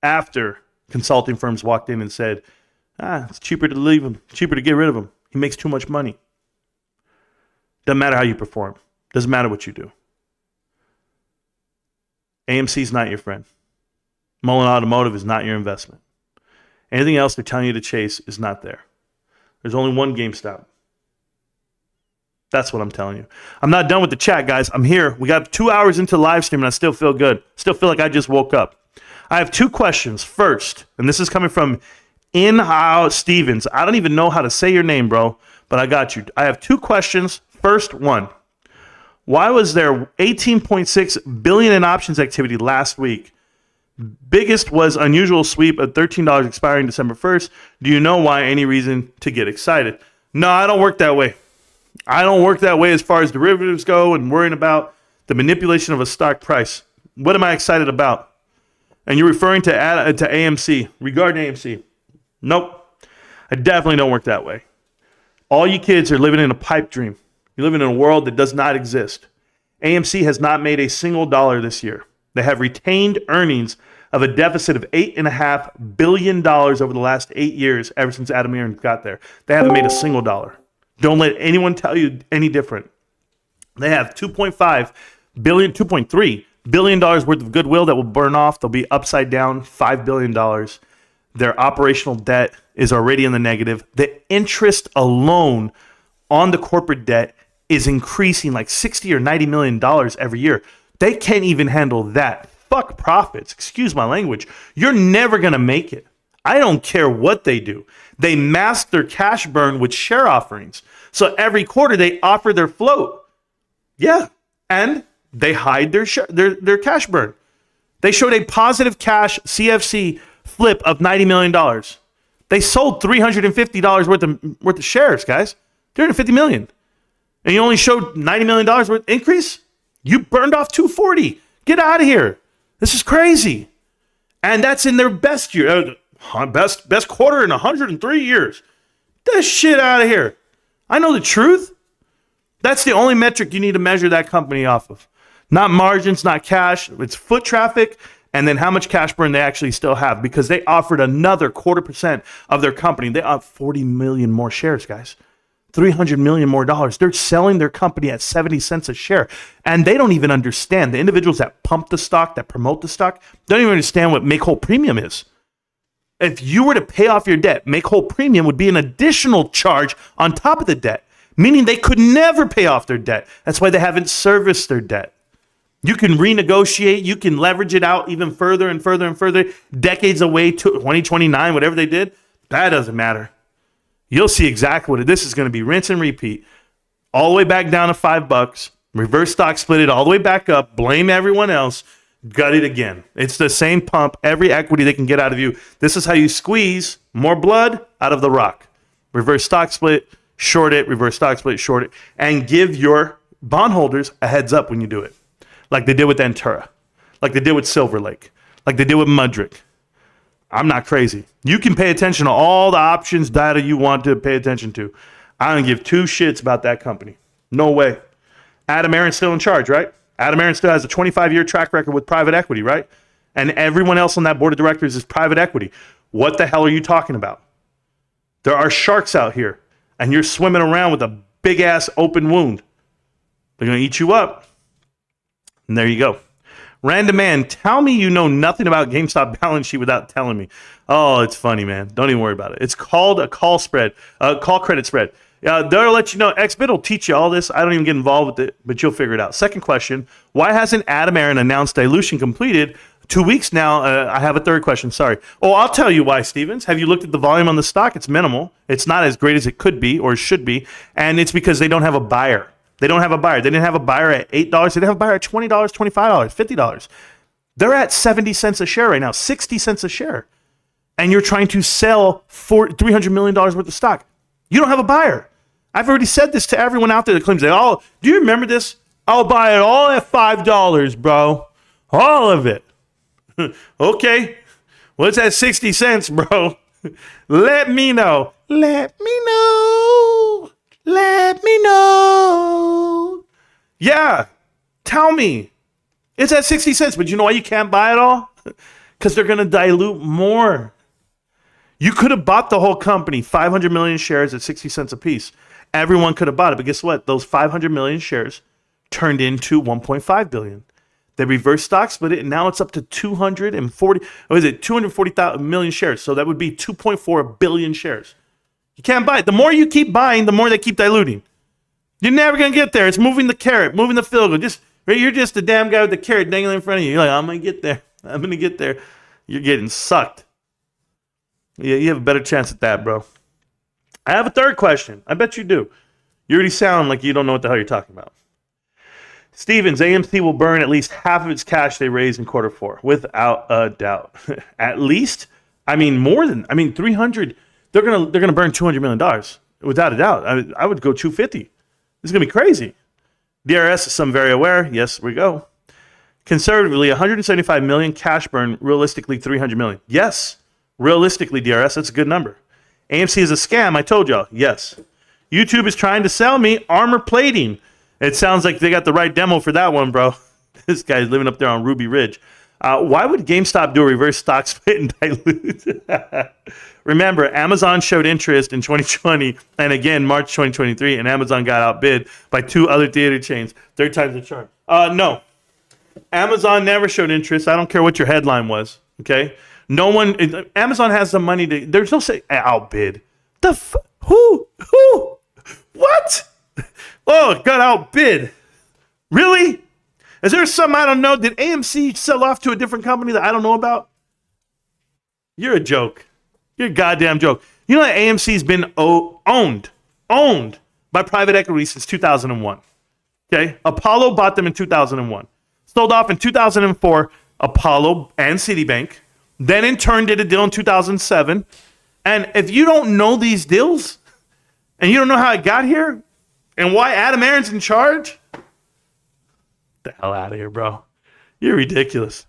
After consulting firms walked in and said, it's cheaper to leave him. Cheaper to get rid of him. He makes too much money. Doesn't matter how you perform. Doesn't matter what you do. AMC is not your friend. Mullen Automotive is not your investment. Anything else they're telling you to chase is not there. There's only one GameStop. That's what I'm telling you. I'm not done with the chat, guys. I'm here. We got 2 hours into the live stream, and I still feel good. Still feel like I just woke up. I have two questions. First, and this is coming from In-How Stevens. I don't even know how to say your name, bro, but I got you. I have two questions. First one, why was there 18.6 billion in options activity last week? Biggest was unusual sweep of $13 expiring December 1st. Do you know why? Any reason to get excited? No, I don't work that way. I don't work that way as far as derivatives go and worrying about the manipulation of a stock price. What am I excited about? And you're referring to AMC, regarding AMC. Nope. I definitely don't work that way. All you kids are living in a pipe dream. You're living in a world that does not exist. AMC has not made a single dollar this year. They have retained earnings of a deficit of $8.5 billion over the last 8 years, ever since Adam Aron got there. They haven't made a single dollar. Don't let anyone tell you any different. They have $2.3 billion worth of goodwill that will burn off. They'll be upside down $5 billion. Their operational debt is already in the negative. The interest alone on the corporate debt is increasing like $60 or $90 million every year. They can't even handle that. Fuck profits. Excuse my language. You're never going to make it. I don't care what they do. They mask their cash burn with share offerings. So every quarter they offer their float. Yeah. And they hide their cash burn. They showed a positive cash CFC flip of $90 million. They sold $350 worth of shares, guys. $350 million. And you only showed $90 million worth increase? You burned off $240. Get out of here. This is crazy. And that's in their best year. Best quarter in 103 years. Get that shit out of here. I know the truth. That's the only metric you need to measure that company off of. Not margins, not cash. It's foot traffic and then how much cash burn they actually still have, because they offered another 0.25% of their company. They have 40 million more shares, guys. $300 million more dollars. They're selling their company at 70 cents a share. And they don't even understand. The individuals that pump the stock, that promote the stock, don't even understand what make whole premium is. If you were to pay off your debt, make whole premium would be an additional charge on top of the debt, meaning they could never pay off their debt. That's why they haven't serviced their debt. You can renegotiate, you can leverage it out even further and further and further, decades away to 2029, whatever they did. That doesn't matter. You'll see exactly what this is going to be. Rinse and repeat. All the way back down to $5. Reverse stock split it all the way back up. Blame everyone else. Gut it again. It's the same pump. Every equity they can get out of you. This is how you squeeze more blood out of the rock. Reverse stock split, short it, reverse stock split, short it, and give your bondholders a heads up when you do it. Like they did with Antura. Like they did with Silver Lake. Like they did with Mudrick. I'm not crazy. You can pay attention to all the options data you want to pay attention to. I don't give two shits about that company. No way. Adam Aron's still in charge, right? Adam Aron still has a 25-year track record with private equity, right? And everyone else on that board of directors is private equity. What the hell are you talking about? There are sharks out here, and you're swimming around with a big-ass open wound. They're going to eat you up. And there you go. Random man, tell me you know nothing about GameStop balance sheet without telling me. Oh, it's funny, man. Don't even worry about it. It's called a call credit spread. They'll let you know. XBit will teach you all this. I don't even get involved with it, but you'll figure it out. Second question, why hasn't Adam Aron announced dilution completed 2 weeks now? I have a third question. Sorry. Oh, I'll tell you why, Stevens. Have you looked at the volume on the stock? It's minimal. It's not as great as it could be or should be, and it's because they don't have a buyer. They don't have a buyer. They didn't have a buyer at $8. They didn't have a buyer at $20, $25, $50. They're at 70 cents a share right now, 60 cents a share. And you're trying to sell $300 million worth of stock. You don't have a buyer. I've already said this to everyone out there that claims, do you remember this? I'll buy it all at $5, bro. All of it. Okay. Well, it's at 60 cents, bro. Let me know. Let me know. Let me know. Yeah. Tell me. It's at 60 cents, but you know why you can't buy it all? Because they're going to dilute more. You could have bought the whole company, 500 million shares at 60 cents a piece. Everyone could have bought it, but guess what? Those 500 million shares turned into 1.5 billion. They reverse stock split it, and now it's up to 240 million shares. So that would be 2.4 billion shares. You can't buy it. The more you keep buying, the more they keep diluting. You're never going to get there. It's moving the carrot, moving the field goal. You're just the damn guy with the carrot dangling in front of you. You're like, I'm going to get there. I'm going to get there. You're getting sucked. Yeah, you have a better chance at that, bro. I have a third question. I bet you do. You already sound like you don't know what the hell you're talking about. Stevens, AMC will burn at least half of its cash they raised in quarter four, without a doubt. At least, more than 300. They're gonna burn $200 million without a doubt. I would go 250. This is gonna be crazy. DRS is some very aware. Yes, we go. Conservatively, 175 million cash burn. Realistically, 300 million. Yes, realistically, DRS, that's a good number. AMC is a scam. I told y'all. Yes. YouTube is trying to sell me armor plating. It sounds like they got the right demo for that one, bro. This guy's living up there on Ruby Ridge. Why would GameStop do a reverse stock split and dilute? Remember, Amazon showed interest in 2020 and again March 2023, and Amazon got outbid by two other theater chains. Third time's the charm. No. Amazon never showed interest. I don't care what your headline was, okay? No one, Amazon has the money to, there's no say outbid. Who? What? Oh, it got outbid. Really? Is there something I don't know? Did AMC sell off to a different company that I don't know about? You're a joke. You're a goddamn joke. You know that AMC's been owned by private equity since 2001. Okay? Apollo bought them in 2001. Sold off in 2004, Apollo and Citibank. Then in turn did a deal in 2007. And if you don't know these deals, and you don't know how it got here, and why Adam Aaron's in charge, the hell out of here, bro. You're ridiculous.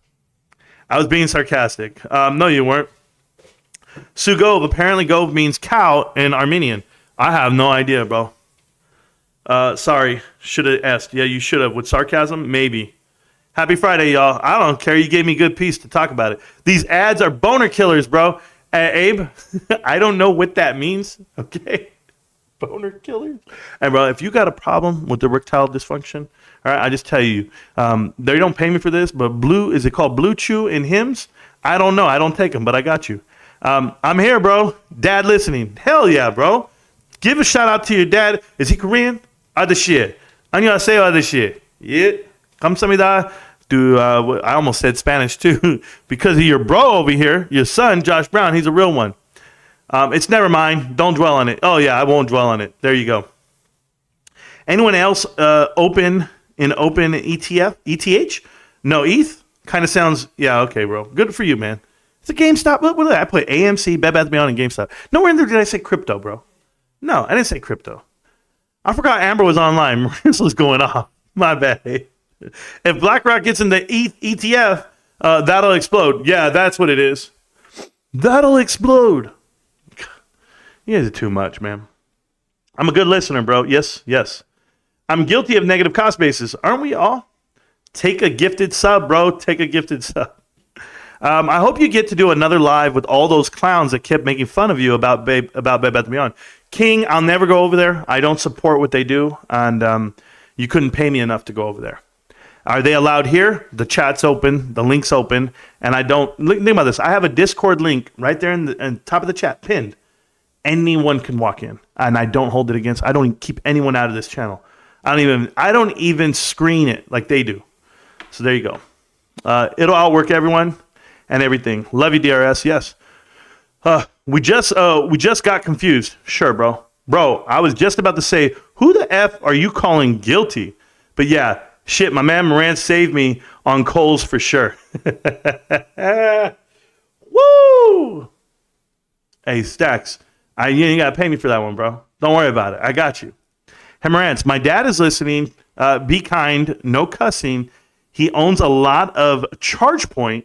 I was being sarcastic. No, you weren't. Sugov, apparently Gov means cow in Armenian. I have no idea, bro. Sorry, should have asked. Yeah, you should have. With sarcasm, maybe. Happy Friday, y'all. I don't care. You gave me a good piece to talk about it. These ads are boner killers, bro. Abe, I don't know what that means, okay? Boner killers. And bro, if you got a problem with erectile dysfunction, all right, I just tell you, they don't pay me for this, but is it called Blue Chew in hymns? I don't know. I don't take them, but I got you. I'm here, bro. Dad listening. Hell yeah, bro. Give a shout out to your dad. Is he Korean? Other shit. 안녕하세요, other shit. Yeah. 감사합니다. I almost said Spanish too. Because of your bro over here, your son, Josh Brown, he's a real one. It's never mind. Don't dwell on it. Oh, yeah, I won't dwell on it. There you go. Anyone else open ETF? ETH? No, ETH? Kind of sounds, yeah, okay, bro. Good for you, man. It's a GameStop. What did I put? AMC, Bed Bath & Beyond, and GameStop. Nowhere in there did I say crypto, bro. No, I didn't say crypto. I forgot Amber was online. Marissa was going off. My bad. If BlackRock gets in the ETF, that'll explode. Yeah, that's what it is. That'll explode. You guys are too much, man. I'm a good listener, bro. Yes. I'm guilty of negative cost basis. Aren't we all? Take a gifted sub, bro. Take a gifted sub. I hope you get to do another live with all those clowns that kept making fun of you about Bed Bath & Beyond. King, I'll never go over there. I don't support what they do, and you couldn't pay me enough to go over there. Are they allowed here? The chat's open, the link's open, and I don't. Think about this. I have a Discord link right there in the top of the chat, pinned. Anyone can walk in, and I don't hold it against. I don't keep anyone out of this channel. I don't even screen it like they do. So there you go. It'll outwork everyone and everything. Love you, DRS. Yes. We just got confused. Sure, bro. Bro, I was just about to say, who the F are you calling guilty? But yeah, shit, my man Marantz saved me on Coles for sure. Woo! Hey, Stacks, you ain't got to pay me for that one, bro. Don't worry about it. I got you. Hey, Marantz, my dad is listening. Be kind, no cussing. He owns a lot of ChargePoint.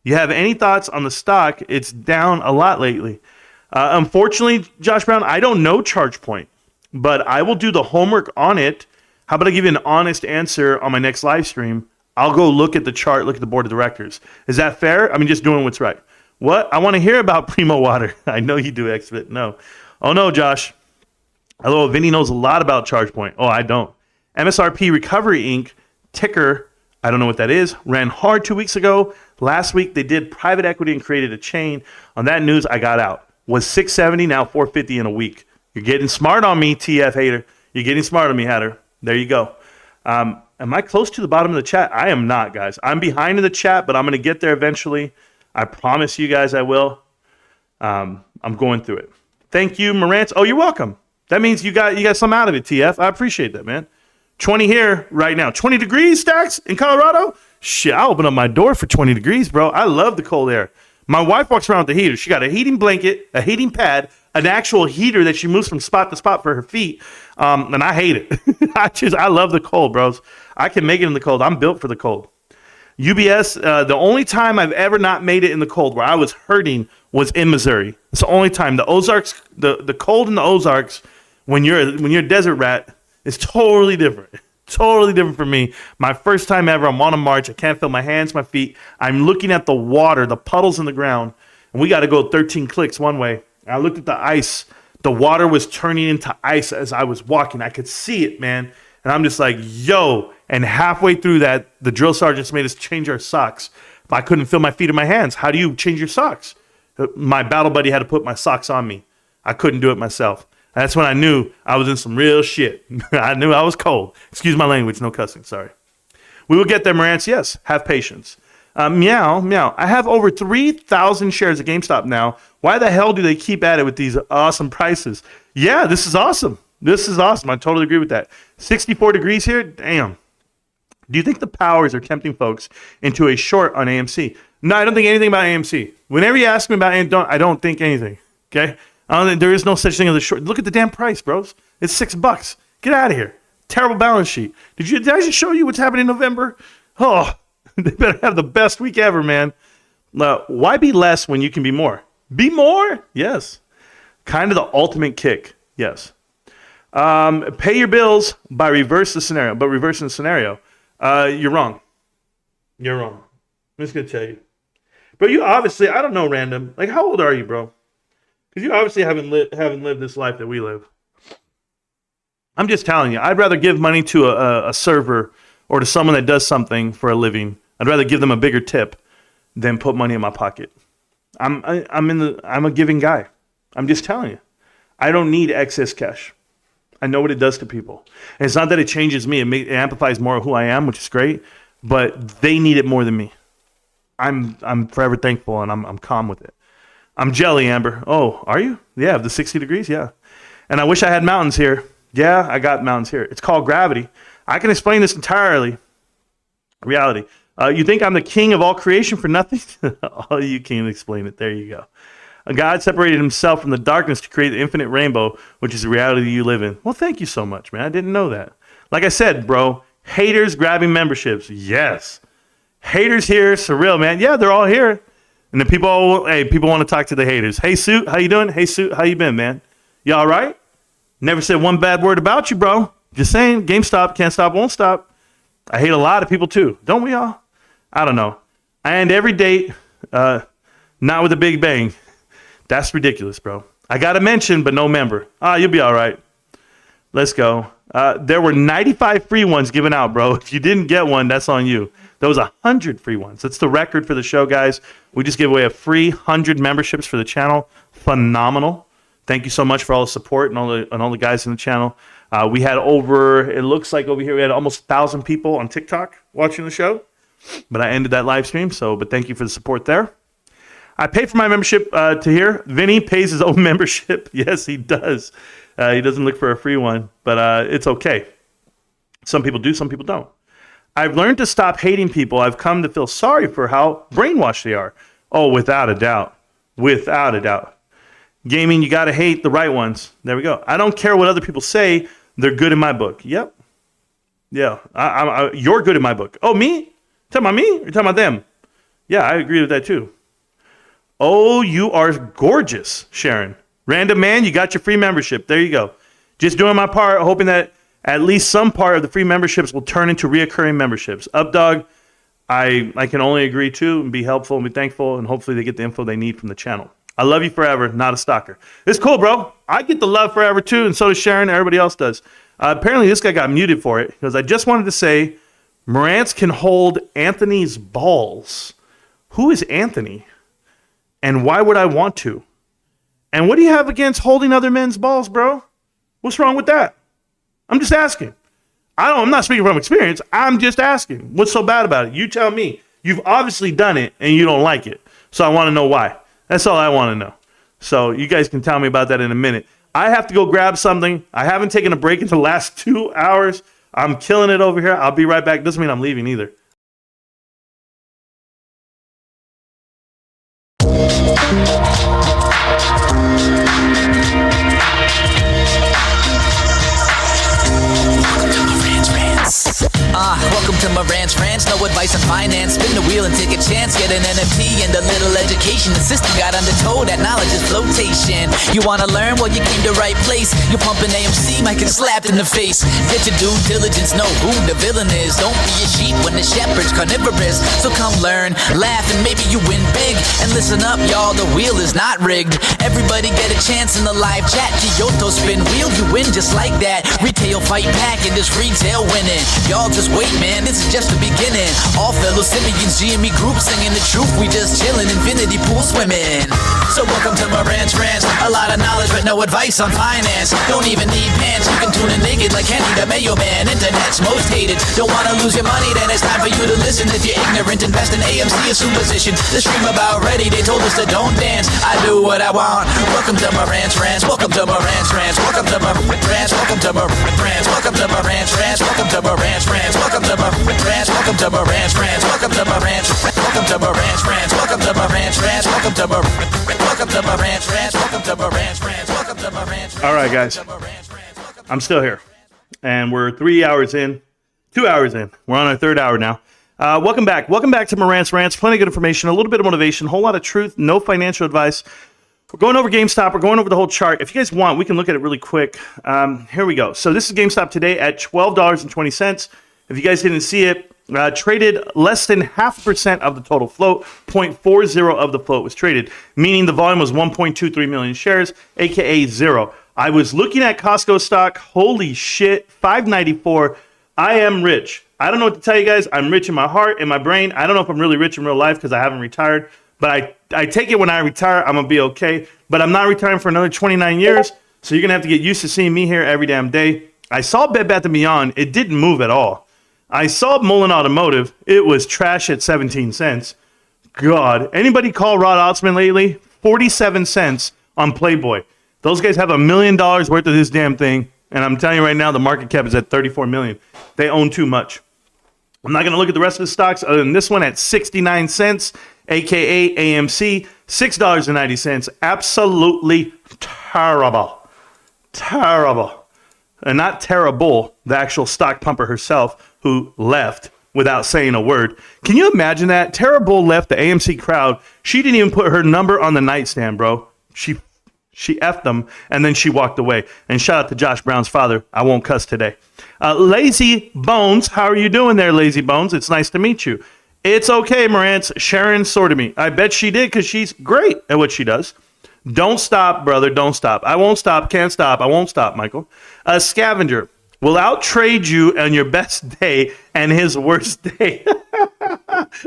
You have any thoughts on the stock? It's down a lot lately. Unfortunately, Josh Brown, I don't know ChargePoint, but I will do the homework on it. How about I give you an honest answer on my next live stream? I'll go look at the chart, look at the board of directors. Is that fair? I mean, just doing what's right. What? I want to hear about Primo Water. I know you do, XFit. No. Oh, no, Josh. Hello, Vinny knows a lot about ChargePoint. Oh, I don't. MSRP Recovery Inc., ticker, I don't know what that is, ran hard 2 weeks ago. Last week, they did private equity and created a chain. On that news, I got out. Was 670, now 450 in a week. You're getting smart on me, TF hater. You're getting smart on me, hatter. There you go. Am I close to the bottom of the chat? I am not, guys. I'm behind in the chat, but I'm going to get there eventually. I promise you guys I will. I'm going through it. Thank you, Marantz. Oh, you're welcome. That means you got some out of it, TF. I appreciate that, man. 20 here right now. 20 degrees, Stacks, in Colorado? Shit, I'll open up my door for 20 degrees, bro. I love the cold air. My wife walks around with the heater. She got a heating blanket, a heating pad, an actual heater that she moves from spot to spot for her feet. And I hate it. I love the cold, bros. I can make it in the cold. I'm built for the cold. UBS, the only time I've ever not made it in the cold where I was hurting was in Missouri. It's the only time. The Ozarks, the cold in the Ozarks, when you're a desert rat, is totally different. Totally different for me. My first time ever, I'm on a march. I can't feel my hands, my feet. I'm looking at the water, the puddles in the ground, and we got to go 13 clicks one way. And I looked at the ice. The water was turning into ice as I was walking. I could see it, man. And I'm just like, yo. And halfway through that, the drill sergeants made us change our socks. I couldn't feel my feet or my hands. How do you change your socks? My battle buddy had to put my socks on me. I couldn't do it myself. That's when I knew I was in some real shit. I knew I was cold. Excuse my language, no cussing, sorry. We will get there, Marantz. Yes, have patience. Meow. I have over 3,000 shares of GameStop now. Why the hell do they keep at it with these awesome prices? Yeah, this is awesome. This is awesome. I totally agree with that. 64 degrees here? Damn. Do you think the powers are tempting folks into a short on AMC? No, I don't think anything about AMC. Whenever you ask me about AMC, I don't think anything, okay? There is no such thing as a short. Look at the damn price, bros. It's $6. Get out of here. Terrible balance sheet. Did I just show you what's happening in November? Oh, they better have the best week ever, man. Why be less when you can be more? Be more? Yes. Kind of the ultimate kick. Yes. Pay your bills by reversing the scenario. You're wrong. You're wrong. I'm just going to tell you. Bro, you obviously, I don't know, random. Like, how old are you, bro? Because you obviously haven't lived this life that we live. I'm just telling you, I'd rather give money to a server or to someone that does something for a living. I'd rather give them a bigger tip than put money in my pocket. I'm a giving guy. I'm just telling you. I don't need excess cash. I know what it does to people. And it's not that it changes me. It amplifies more of who I am, which is great. But they need it more than me. I'm forever thankful, and I'm calm with it. I'm jelly, Amber. Oh, are you? Yeah, the 60 degrees, yeah. And I wish I had mountains here. Yeah, I got mountains here. It's called gravity. I can explain this entirely. Reality. You think I'm the king of all creation for nothing? Oh, you can't explain it. There you go. God separated himself from the darkness to create the infinite rainbow, which is the reality you live in. Well, thank you so much, man. I didn't know that. Like I said, bro, haters grabbing memberships. Yes. Haters here, surreal, man. Yeah, they're all here. And then people want to talk to the haters. Hey, Suit, how you doing? Hey, Suit, how you been, man? You all right? Never said one bad word about you, bro. Just saying, GameStop, can't stop, won't stop. I hate a lot of people, too. Don't we all? I don't know. I end every date, not with a big bang. That's ridiculous, bro. I got a mention, but no member. You'll be all right. Let's go. There were 95 free ones given out, bro. If you didn't get one, that's on you. There was 100 free ones. That's the record for the show, guys. We just gave away a free 100 memberships for the channel. Phenomenal. Thank you so much for all the support and all the guys in the channel. We had it looks like over here, we had almost 1,000 people on TikTok watching the show. But I ended that live stream, but thank you for the support there. I pay for my membership to here. Vinny pays his own membership. Yes, he does. He doesn't look for a free one, but it's okay. Some people do, some people don't. I've learned to stop hating people. I've come to feel sorry for how brainwashed they are. Oh, without a doubt. Without a doubt. Gaming, you got to hate the right ones. There we go. I don't care what other people say. They're good in my book. Yep. Yeah. You're good in my book. Oh, me? Talking about me or talking about them? Yeah, I agree with that too. Oh, you are gorgeous, Sharon. Random man, you got your free membership. There you go. Just doing my part, hoping that at least some part of the free memberships will turn into reoccurring memberships. Updog, I can only agree to and be helpful and be thankful, and hopefully they get the info they need from the channel. I love you forever, not a stalker. It's cool, bro. I get the love forever too, and so does Sharon. Everybody else does. Apparently, this guy got muted for it because I just wanted to say Marantz can hold Anthony's balls. Who is Anthony? And why would I want to? And what do you have against holding other men's balls, bro? What's wrong with that? I'm just asking. I'm not speaking from experience. I'm just asking. What's so bad about it? You tell me. You've obviously done it and you don't like it. So I want to know why. That's all I want to know. So you guys can tell me about that in a minute. I have to go grab something. I haven't taken a break in the last 2 hours. I'm killing it over here. I'll be right back. Doesn't mean I'm leaving either. Welcome to Marantz Rantz, no advice on finance. Spin the wheel and take a chance. Get an NFT and a little education. The system got undertow, that knowledge is flotation. You wanna learn? Well, you came to right place. You're pumping AMC, might get slapped in the face. Get your due diligence, know who the villain is. Don't be a sheep when the shepherd's carnivorous. So come learn, laugh, and maybe you win big. And listen up, y'all, the wheel is not rigged. Everybody get a chance in the live chat. Kyoto spin wheel, you win just like that. Retail fight back and this retail winning. Y'all just wait, man, this is just the beginning. All fellow Simeons, GME group singing the truth. We just chillin', infinity pool swimming. So welcome to Marantz Rantz. A lot of knowledge but no advice on finance. Don't even need pants, you can tune in naked like Henry the Mayo Man. Internet's most hated. Don't wanna lose your money, then it's time for you to listen. If you're ignorant, invest in AMC or superstition. The stream about ready, they told us to don't dance. I do what I want. Welcome to Marantz Rantz. Welcome to Marantz Rantz. Welcome to Marantz Rantz. Welcome to Marantz Rantz. Welcome to Marantz Rantz. Welcome to Marantz Rantz. Welcome to Marantz Rantz. Welcome to Marantz Rantz. Welcome to Marantz. Welcome to Marantz Rantz. Welcome to Marantz Rantz. Welcome to Marantz. Welcome to Marantz Rantz. Welcome to Marantz Rantz. Welcome to Marantz. All right, guys. I'm still here, and we're 3 hours in, 2 hours in. We're on our third hour now. Welcome back. Welcome back to Marantz Rantz. Plenty of good information, a little bit of motivation, a whole lot of truth, no financial advice. We're going over GameStop. We're going over the whole chart. If you guys want, we can look at it really quick. Here we go. So this is GameStop today at $12.20. If you guys didn't see it, traded less than 0.5% of the total float. 0.40 of the float was traded, meaning the volume was 1.23 million shares, aka zero. I was looking at Costco stock. Holy shit, $5.94. I am rich. I don't know what to tell you guys. I'm rich in my heart, in my brain. I don't know if I'm really rich in real life because I haven't retired. But I take it when I retire, I'm going to be okay. But I'm not retiring for another 29 years. So you're going to have to get used to seeing me here every damn day. I saw Bed Bath & Beyond. It didn't move at all. I saw Mullen Automotive. It was trash at 17 cents. God. Anybody call Rod Osman lately? 47 cents on Playboy. Those guys have $1 million worth of this damn thing. And I'm telling you right now, the market cap is at 34 million. They own too much. I'm not going to look at the rest of the stocks other than this one at 69 cents, aka AMC, $6.90. Absolutely terrible. Terrible. And not terrible, the actual stock pumper herself who left without saying a word. Can you imagine that? Terrible left the AMC crowd. She didn't even put her number on the nightstand, bro. She effed them, and then she walked away. And shout out to Josh Brown's father. I won't cuss today. Lazy Bones, how are you doing there, Lazy Bones? It's nice to meet you. It's okay, Marantz. Sharon sorted me. I bet she did because she's great at what she does. Don't stop, brother. Don't stop. I won't stop. Can't stop. I won't stop, Michael. Scavenger will outtrade you on your best day and his worst day.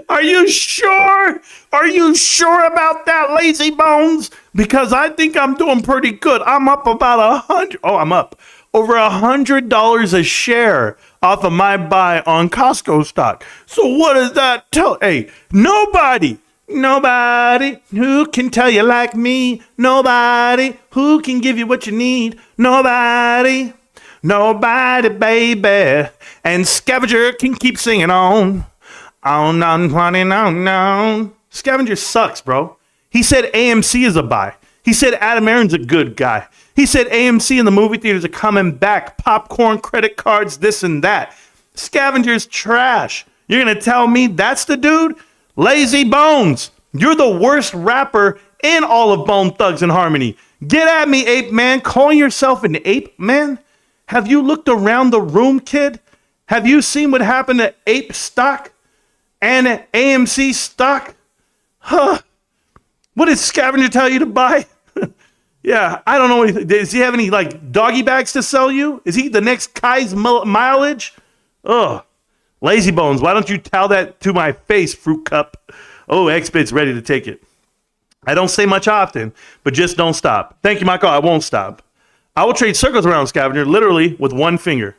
Are you sure? Are you sure about that, Lazy Bones? Because I think I'm doing pretty good. I'm up about 100. Oh, I'm up over $100 a share off of my buy on Costco stock. So what does that tell? Hey, nobody who can tell you like me. Nobody who can give you what you need. Nobody, baby. And Scavenger can keep singing on. On. Scavenger sucks, bro. He said AMC is a buy. He said Adam Aron's a good guy. He said AMC and the movie theaters are coming back. Popcorn, credit cards, this and that. Scavenger's trash. You're going to tell me that's the dude? Lazy Bones. You're the worst rapper in all of Bone Thugs and Harmony. Get at me, ape man. Calling yourself an ape man? Have you looked around the room, kid? Have you seen what happened to ape stock and AMC stock? Huh. What did Scavenger tell you to buy? Yeah, I don't know. Does he have any like doggy bags to sell you? Is he the next Kai's mileage? Ugh. Lazy bones. Why don't you tell that to my face, fruit cup? Oh, X-Bit's ready to take it. I don't say much often, but just don't stop. Thank you, Michael. I won't stop. I will trade circles around Scavenger literally with one finger.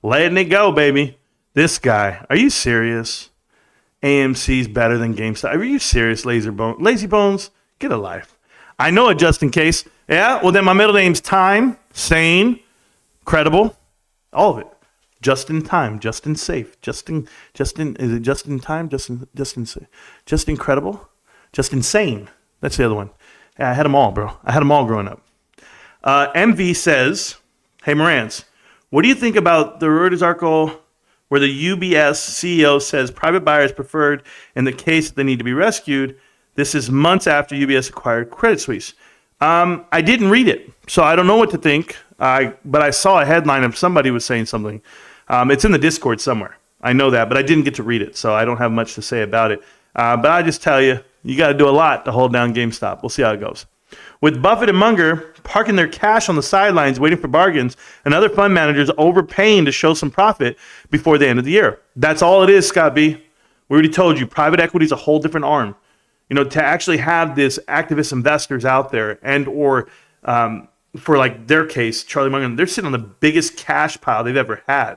Letting it go, baby. This guy. Are you serious? AMC's better than GameStop. Are you serious, Lazy Bones? Get a life. I know it just in case. Yeah, well then my middle name's Time, Sane, Credible, all of it. Just in time, just in safe, is it just in time, just incredible, just insane. That's the other one. Yeah, I had them all, bro. I had them all growing up. MV says, hey, Marantz, what do you think about the Reuters article where the UBS CEO says private buyers preferred in the case that they need to be rescued? This is months after UBS acquired Credit Suisse. I didn't read it, so I don't know what to think. But I saw a headline of somebody was saying something. It's in the Discord somewhere. I know that, but I didn't get to read it, so I don't have much to say about it. But I just tell you, you got to do a lot to hold down GameStop. We'll see how it goes. With Buffett and Munger parking their cash on the sidelines waiting for bargains, and other fund managers overpaying to show some profit before the end of the year. That's all it is, Scott B. We already told you, private equity is a whole different arm. You know, to actually have this activist investors out there and or for like their case, Charlie Munger, they're sitting on the biggest cash pile they've ever had.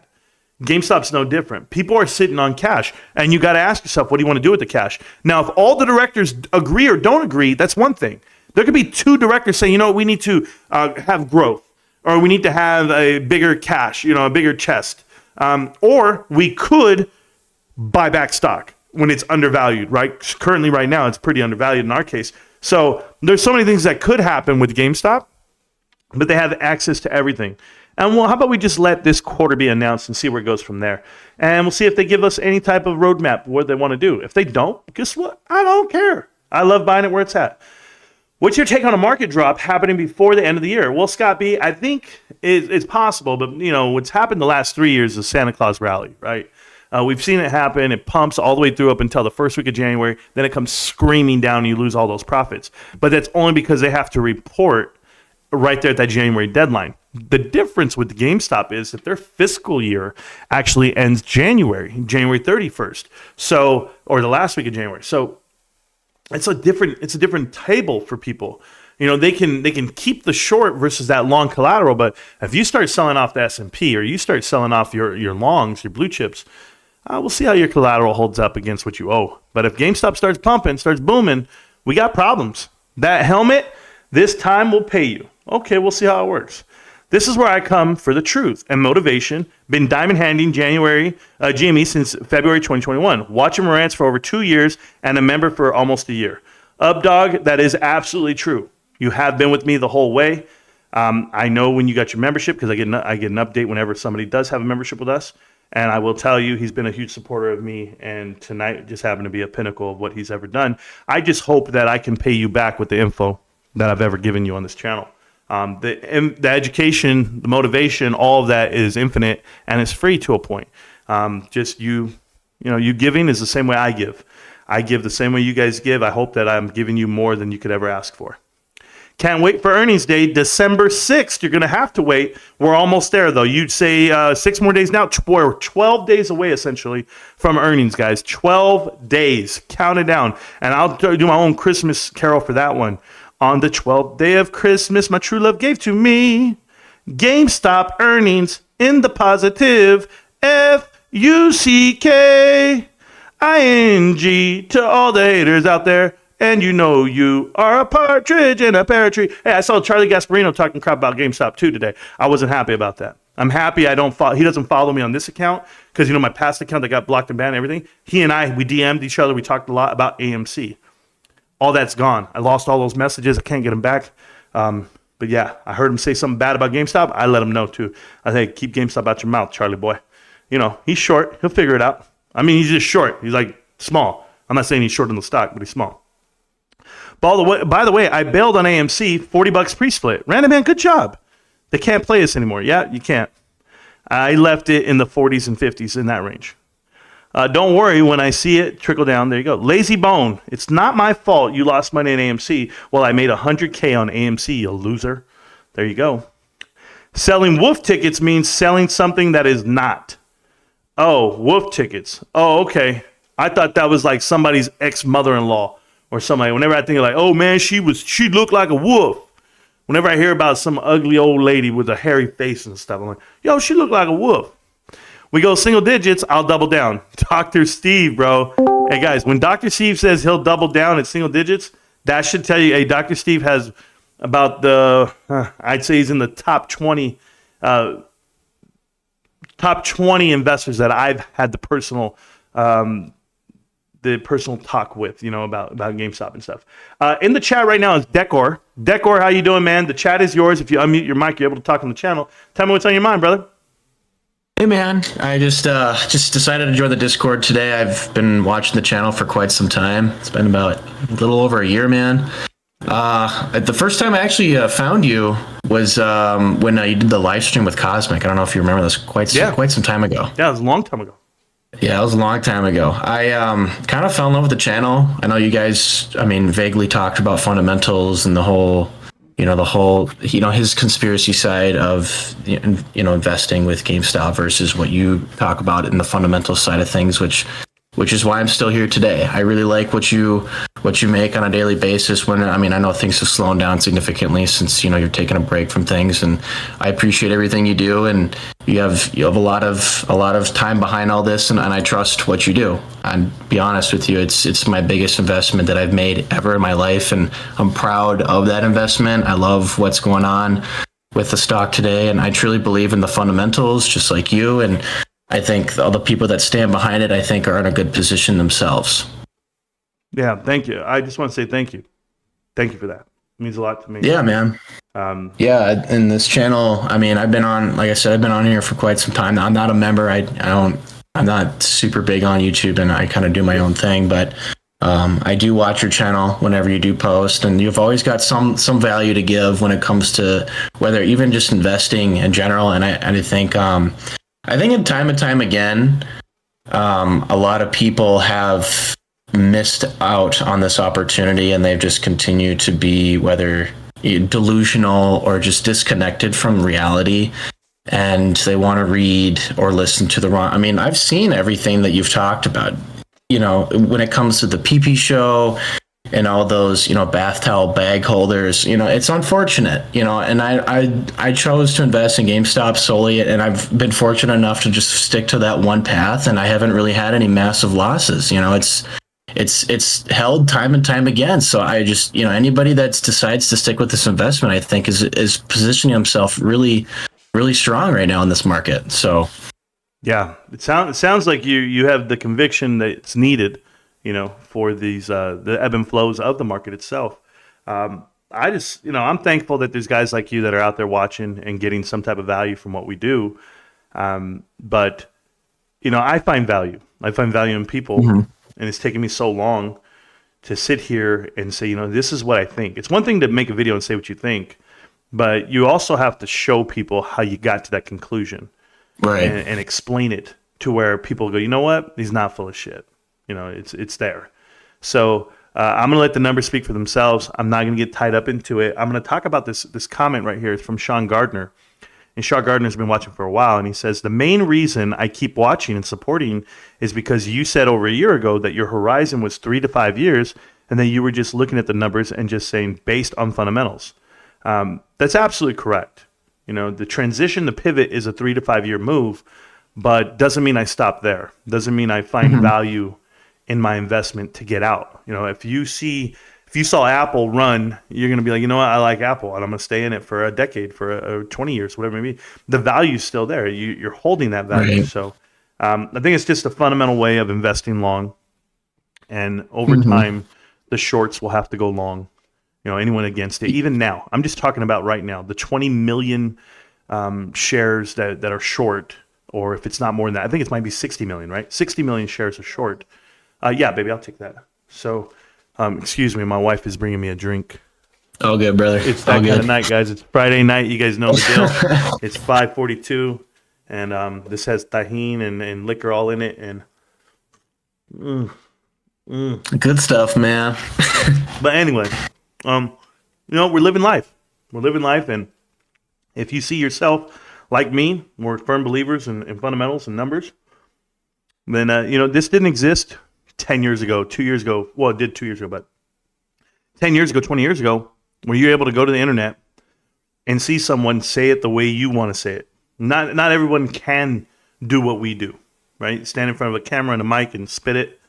GameStop's no different. People are sitting on cash, and you got to ask yourself, what do you want to do with the cash? Now, if all the directors agree or don't agree, that's one thing. There could be two directors saying, you know, we need to have growth, or we need to have a bigger cash, you know, a bigger chest. Or we could buy back stock when it's undervalued, right? Currently, right now, it's pretty undervalued in our case. So there's so many things that could happen with GameStop, but they have access to everything. And well, how about we just let this quarter be announced and see where it goes from there? And we'll see if they give us any type of roadmap, what they want to do. If they don't, guess what? I don't care. I love buying it where it's at. What's your take on a market drop happening before the end of the year? Well, Scott B, I think it's possible, but you know what's happened the last 3 years is Santa Claus rally, right? We've seen it happen. It pumps all the way through up until the first week of January. Then it comes screaming down and you lose all those profits. But that's only because they have to report right there at that January deadline. The difference with the GameStop is that their fiscal year actually ends January 31st. So, or the last week of January. So it's a different table for people. You know, they can keep the short versus that long collateral, but if you start selling off the S&P or you start selling off your longs, your blue chips, we'll see how your collateral holds up against what you owe. But if GameStop starts pumping, starts booming, we got problems. That helmet, this time will pay you. Okay, we'll see how it works. This is where I come for the truth and motivation. Been diamond handing GME since February 2021. Watching Marantz for over 2 years and a member for almost a year. Dog, that is absolutely true. You have been with me the whole way. I know when you got your membership because I get an update whenever somebody does have a membership with us. And I will tell you, he's been a huge supporter of me. And tonight just happened to be a pinnacle of what he's ever done. I just hope that I can pay you back with the info that I've ever given you on this channel. The education, the motivation, all of that is infinite and it's free to a point. Just you giving is the same way I give. I give the same way you guys give. I hope that I'm giving you more than you could ever ask for. Can't wait for earnings day, December 6th. You're going to have to wait. We're almost there, though. You'd say 6 more days now. We're 12 days away, essentially, from earnings, guys. 12 days. Count it down. And I'll do my own Christmas carol for that one. On the 12th day of Christmas, my true love gave to me GameStop earnings in the positive. FUCKING to all the haters out there. And you know you are a partridge in a pear tree. Hey, I saw Charlie Gasparino talking crap about GameStop too today. I wasn't happy about that. I'm happy he doesn't follow me on this account because, you know, my past account that got blocked and banned and everything. He and I, we DM'd each other. We talked a lot about AMC. All that's gone. I lost all those messages. I can't get them back. But yeah, I heard him say something bad about GameStop. I let him know too. I think keep GameStop out your mouth, Charlie boy. You know, he's short. He'll figure it out. I mean, he's just short. He's like small. I'm not saying he's short in the stock, but he's small. By the way, I bailed on AMC, $40 pre-split. Random man, good job. They can't play us anymore. Yeah, you can't. I left it in the 40s and 50s in that range. Don't worry, when I see it trickle down, there you go. Lazy Bone. It's not my fault you lost money in AMC. Well, I made $100K on AMC, you loser. There you go. Selling wolf tickets means selling something that is not. Oh, wolf tickets. Oh, okay. I thought that was like somebody's ex-mother-in-law or somebody. Whenever I think like, oh man, she looked like a wolf. Whenever I hear about some ugly old lady with a hairy face and stuff, I'm like, yo, she looked like a wolf. We go single digits, I'll double down. Dr. Steve, bro. Hey guys, when Dr. Steve says he'll double down at single digits, that should tell you, hey, Dr. Steve has about I'd say he's in the top 20 investors that I've had the personal talk with, about GameStop and stuff. In the chat right now is Decor. Decor, how you doing, man? The chat is yours. If you unmute your mic, you're able to talk on the channel. Tell me what's on your mind, brother. Hey man, I just decided to join the Discord today. I've been watching the channel for quite some time. It's been about a little over a year, man. The first time I actually found you was when you did the live stream with Cosmic. I don't know if you remember this, quite some time ago. Yeah, it was a long time ago. Yeah, it was a long time ago. I kind of fell in love with the channel. I know you guys, vaguely talked about fundamentals and the whole his conspiracy side of, investing with GameStop versus what you talk about in the fundamental side of things, which is why I'm still here today. I really like what you make on a daily basis. I know things have slowed down significantly since, you're taking a break from things, and I appreciate everything you do, and you have a lot of time behind all this, and I trust what you do. And be honest with you, it's my biggest investment that I've made ever in my life, and I'm proud of that investment. I love what's going on with the stock today, and I truly believe in the fundamentals, just like you, and I think all the people that stand behind it, are in a good position themselves. Yeah, thank you. I just want to say thank you. Thank you for that. It means a lot to me. Yeah, man. And this channel, I've been on, like I said, I've been on here for quite some time. I'm not a member. I'm not super big on YouTube, and I kind of do my own thing, but I do watch your channel whenever you do post, and you've always got some value to give when it comes to whether even just investing in general. And I think in time and time again, a lot of people have missed out on this opportunity, and they've just continued to be whether delusional or just disconnected from reality, and they want to read or listen to the wrong. I've seen everything that you've talked about, when it comes to the PP show and all those, bath towel bag holders, it's unfortunate, and I chose to invest in GameStop solely, and I've been fortunate enough to just stick to that one path, and I haven't really had any massive losses. It's held time and time again. So I just, anybody that decides to stick with this investment, I think is positioning himself really, really strong right now in this market. So yeah, it sounds like you have the conviction that it's needed, for these the ebb and flows of the market itself. I'm thankful that there's guys like you that are out there watching and getting some type of value from what we do. But I find value. I find value in people, and it's taken me so long to sit here and say, this is what I think. It's one thing to make a video and say what you think, but you also have to show people how you got to that conclusion, right? And explain it to where people go, you know what? He's not full of shit. It's there. So I'm going to let the numbers speak for themselves. I'm not going to get tied up into it. I'm going to talk about this comment right here. It's from Sean Gardner. And Sean Gardner's been watching for a while, and he says, the main reason I keep watching and supporting is because you said over a year ago that your horizon was 3 to 5 years, and then you were just looking at the numbers and just saying based on fundamentals. That's absolutely correct. The transition, the pivot is a 3 to 5 year move, but doesn't mean I stop there. Doesn't mean I find value in my investment to get out. If you saw Apple run, you're going to be like, I like Apple, and I'm going to stay in it for a decade, for 20 years, whatever it may be. The value's still there. You're holding that value. Right. So I think it's just a fundamental way of investing long, and over time, the shorts will have to go long. Anyone against it. Even now, I'm just talking about right now, the 20 million shares that are short, or if it's not more than that, I think it might be 60 million, right? 60 million shares are short. Yeah, baby, I'll take that. So, excuse me, my wife is bringing me a drink. Oh, good, brother. It's that kind of night, guys. It's Friday night. You guys know the deal. It's 5:42, and this has tahini and liquor all in it, and Good stuff, man. But anyway, we're living life. We're living life, and if you see yourself like me, we're firm believers in fundamentals and numbers, then this didn't exist 10 years ago, 2 years ago. Well, it did 2 years ago, but 10 years ago, 20 years ago, were you able to go to the internet and see someone say it the way you want to say it? Not everyone can do what we do, right? Stand in front of a camera and a mic and spit it,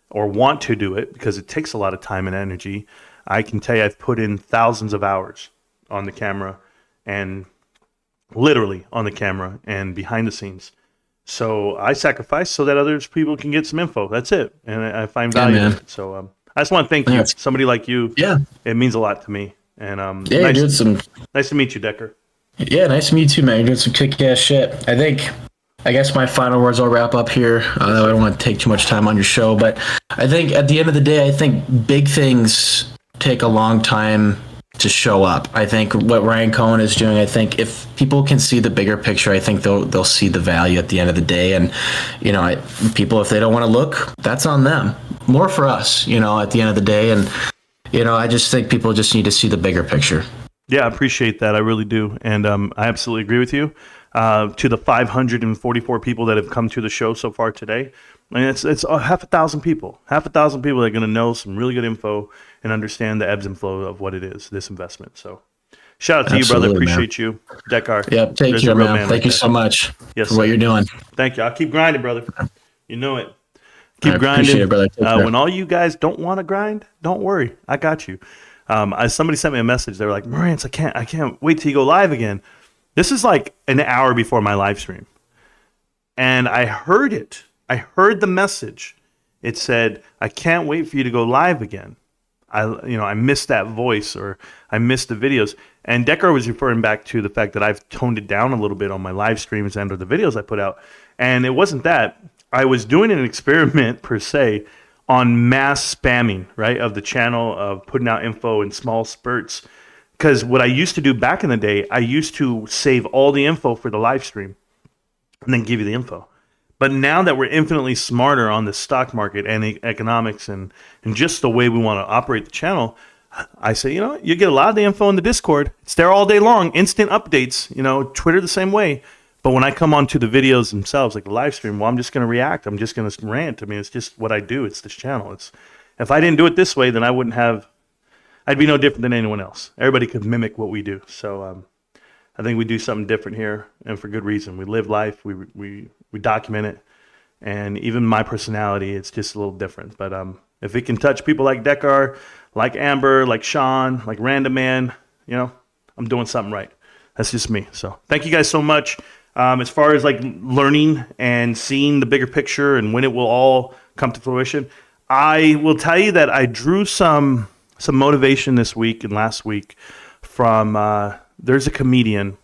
or want to do it, because it takes a lot of time and energy. I can tell you I've put in thousands of hours on the camera, and literally on the camera and behind the scenes. So I sacrifice so that other people can get some info. That's it. And I find value in it. So I just want to thank you. Somebody like you. Yeah. It means a lot to me. And nice to meet you, Decker. Yeah, nice to meet you too, man. You're doing some kick-ass shit. I guess my final words, I'll wrap up here. I don't want to take too much time on your show, but I think at the end of the day, I think big things take a long time to show up. I think what Ryan Cohen is doing, I think if people can see the bigger picture, I think they'll see the value at the end of the day. And, people, if they don't want to look, that's on them. More for us, at the end of the day. And, I just think people just need to see the bigger picture. Yeah, I appreciate that. I really do. And I absolutely agree with you. To the 544 people that have come to the show so far today, I mean, it's half a thousand people that are going to know some really good info and understand the ebbs and flow of what it is, this investment. So shout out to you, brother. Appreciate you. Dekar. Yeah, take care, man. Thank you so much for what you're doing. Thank you. I'll keep grinding, brother. You know it. Keep grinding. Appreciate it, brother. When all you guys don't want to grind, don't worry. I got you. Somebody sent me a message. They were like, Marantz, I can't wait till you go live again. This is like an hour before my live stream. And I heard it. I heard the message. It said, I can't wait for you to go live again. I missed that voice, or I missed the videos. And Decker was referring back to the fact that I've toned it down a little bit on my live streams and or the videos I put out. And it wasn't that. I was doing an experiment per se on mass spamming, right, of the channel, of putting out info in small spurts. Because what I used to do back in the day, I used to save all the info for the live stream and then give you the info. But now that we're infinitely smarter on the stock market and economics and just the way we want to operate the channel, I say, you get a lot of the info in the Discord. It's there all day long, instant updates, Twitter the same way. But when I come onto the videos themselves, like the live stream, well, I'm just going to react. I'm just going to rant. I mean, it's just what I do. It's this channel. If I didn't do it this way, then I'd be no different than anyone else. Everybody could mimic what we do. So I think we do something different here, and for good reason. We live life. We document it. And even my personality, it's just a little different. But if it can touch people like Dekar, like Amber, like Sean, like Random Man, I'm doing something right. That's just me. So thank you guys so much. As far as like learning and seeing the bigger picture and when it will all come to fruition, I will tell you that I drew some motivation this week and last week from there's a comedian,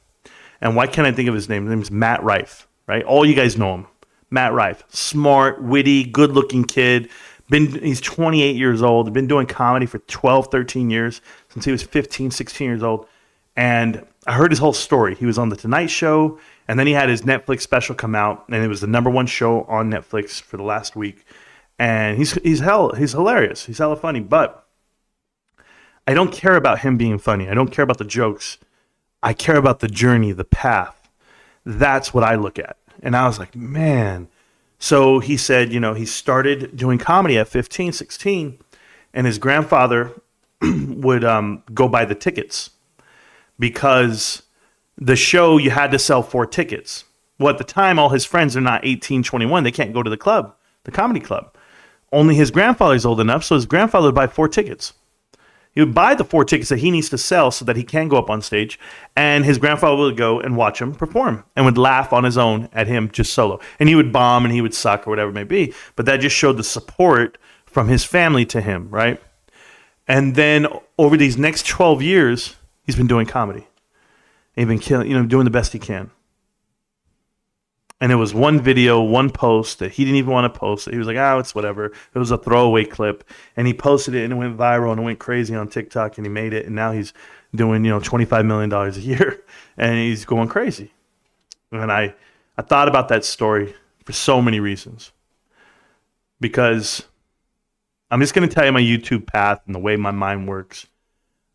and why can't I think of his name? His name is Matt Rife, right? All you guys know him. Matt Rife, smart, witty, good-looking kid. He's 28 years old. Been doing comedy for 12, 13 years, since he was 15, 16 years old. And I heard his whole story. He was on The Tonight Show, and then he had his Netflix special come out, and it was the #1 show on Netflix for the last week. And he's hilarious. He's hella funny, but I don't care about him being funny. I don't care about the jokes. I care about the journey, the path. That's what I look at. And I was like, man. So he said, he started doing comedy at 15, 16, and his grandfather would go buy the tickets because the show, you had to sell 4 tickets. Well, at the time, all his friends are not 18, 21. They can't go to the club, the comedy club. Only his grandfather's old enough, so his grandfather would buy 4 tickets. He would buy the 4 tickets that he needs to sell so that he can go up on stage, and his grandfather would go and watch him perform and would laugh on his own at him just solo. And he would bomb and he would suck or whatever it may be, but that just showed the support from his family to him, right? And then over these next 12 years, he's been doing comedy. And he's been doing the best he can. And it was one video, one post that he didn't even want to post. He was like, it's whatever. It was a throwaway clip. And he posted it and it went viral and it went crazy on TikTok and he made it. And now he's doing, $25 million a year and he's going crazy. And I thought about that story for so many reasons. because I'm just going to tell you my YouTube path and the way my mind works.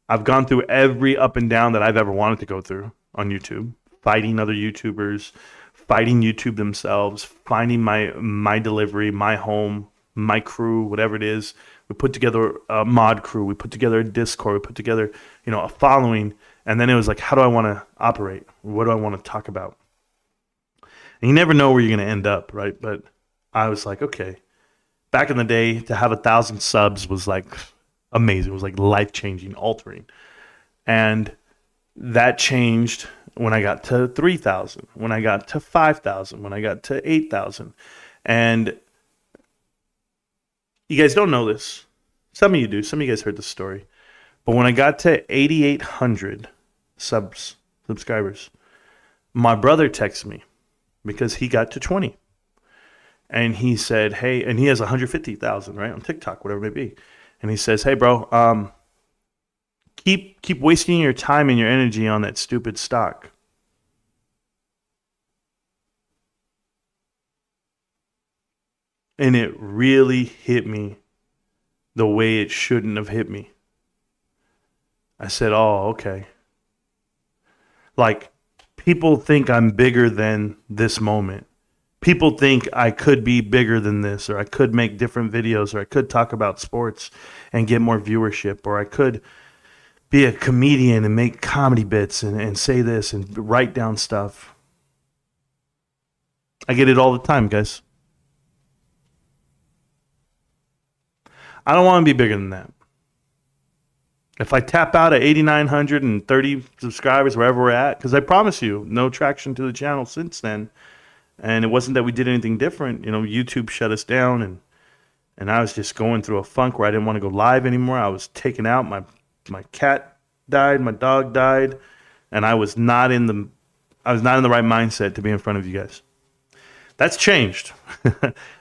I've gone through every up and down that I've ever wanted to go through on YouTube, fighting other YouTubers, fighting YouTube themselves, finding my delivery, my home, my crew, whatever it is. We put together a mod crew. We put together a Discord. We put together, a following. And then it was like, how do I want to operate? What do I want to talk about? And you never know where you're going to end up, right? But I was like, okay. Back in the day, to have 1,000 subs was like amazing. It was like life-changing, altering. And that changed when I got to 3,000, when I got to 5,000, when I got to 8,000. And you guys don't know this. Some of you do. Some of you guys heard this story. But when I got to 8,800 subscribers, my brother texted me because he got to 20. And he said, hey, and he has 150,000, right, on TikTok, whatever it may be. And he says, hey, bro, keep wasting your time and your energy on that stupid stock. And it really hit me the way it shouldn't have hit me. I said, oh, okay. Like, people think I'm bigger than this moment. People think I could be bigger than this, or I could make different videos, or I could talk about sports and get more viewership, or I could be a comedian and make comedy bits and say this and write down stuff. I get it all the time, guys. I don't want to be bigger than that. If I tap out at 8,930 subscribers, wherever we're at, because I promise you, no traction to the channel since then. And it wasn't that we did anything different. YouTube shut us down, and I was just going through a funk where I didn't want to go live anymore. I was taken out. My cat died. My dog died, and I was not in the right mindset to be in front of you guys. That's changed.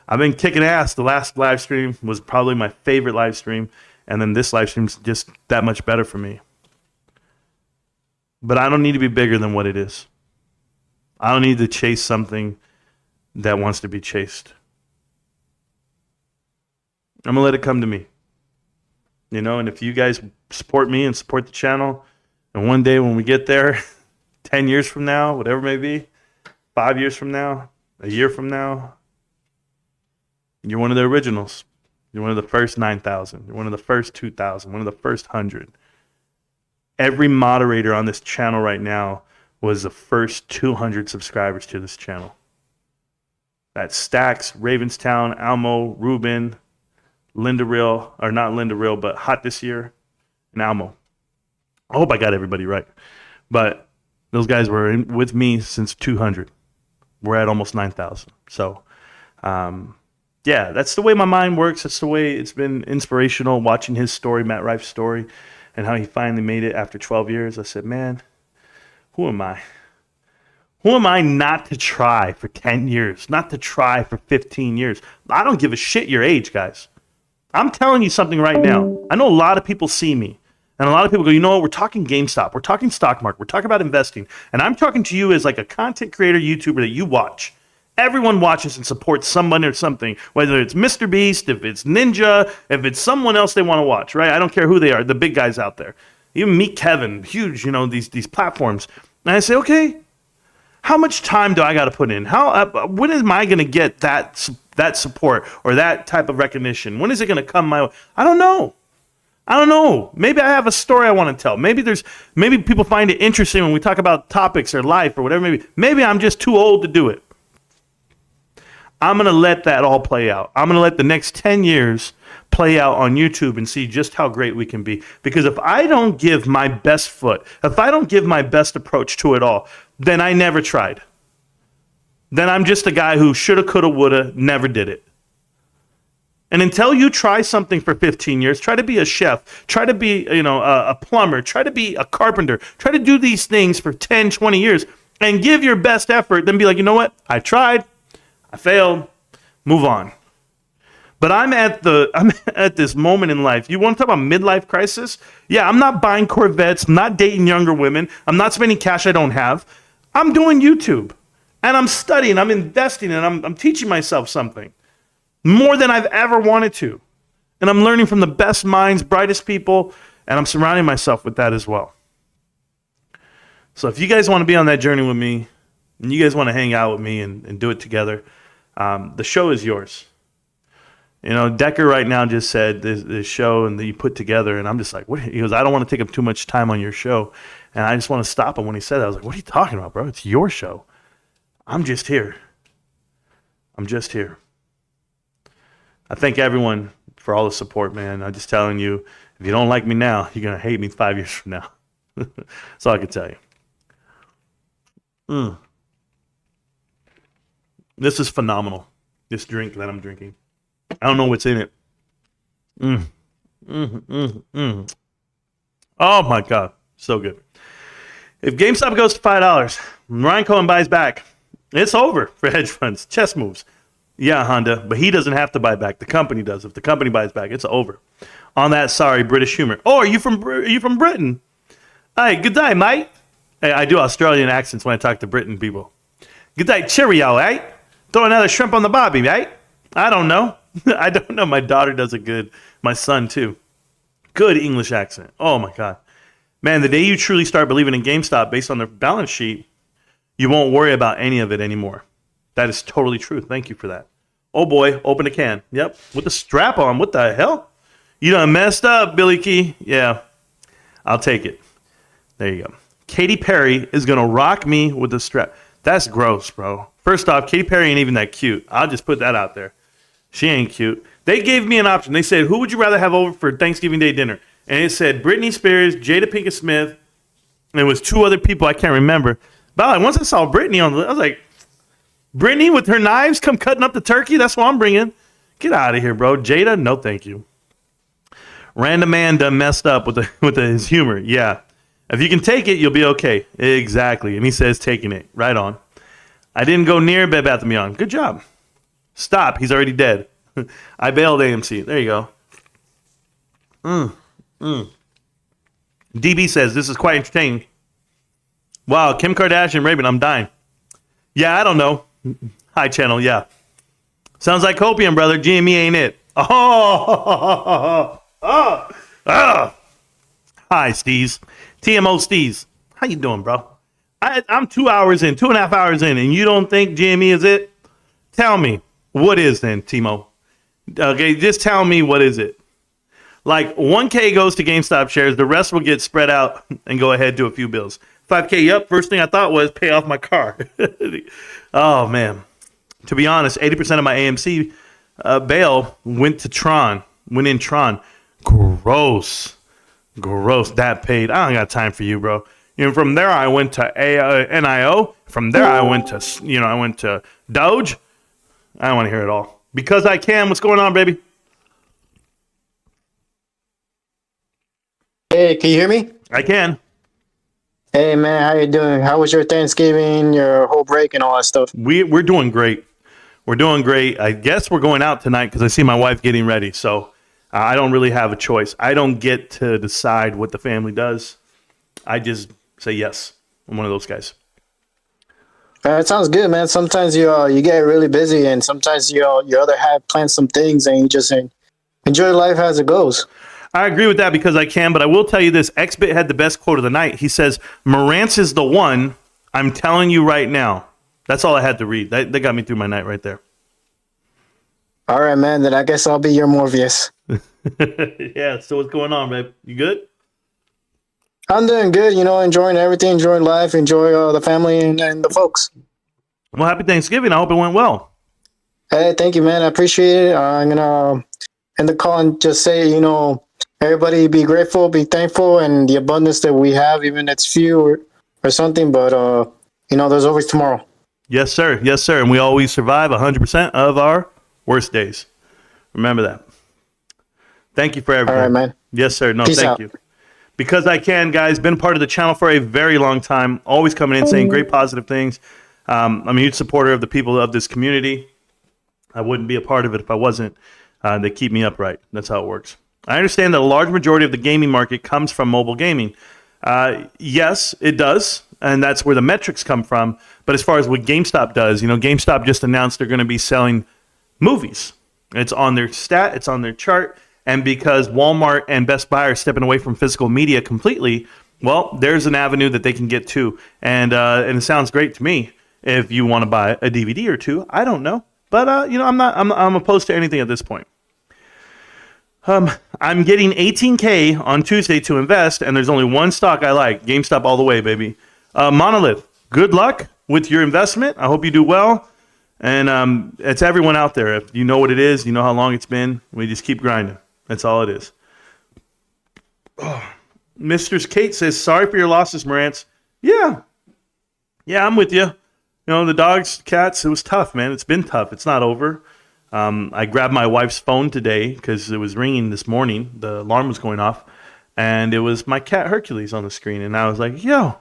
I've been kicking ass. The last live stream was probably my favorite live stream, and then this live stream's just that much better for me. But I don't need to be bigger than what it is. I don't need to chase something that wants to be chased. I'm going to let it come to me. And if you guys support me and support the channel, and one day when we get there, 10 years from now, whatever it may be, 5 years from now, a year from now, you're one of the originals. You're one of the first 9,000. You're one of the first 2,000. One of the first 100. Every moderator on this channel right now was the first 200 subscribers to this channel. That's Stacks, Ravenstown, Almo, Ruben, Linda Real, or not Linda Real, but Hot This Year, and Almo. I hope I got everybody right. But those guys were with me since 200. We're at almost 9,000. So, yeah, that's the way my mind works. That's the way it's been inspirational watching his story, Matt Rife's story, and how he finally made it after 12 years. I said, man, who am I? Who am I not to try for 10 years, not to try for 15 years? I don't give a shit your age, guys. I'm telling you something right now. I know a lot of people see me, and a lot of people go, you know what, we're talking GameStop, we're talking stock market, we're talking about investing, and I'm talking to you as like a content creator, YouTuber that you watch. Everyone watches and supports someone or something, whether it's Mr. Beast, if it's Ninja, if it's someone else they want to watch, right? I don't care who they are, the big guys out there. Even Meet Kevin, huge, these platforms. And I say, okay, how much time do I got to put in? When am I going to get that support or that type of recognition? When is it going to come my way? I don't know. Maybe I have a story I want to tell. Maybe people find it interesting when we talk about topics or life or whatever. Maybe I'm just too old to do it. I'm going to let that all play out. I'm going to let the next 10 years play out on YouTube and see just how great we can be. Because if I don't give my best foot, if I don't give my best approach to it all, then I never tried. Then I'm just a guy who shoulda, coulda, woulda, never did it. And until you try something for 15 years, try to be a chef, try to be a plumber, try to be a carpenter, try to do these things for 10, 20 years and give your best effort, then be like, you know what? I tried. I failed. Move on. But I'm at this moment in life. You want to talk about midlife crisis? Yeah, I'm not buying Corvettes. I'm not dating younger women. I'm not spending cash I don't have. I'm doing YouTube. And I'm studying. I'm investing. And I'm teaching myself something. more than I've ever wanted to. And I'm learning from the best minds, brightest people, and I'm surrounding myself with that as well. So if you guys want to be on that journey with me, and you guys want to hang out with me and do it together, the show is yours. You know, Decker right now just said this show and that you put together, and I'm just like, what? He goes, I don't want to take up too much time on your show. And I just want to stop him when he said that. I was like, what are you talking about, bro? It's your show. I'm just here. I thank everyone for all the support, man. I'm just telling you, if you don't like me now, you're going to hate me 5 years from now. That's all I can tell you. This is phenomenal, this drink that I'm drinking. I don't know what's in it. Oh, my God. So good. If GameStop goes to $5, Ryan Cohen buys back, it's over for hedge funds. Chess moves. Yeah, Honda, but he doesn't have to buy back. The company does. If the company buys back, it's over. On that, sorry, British humor. Oh, are you from Britain? Hey, good day, mate. Hey, I do Australian accents when I talk to Britain people. Good day, cheerio, eh? Throw another shrimp on the barbie, eh? I don't know. I don't know. My daughter does it good. My son, too. Good English accent. Oh, my God. Man, the day you truly start believing in GameStop based on their balance sheet, you won't worry about any of it anymore. That is totally true. Thank you for that. Oh, boy. Open a can. Yep. With the strap on. What the hell? You done messed up, Billy Key. Yeah. I'll take it. There you go. Katy Perry is going to rock me with the strap. That's gross, bro. First off, Katy Perry ain't even that cute. I'll just put that out there. She ain't cute. They gave me an option. They said, who would you rather have over for Thanksgiving Day dinner? And it said Britney Spears, Jada Pinkett Smith, and it was two other people I can't remember. But once I saw Britney I was like, Britney with her knives come cutting up the turkey? That's what I'm bringing. Get out of here, bro. Jada, no thank you. Random man done messed up with his humor. Yeah. If you can take it, you'll be okay. Exactly. And he says taking it. Right on. I didn't go near Bed Bath & Beyond. Good job. Stop. He's already dead. I bailed AMC. There you go. DB says, this is quite entertaining. Wow, Kim Kardashian, Raven, I'm dying. Yeah, I don't know. Hi, channel, yeah. Sounds like copium, brother. GME ain't it. Oh. Hi, Steez. TMO Steez. How you doing, bro? I'm 2 hours in, 2.5 hours in, and you don't think GME is it? Tell me, what is then, Timo? Okay, just tell me what is it. Like 1K goes to GameStop shares, the rest will get spread out and go ahead to a few bills. 5K, yep, first thing I thought was pay off my car. Oh, man. To be honest, 80% of my AMC bail went in Tron. Gross. That paid. I don't got time for you, bro. You know, from there I went to NIO. From there I went to Doge. I don't want to hear it all. Because I can. What's going on, baby? Hey, can you hear me? I can. Hey, man, how you doing? How was your Thanksgiving, your whole break, and all that stuff? We're doing great. We're doing great. I guess we're going out tonight because I see my wife getting ready. So I don't really have a choice. I don't get to decide what the family does. I just say yes. I'm one of those guys. It sounds good, man. Sometimes you get really busy, and sometimes your other half plans some things, and you just enjoy life as it goes. I agree with that because I can, but I will tell you this. XBit had the best quote of the night. He says, Marantz is the one. I'm telling you right now. That's all I had to read. That got me through my night right there. All right, man. Then I guess I'll be your Morpheus. Yeah, so what's going on, babe? You good? I'm doing good, enjoying everything, enjoying life, enjoy the family and the folks. Well, happy Thanksgiving. I hope it went well. Hey, thank you, man. I appreciate it. I'm going to end the call and just say, everybody be grateful, be thankful, and the abundance that we have, even if it's few or something, but, there's always tomorrow. Yes, sir. Yes, sir. And we always survive 100% of our worst days. Remember that. Thank you for everything. All right, man. Yes, sir. No, Peace thank out. you. Because I can, guys, been part of the channel for a very long time, always coming in saying great positive things. I'm a huge supporter of the people of this community. I wouldn't be a part of it if I wasn't. They keep me upright. That's how it works. I understand that a large majority of the gaming market comes from mobile gaming. Yes, it does, and that's where the metrics come from. But as far as what GameStop does, GameStop just announced they're going to be selling movies. It's on their stat. It's on their chart. And because Walmart and Best Buy are stepping away from physical media completely, well, there's an avenue that they can get to. And it sounds great to me if you want to buy a DVD or two. I don't know. But, I'm opposed to anything at this point. I'm getting $18K on Tuesday to invest, and there's only one stock I like. GameStop all the way, baby. Monolith, good luck with your investment. I hope you do well. And it's everyone out there. If you know what it is, you know how long it's been, we just keep grinding. That's all it is. Oh. Mr. Kate says, sorry for your losses, Marantz. Yeah, I'm with you. You know, the dogs, cats, it was tough, man. It's been tough. It's not over. I grabbed my wife's phone today because it was ringing this morning. The alarm was going off. And it was my cat Hercules on the screen. And I was like, yo.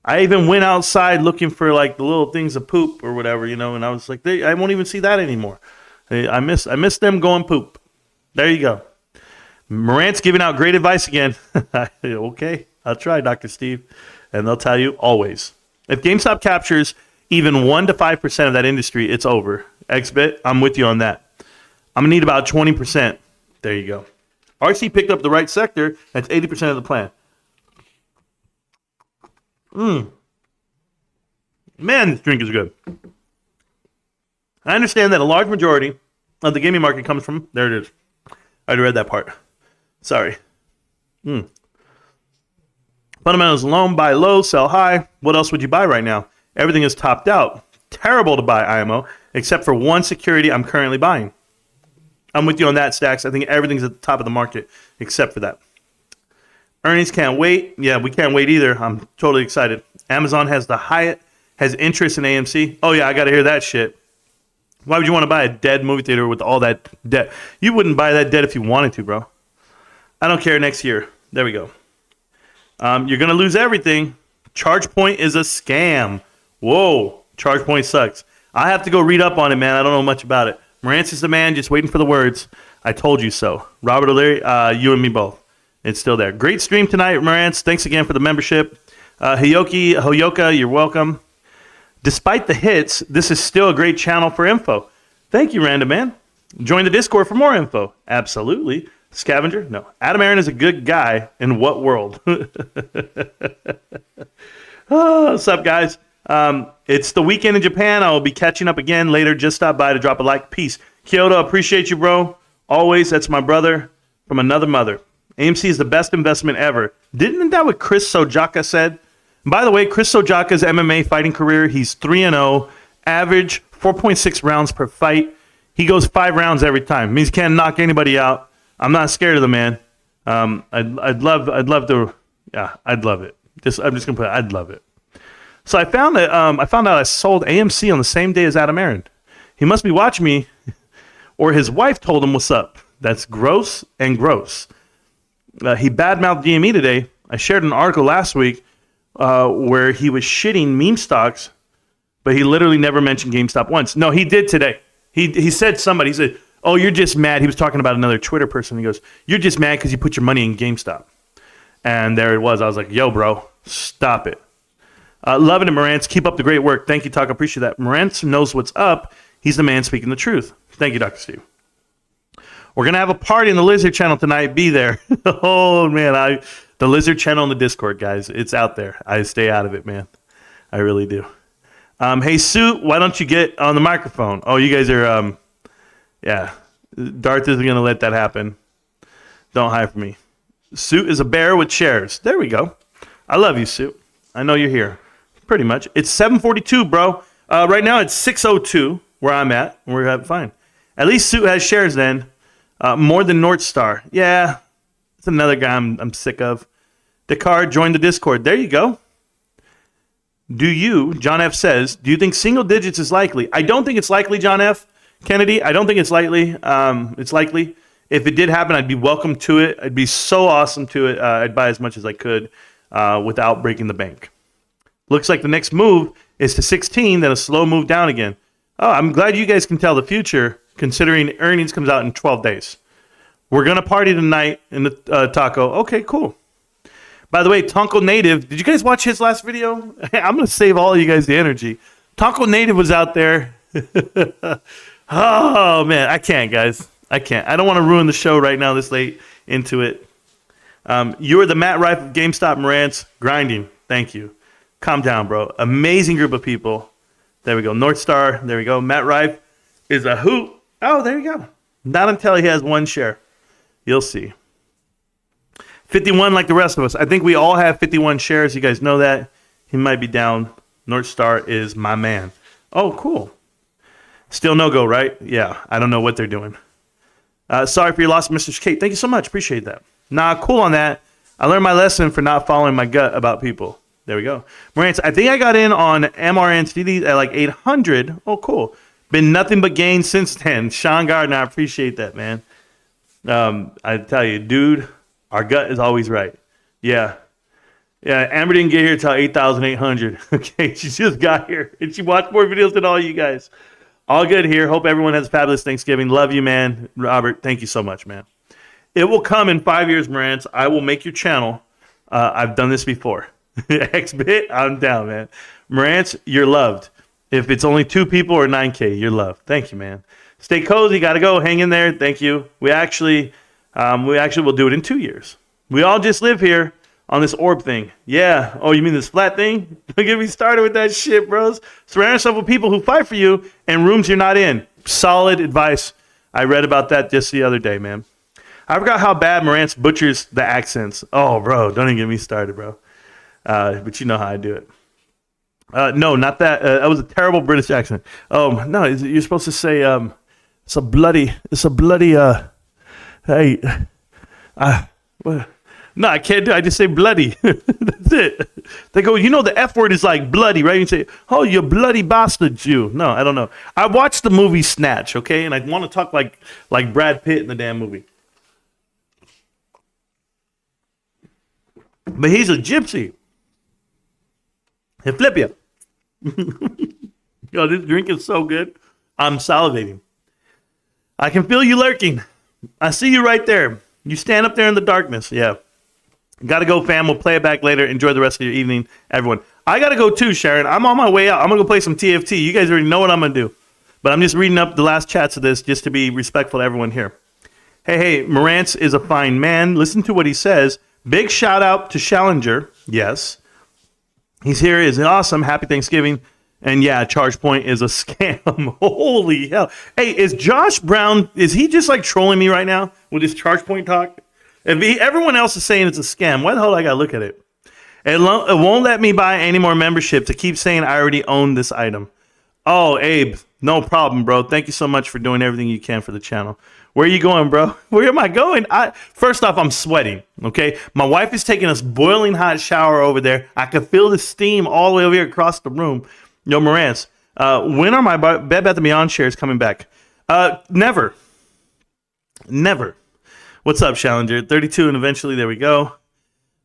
I even went outside looking for like the little things of poop or whatever, you know. And I was like, I won't even see that anymore. I miss them going poop. There you go. Marantz giving out great advice again. Okay, I'll try, Dr. Steve. And they'll tell you always. If GameStop captures even 1 to 5% of that industry, it's over. XBit, I'm with you on that. I'm going to need about 20%. There you go. RC picked up the right sector. That's 80% of the plan. Man, this drink is good. I understand that a large majority of the gaming market comes from... There it is. I already read that part. Sorry. Fundamentals alone, buy low, sell high. What else would you buy right now? Everything is topped out. Terrible to buy IMO, except for one security I'm currently buying. I'm with you on that, Stacks. I think everything's at the top of the market, except for that. Earnings can't wait. Yeah, we can't wait either. I'm totally excited. Amazon has interest in AMC. Oh, yeah, I got to hear that shit. Why would you want to buy a dead movie theater with all that debt? You wouldn't buy that debt if you wanted to, bro. I don't care next year. There we go. You're going to lose everything. ChargePoint is a scam. Whoa, ChargePoint sucks. I have to go read up on it, man. I don't know much about it. Marantz is the man, just waiting for the words. I told you so. Robert O'Leary, you and me both. It's still there. Great stream tonight, Marantz. Thanks again for the membership. Hoyoka, you're welcome. Despite the hits, this is still a great channel for info. Thank you, Random Man. Join the Discord for more info. Absolutely. Scavenger? No. Adam Aaron is a good guy. In what world? What's up, guys? It's the weekend in Japan. I will be catching up again later. Just stop by to drop a like. Peace. Kyoto, appreciate you, bro. Always. That's my brother from another mother. AMC is the best investment ever. Didn't that what Chris Sojaka said? And by the way, Chris Sojaka's MMA fighting career, he's 3-0, average 4.6 rounds per fight. He goes 5 rounds every time. It means he can't knock anybody out. I'm not scared of the man. I'd love to. Yeah, I'd love it. I'm just gonna put it, I'd love it. So I found out I sold AMC on the same day as Adam Aaron. He must be watching me, or his wife told him what's up. That's gross and gross. He badmouthed GME today. I shared an article last week where he was shitting meme stocks, but he literally never mentioned GameStop once. No, he did today. He said he said, oh, you're just mad. He was talking about another Twitter person. He goes, you're just mad because you put your money in GameStop. And there it was. I was like, yo, bro, stop it. Loving it, Marantz. Keep up the great work. Thank you, Talk. I appreciate that. Marantz knows what's up. He's the man speaking the truth. Thank you, Dr. Steve. We're going to have a party in the Lizard channel tonight. Be there. Oh, man. The Lizard channel in the Discord, guys. It's out there. I stay out of it, man. I really do. Hey, Sue, why don't you get on the microphone? Oh, you guys are, yeah. Darth isn't going to let that happen. Don't hide from me. Sue is a bear with shares. There we go. I love you, Sue. I know you're here. Pretty much. It's 7:42, bro. Right now it's 6:02 where I'm at. We're having fine. At least Sue has shares then. More than North Star. Yeah. It's another guy I'm sick of. Dakar, join the Discord. There you go. John F. says, do you think single digits is likely? I don't think it's likely, John F. Kennedy, I don't think it's likely. It's likely. If it did happen, I'd be welcome to it. I'd be so awesome to it. I'd buy as much as I could without breaking the bank. Looks like the next move is to 16, then a slow move down again. Oh, I'm glad you guys can tell the future, considering earnings comes out in 12 days. We're going to party tonight in the taco. Okay, cool. By the way, Tonko Native, did you guys watch his last video? I'm going to save all of you guys the energy. Tonko Native was out there. Oh, man. I can't, guys. I can't. I don't want to ruin the show right now this late into it. You are the Matt Rife of GameStop Marantz. Grinding. Thank you. Calm down, bro. Amazing group of people. There we go. North Star. There we go. Matt Rife is a hoot. Oh, there you go. Not until he has one share. You'll see. 51 like the rest of us. I think we all have 51 shares. You guys know that. He might be down. North Star is my man. Oh, cool. Still no go, right? Yeah. I don't know what they're doing. Sorry for your loss, Mr. Kate. Thank you so much. Appreciate that. Nah, cool on that. I learned my lesson for not following my gut about people. There we go. Marantz, I think I got in on MRNCD at like 800. Oh, cool. Been nothing but gains since then. Sean Gardner, I appreciate that, man. I tell you, dude, our gut is always right. Yeah. Yeah, Amber didn't get here till 8,800. Okay, she just got here. And she watched more videos than all you guys. All good here. Hope everyone has a fabulous Thanksgiving. Love you, man. Robert, thank you so much, man. It will come in 5 years, Marantz. I will make your channel. I've done this before. Xbit, I'm down, man. Marantz, you're loved. If it's only 2 people or 9K, you're loved. Thank you, man. Stay cozy. Got to go. Hang in there. Thank you. We actually will do it in 2 years. We all just live here on this orb thing. Yeah. Oh, you mean this flat thing? Don't get me started with that shit, bros. Surround yourself with people who fight for you in rooms you're not in. Solid advice. I read about that just the other day, man. I forgot how bad Marantz butchers the accents. Oh, bro. Don't even get me started, bro. But you know how I do it. No, not that. That was a terrible British accent. Oh, no. You're supposed to say, it's a bloody, hey, what? No, I can't do it. I just say bloody. That's it. They go, you know, the F word is like bloody, right? You say, oh, you bloody bastard Jew. No, I don't know. I watched the movie Snatch, okay? And I want to talk like Brad Pitt in the damn movie. But he's a gypsy. He'll flip you. Yo, this drink is so good. I'm salivating. I can feel you lurking. I see you right there. You stand up there in the darkness. Yeah. Got to go, fam. We'll play it back later. Enjoy the rest of your evening, everyone. I got to go too, Sharon. I'm on my way out. I'm going to go play some TFT. You guys already know what I'm going to do. But I'm just reading up the last chats of this just to be respectful to everyone here. Hey, Marantz is a fine man. Listen to what he says. Big shout out to Challenger. Yes. He's here. Is awesome. Happy Thanksgiving. And yeah, ChargePoint is a scam. Holy hell. Hey, is Josh Brown, is he just like trolling me right now with his ChargePoint talk? If everyone else is saying it's a scam, why the hell do I got to look at it? It won't let me buy any more membership to keep saying I already own this item. Oh, Abe, no problem, bro. Thank you so much for doing everything you can for the channel. Where are you going, bro? Where am I going? First off, I'm sweating, okay? My wife is taking a boiling hot shower over there. I can feel the steam all the way over here across the room. Yo, Marantz, when are my Bed Bath & Beyond shares coming back? Never. What's up, Challenger? 32, and eventually, there we go.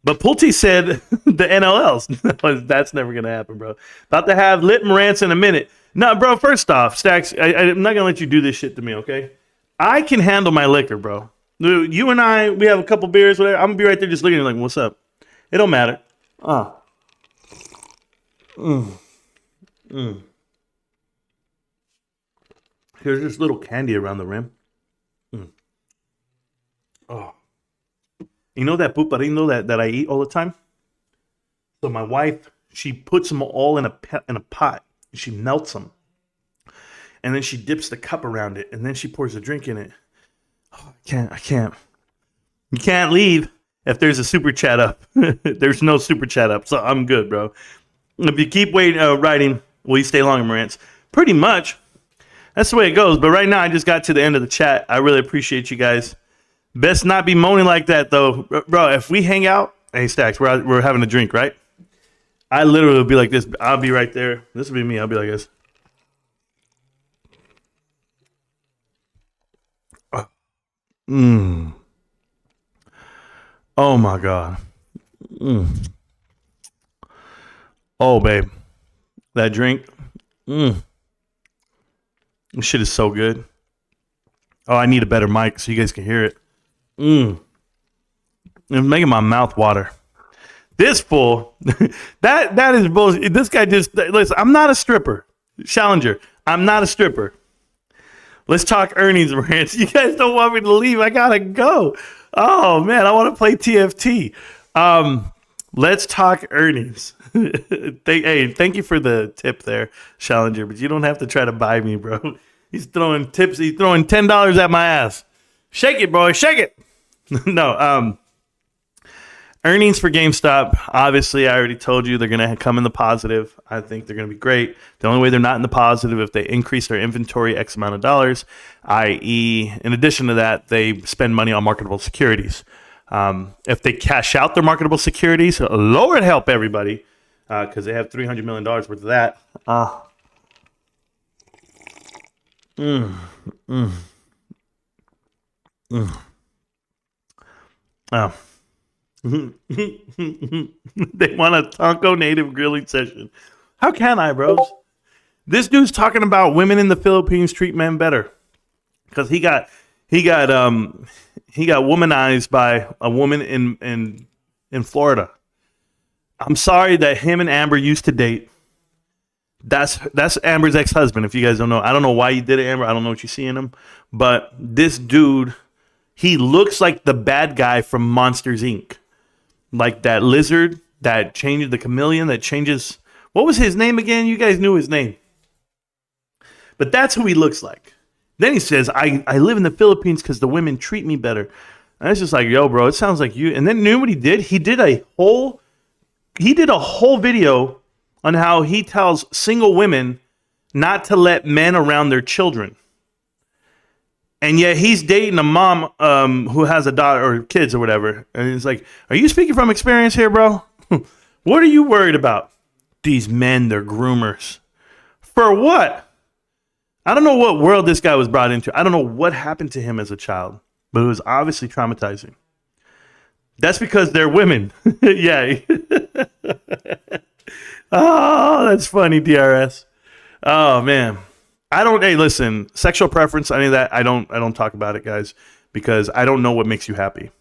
But Pulte said the NLLs. That's never going to happen, bro. About to have lit Marantz in a minute. No, bro, first off, Stacks, I'm not going to let you do this shit to me, okay? I can handle my liquor, bro. You and I, we have a couple beers, whatever. I'm going to be right there just looking at you like, what's up? It don't matter. Here's this little candy around the rim. Oh. You know that puparino that I eat all the time? So my wife, she puts them all in a pot. She melts them. And then she dips the cup around it. And then she pours a drink in it. Oh, I can't. You can't leave if there's a super chat up. There's no super chat up. So I'm good, bro. If you keep writing, will you stay longer, Marantz? Pretty much. That's the way it goes. But right now, I just got to the end of the chat. I really appreciate you guys. Best not be moaning like that, though. Bro, if we hang out, hey, Stacks, we're having a drink, right? I literally will be like this. I'll be right there. This will be me. I'll be like this. Oh, my God. Oh, babe. That drink. This shit is so good. Oh, I need a better mic so you guys can hear it. It's making my mouth water. This fool, that is bullshit. This guy just, listen, I'm not a stripper. Challenger, I'm not a stripper. Let's talk earnings, Marantz. You guys don't want me to leave. I gotta go. Oh man, I want to play TFT. Let's talk earnings. Thank you for the tip there, Challenger, but you don't have to try to buy me, bro. He's throwing tips. He's throwing $10 at my ass. Shake it, boy. Shake it. No. Earnings for GameStop. Obviously, I already told you they're going to come in the positive. I think they're going to be great. The only way they're not in the positive if they increase their inventory X amount of dollars, i.e., in addition to that, they spend money on marketable securities. If they cash out their marketable securities, Lord help everybody, because they have $300 million worth of that. Oh. They want a Taco Native grilling session. How can I, bros? This dude's talking about women in the Philippines treat men better because he got womanized by a woman in Florida. I'm sorry that him and Amber used to date. That's Amber's ex-husband. If you guys don't know, I don't know why he did it, Amber. I don't know what you see in him, but this dude, he looks like the bad guy from Monsters Inc. Like that lizard that changes, the chameleon that changes. What was his name again? You guys knew his name. But that's who he looks like. Then he says, I live in the Philippines because the women treat me better. And it's just like, yo, bro, it sounds like you. And then you know what he did? He did a whole video on how he tells single women not to let men around their children. And yet he's dating a mom who has a daughter or kids or whatever. And he's like, are you speaking from experience here, bro? What are you worried about? These men, they're groomers. For what? I don't know what world this guy was brought into. I don't know what happened to him as a child, but it was obviously traumatizing. That's because they're women. Yeah. Oh, that's funny, DRS. Oh, man. Hey, listen, sexual preference, any of that, I don't talk about it, guys, because I don't know what makes you happy.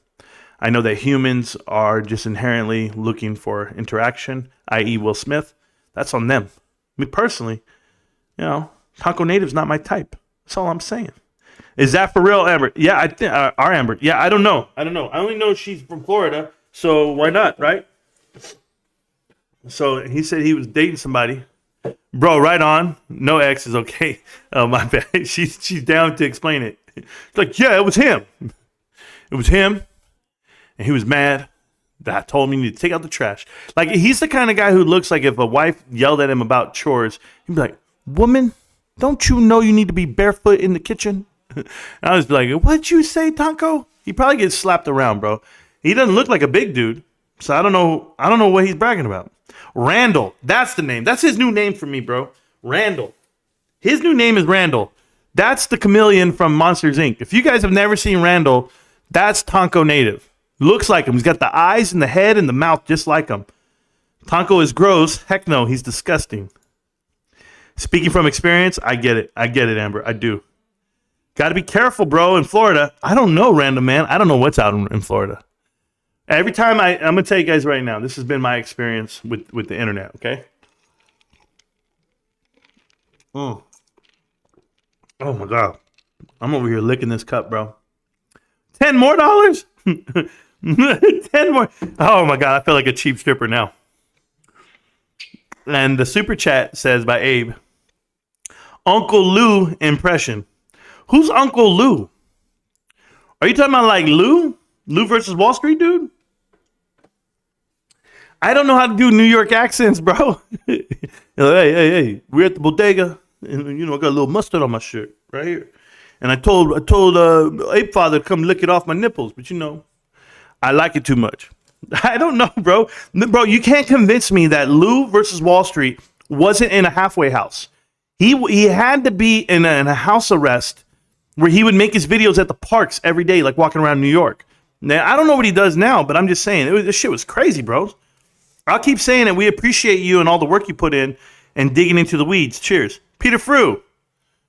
I know that humans are just inherently looking for interaction, i.e. Will Smith. That's on them. Me personally, Taco Native's not my type. That's all I'm saying. Is that for real, Amber? Yeah, I think our Amber. Yeah, I don't know. I only know she's from Florida, so why not, right? So he said he was dating somebody. Bro, right on. No X is okay. Oh, my bad. She's down to explain it. It's like, yeah, it was him. It was him, and he was mad that I told him he needed to take out the trash. Like, he's the kind of guy who looks like if a wife yelled at him about chores, he'd be like, woman, don't you know you need to be barefoot in the kitchen? And I was like, what'd you say, Taco? He probably gets slapped around, bro. He doesn't look like a big dude, so I don't know what he's bragging about. Randall, that's the name. That's his new name for me, bro. Randall. His new name is Randall. That's the chameleon from Monsters, Inc. If you guys have never seen Randall, that's Taco Native. Looks like him. He's got the eyes and the head and the mouth just like him. Taco is gross. Heck no, he's disgusting. Speaking from experience, I get it. I get it, Amber. I do. Got to be careful, bro, in Florida. I don't know, random man. I don't know what's out in Florida. Every time I'm going to tell you guys right now, this has been my experience with the internet, okay? Oh, my God. I'm over here licking this cup, bro. $10 more? 10 more. Oh, my God. I feel like a cheap stripper now. And the super chat says by Abe, Uncle Lou impression. Who's Uncle Lou? Are you talking about like Lou? Lou versus Wall Street, dude? I don't know how to do New York accents, bro. Hey, we're at the bodega, and I got a little mustard on my shirt right here. And I told Ape Father to come lick it off my nipples, but I like it too much. I don't know, bro. Bro, you can't convince me that Lou versus Wall Street wasn't in a halfway house. He had to be in a house arrest where he would make his videos at the parks every day, like walking around New York. Now, I don't know what he does now, but I'm just saying, this shit was crazy, bro. I'll keep saying it. We appreciate you and all the work you put in and digging into the weeds. Cheers. Peter Frew,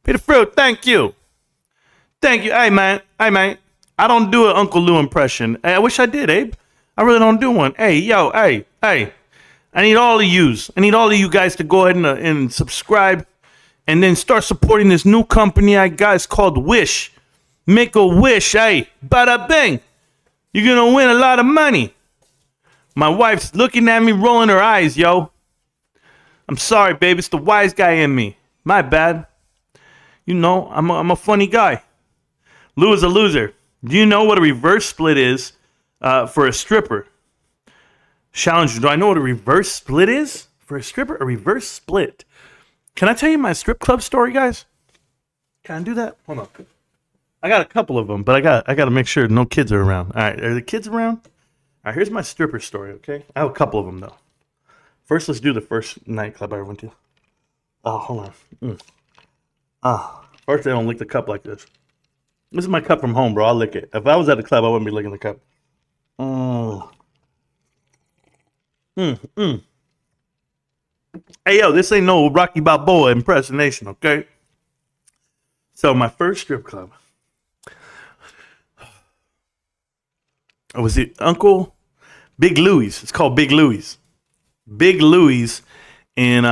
thank you. Thank you. Hey, man. I don't do an Uncle Lou impression. I wish I did, Abe. I really don't do one. Hey, yo, hey. I need all of you guys to go ahead and subscribe and then start supporting this new company I got. It's called Wish. Make a wish, hey, bada bing. You're going to win a lot of money. My wife's looking at me, rolling her eyes, yo. I'm sorry, babe. It's the wise guy in me. My bad. You know, I'm a funny guy. Lou is a loser. Do you know what a reverse split is for a stripper? Challenge, do I know what a reverse split is for a stripper? A reverse split. Can I tell you my strip club story, guys? Can I do that? Hold on. I got a couple of them, but I got to make sure no kids are around. All right, are the kids around? All right, here's my stripper story, okay? I have a couple of them, though. First, let's do the first nightclub I ever went to. Oh, hold on. First, they don't lick the cup like this. This is my cup from home, bro. I'll lick it. If I was at the club, I wouldn't be licking the cup. Hey, yo, this ain't no Rocky Balboa impersonation, okay? So, my first strip club. Was it Uncle Big Louie's? It's called Big Louie's. Big Louie's in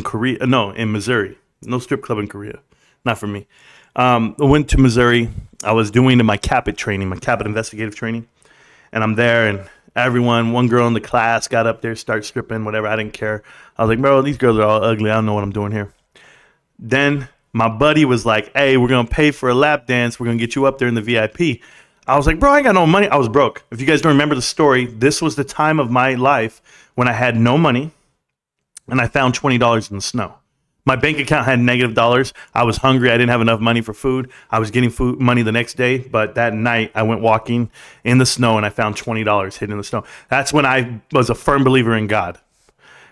Korea. No, in Missouri. No strip club in Korea. Not for me. I went to Missouri. I was doing my Capit training, my Capit investigative training. And I'm there, and one girl in the class got up there, started stripping, whatever. I didn't care. I was like, bro, these girls are all ugly. I don't know what I'm doing here. Then my buddy was like, hey, we're going to pay for a lap dance. We're going to get you up there in the VIP. I was like, bro, I ain't got no money. I was broke. If you guys don't remember the story, this was the time of my life when I had no money and I found $20 in the snow. My bank account had negative dollars. I was hungry. I didn't have enough money for food. I was getting money the next day, but that night I went walking in the snow and I found $20 hidden in the snow. That's when I was a firm believer in God.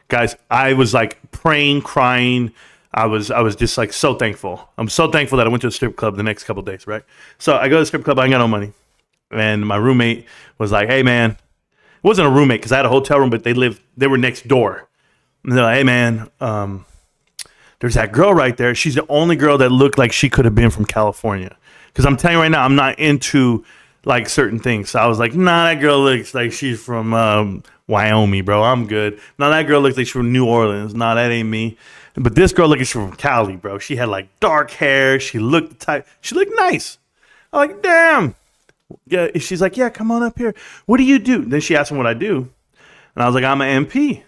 Guys, I was like praying, crying. I was just like so thankful. I'm so thankful that I went to a strip club the next couple of days, right? So I go to the strip club. I ain't got no money. And my roommate was like, hey, man. It wasn't a roommate because I had a hotel room, but they were next door. And they're like, hey, man, there's that girl right there. She's the only girl that looked like she could have been from California. Because I'm telling you right now, I'm not into like certain things. So I was like, nah, that girl looks like she's from Wyoming, bro. I'm good. No, that girl looks like she's from New Orleans. Nah, that ain't me. But this girl looks like she's from Cali, bro. She had like dark hair. She looked the type. She looked nice. I'm like, damn. Yeah, she's like, yeah, come on up here. What do you do? Then she asked me what I do. And I was like, I'm an MP.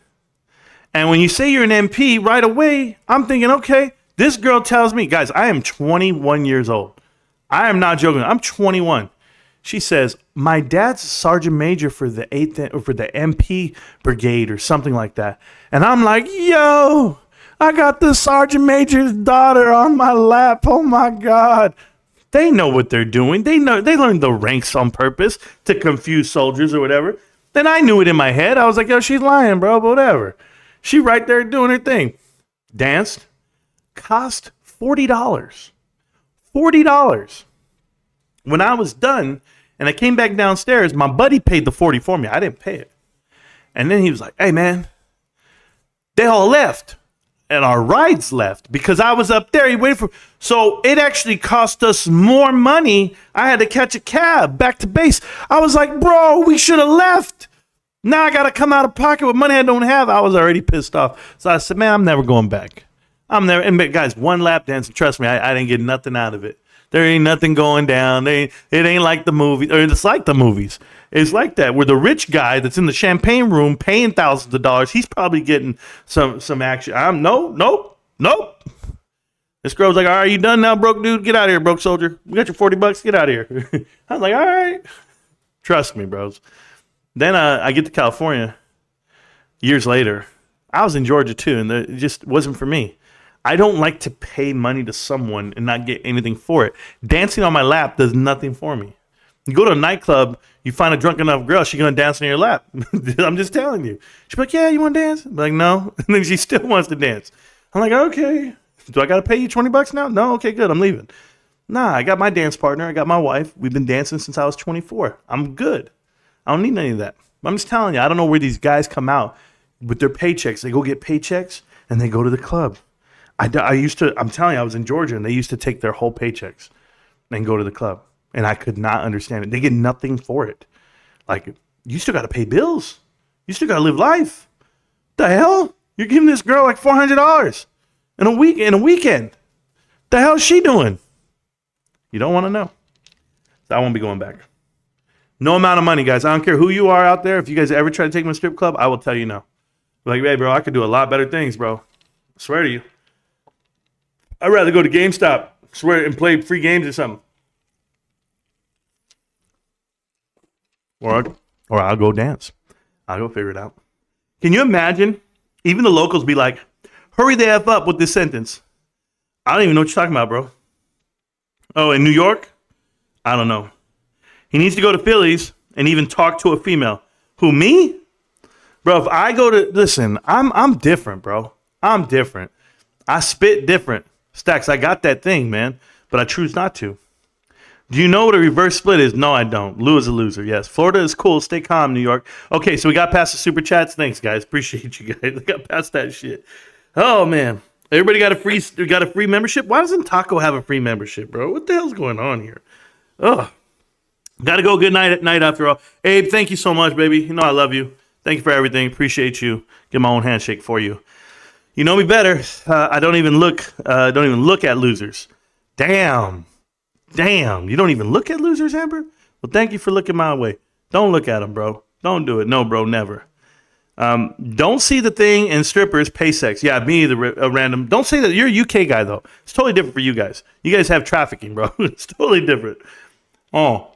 And when you say you're an MP right away, I'm thinking, okay, this girl tells me, guys, I am 21 years old. I am not joking. I'm 21. She says, my dad's a sergeant major for the 8th or for the MP brigade or something like that. And I'm like, yo, I got the sergeant major's daughter on my lap. Oh my God. They know what they're doing. They learned the ranks on purpose to confuse soldiers or whatever. Then I knew it in my head. I was like, yo, she's lying, bro, but whatever. She right there doing her thing. Danced. Cost $40. $40. When I was done and I came back downstairs, my buddy paid the $40 for me. I didn't pay it. And then he was like, hey, man, they all left. And our rides left because I was up there. He waited for. So it actually cost us more money. I had to catch a cab back to base. I was like, bro, we should have left. Now I got to come out of pocket with money I don't have. I was already pissed off. So I said, man, I'm never going back. And guys, one lap dance. Trust me, I didn't get nothing out of it. There ain't nothing going down. It ain't like the movie, or it's like the movies. It's like that, where the rich guy that's in the champagne room paying thousands of dollars, he's probably getting some action. Nope. This girl's like, all right, you done now, broke dude? Get out of here, broke soldier. We got your $40. Get out of here. I was like, all right. Trust me, bros. Then I get to California years later. I was in Georgia too, and it just wasn't for me. I don't like to pay money to someone and not get anything for it. Dancing on my lap does nothing for me. You go to a nightclub, you find a drunk enough girl, she's going to dance on your lap. I'm just telling you. She'll be like, yeah, you want to dance? I'm like, no. And then she still wants to dance. I'm like, okay. Do I got to pay you $20 now? No? Okay, good. I'm leaving. Nah, I got my dance partner. I got my wife. We've been dancing since I was 24. I'm good. I don't need any of that. I'm just telling you, I don't know where these guys come out with their paychecks. They go get paychecks and they go to the club. I'm telling you, I was in Georgia and they used to take their whole paychecks and go to the club. And I could not understand it. They get nothing for it. Like, you still got to pay bills. You still got to live life. The hell? You're giving this girl like $400. in a weekend. The hell is she doing? You don't want to know. So I won't be going back. No amount of money, guys. I don't care who you are out there. If you guys ever try to take me to a strip club, I will tell you no. Like, hey, bro, I could do a lot better things, bro. I swear to you. I'd rather go to GameStop, swear, and play free games or something. Or I'll go dance. I'll go figure it out. Can you imagine? Even the locals be like, hurry the F up with this sentence. I don't even know what you're talking about, bro. Oh, in New York? I don't know. He needs to go to Phillies and even talk to a female. Who, me? Bro, if I go to, listen, I'm different, bro. I'm different. I spit different. Stacks, I got that thing, man, but I choose not to. Do you know what a reverse split is? No, I don't. Lou is a loser. Yes. Florida is cool. Stay calm, New York. Okay, so we got past the super chats. Thanks, guys. Appreciate you guys. We got past that shit. Oh man, everybody got a free membership. Why doesn't Taco have a free membership, bro? What the hell's going on here? Oh, gotta go. Good night at night after all. Abe, thank you so much, baby. You know I love you. Thank you for everything. Appreciate you. Get my own handshake for you. You know me better. I don't even look at losers. Damn. You don't even look at losers, Amber? Well, thank you for looking my way. Don't look at them, bro. Don't do it. No, bro, never. Don't see the thing in strippers pay sex. Yeah, me either, random. Don't say that. You're a UK guy, though. It's totally different for you guys. You guys have trafficking, bro. It's totally different. Oh.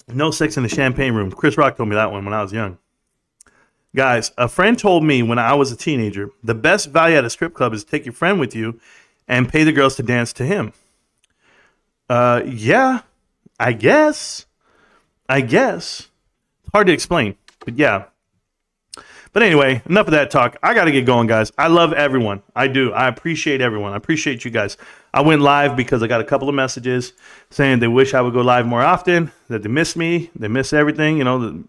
No sex in the champagne room. Chris Rock told me that one when I was young. Guys, a friend told me when I was a teenager, the best value at a strip club is to take your friend with you and pay the girls to dance to him. Yeah, I guess. It's hard to explain, but yeah. But anyway, enough of that talk. I got to get going, guys. I love everyone. I do. I appreciate everyone. I appreciate you guys. I went live because I got a couple of messages saying they wish I would go live more often, that they miss me, they miss everything,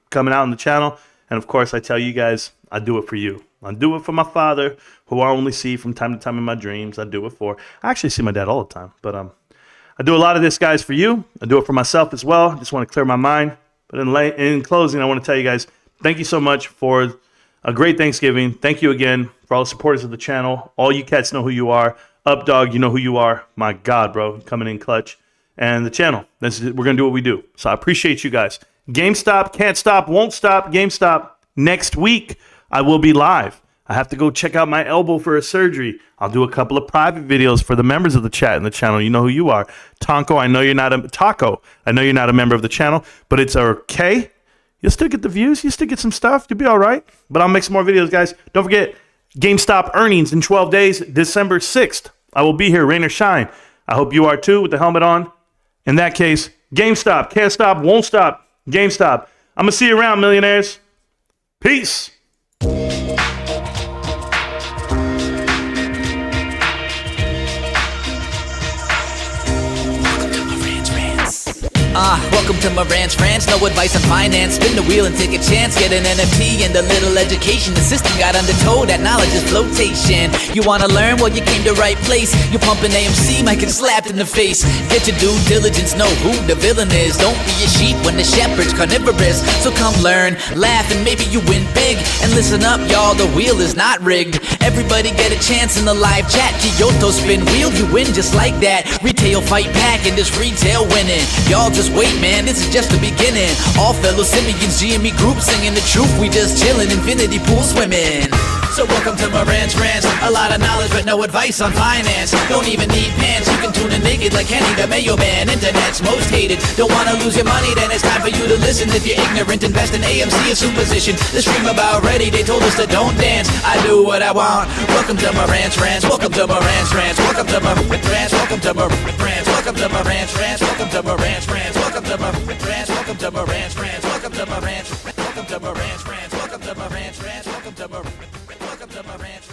coming out on the channel. And of course, I tell you guys, I do it for you. I do it for my father, who I only see from time to time in my dreams. I do it for. I actually see my dad all the time, but I do a lot of this, guys, for you. I do it for myself as well. Just want to clear my mind. But in closing, I want to tell you guys, thank you so much for a great Thanksgiving. Thank you again for all the supporters of the channel. All you cats know who you are. Up, dog, you know who you are. My God, bro, coming in clutch. And the channel, we're going to do what we do. So I appreciate you guys. GameStop, can't stop, won't stop. GameStop, next week, I will be live. I have to go check out my elbow for a surgery. I'll do a couple of private videos for the members of the chat and the channel. You know who you are. Taco, I know you're not a member of the channel, but it's okay. You'll still get the views. You still get some stuff. You'll be all right. But I'll make some more videos, guys. Don't forget, GameStop earnings in 12 days, December 6th. I will be here, rain or shine. I hope you are too, with the helmet on. In that case, GameStop, can't stop, won't stop. GameStop. I'm going to see you around, millionaires. Peace. Welcome to Marantz Rantz, no advice on finance. Spin the wheel and take a chance. Get an NFT and a little education. The system got undertow, that knowledge is flotation. You wanna learn? Well, you came to right place. You pumping AMC, might get slapped in the face. Get your due diligence, know who the villain is. Don't be a sheep when the shepherd's carnivorous. So come learn, laugh, and maybe you win big. And listen up, y'all, the wheel is not rigged. Everybody get a chance in the live chat. Kyoto spin wheel, you win just like that. Retail fight pack and this retail winning. Y'all just wait, man, this is just the beginning. All fellow simians, GME group singing the truth. We just chillin', infinity pool swimming. So welcome to Marantz Rantz. A lot of knowledge but no advice on finance. Don't even need pants, you can tune in naked like Kenny the Mayo Man. Internet's most hated. Don't wanna lose your money, then it's time for you to listen. If you're ignorant, invest in AMC or Superposition. The stream about ready, they told us to don't dance. I do what I want. Welcome to Marantz Rantz. Welcome to Marantz Rantz. Welcome to Marantz Rantz. Welcome to Marantz Rantz. Welcome to Marantz Rantz. Welcome to Marantz Rantz. Welcome to Marantz Rantz. Welcome to Marantz Rantz. Welcome to Marantz Rantz. Welcome to Marantz Rantz. Welcome to Marantz Rantz. Welcome to Marantz Rantz. Welcome to Marantz Rantz.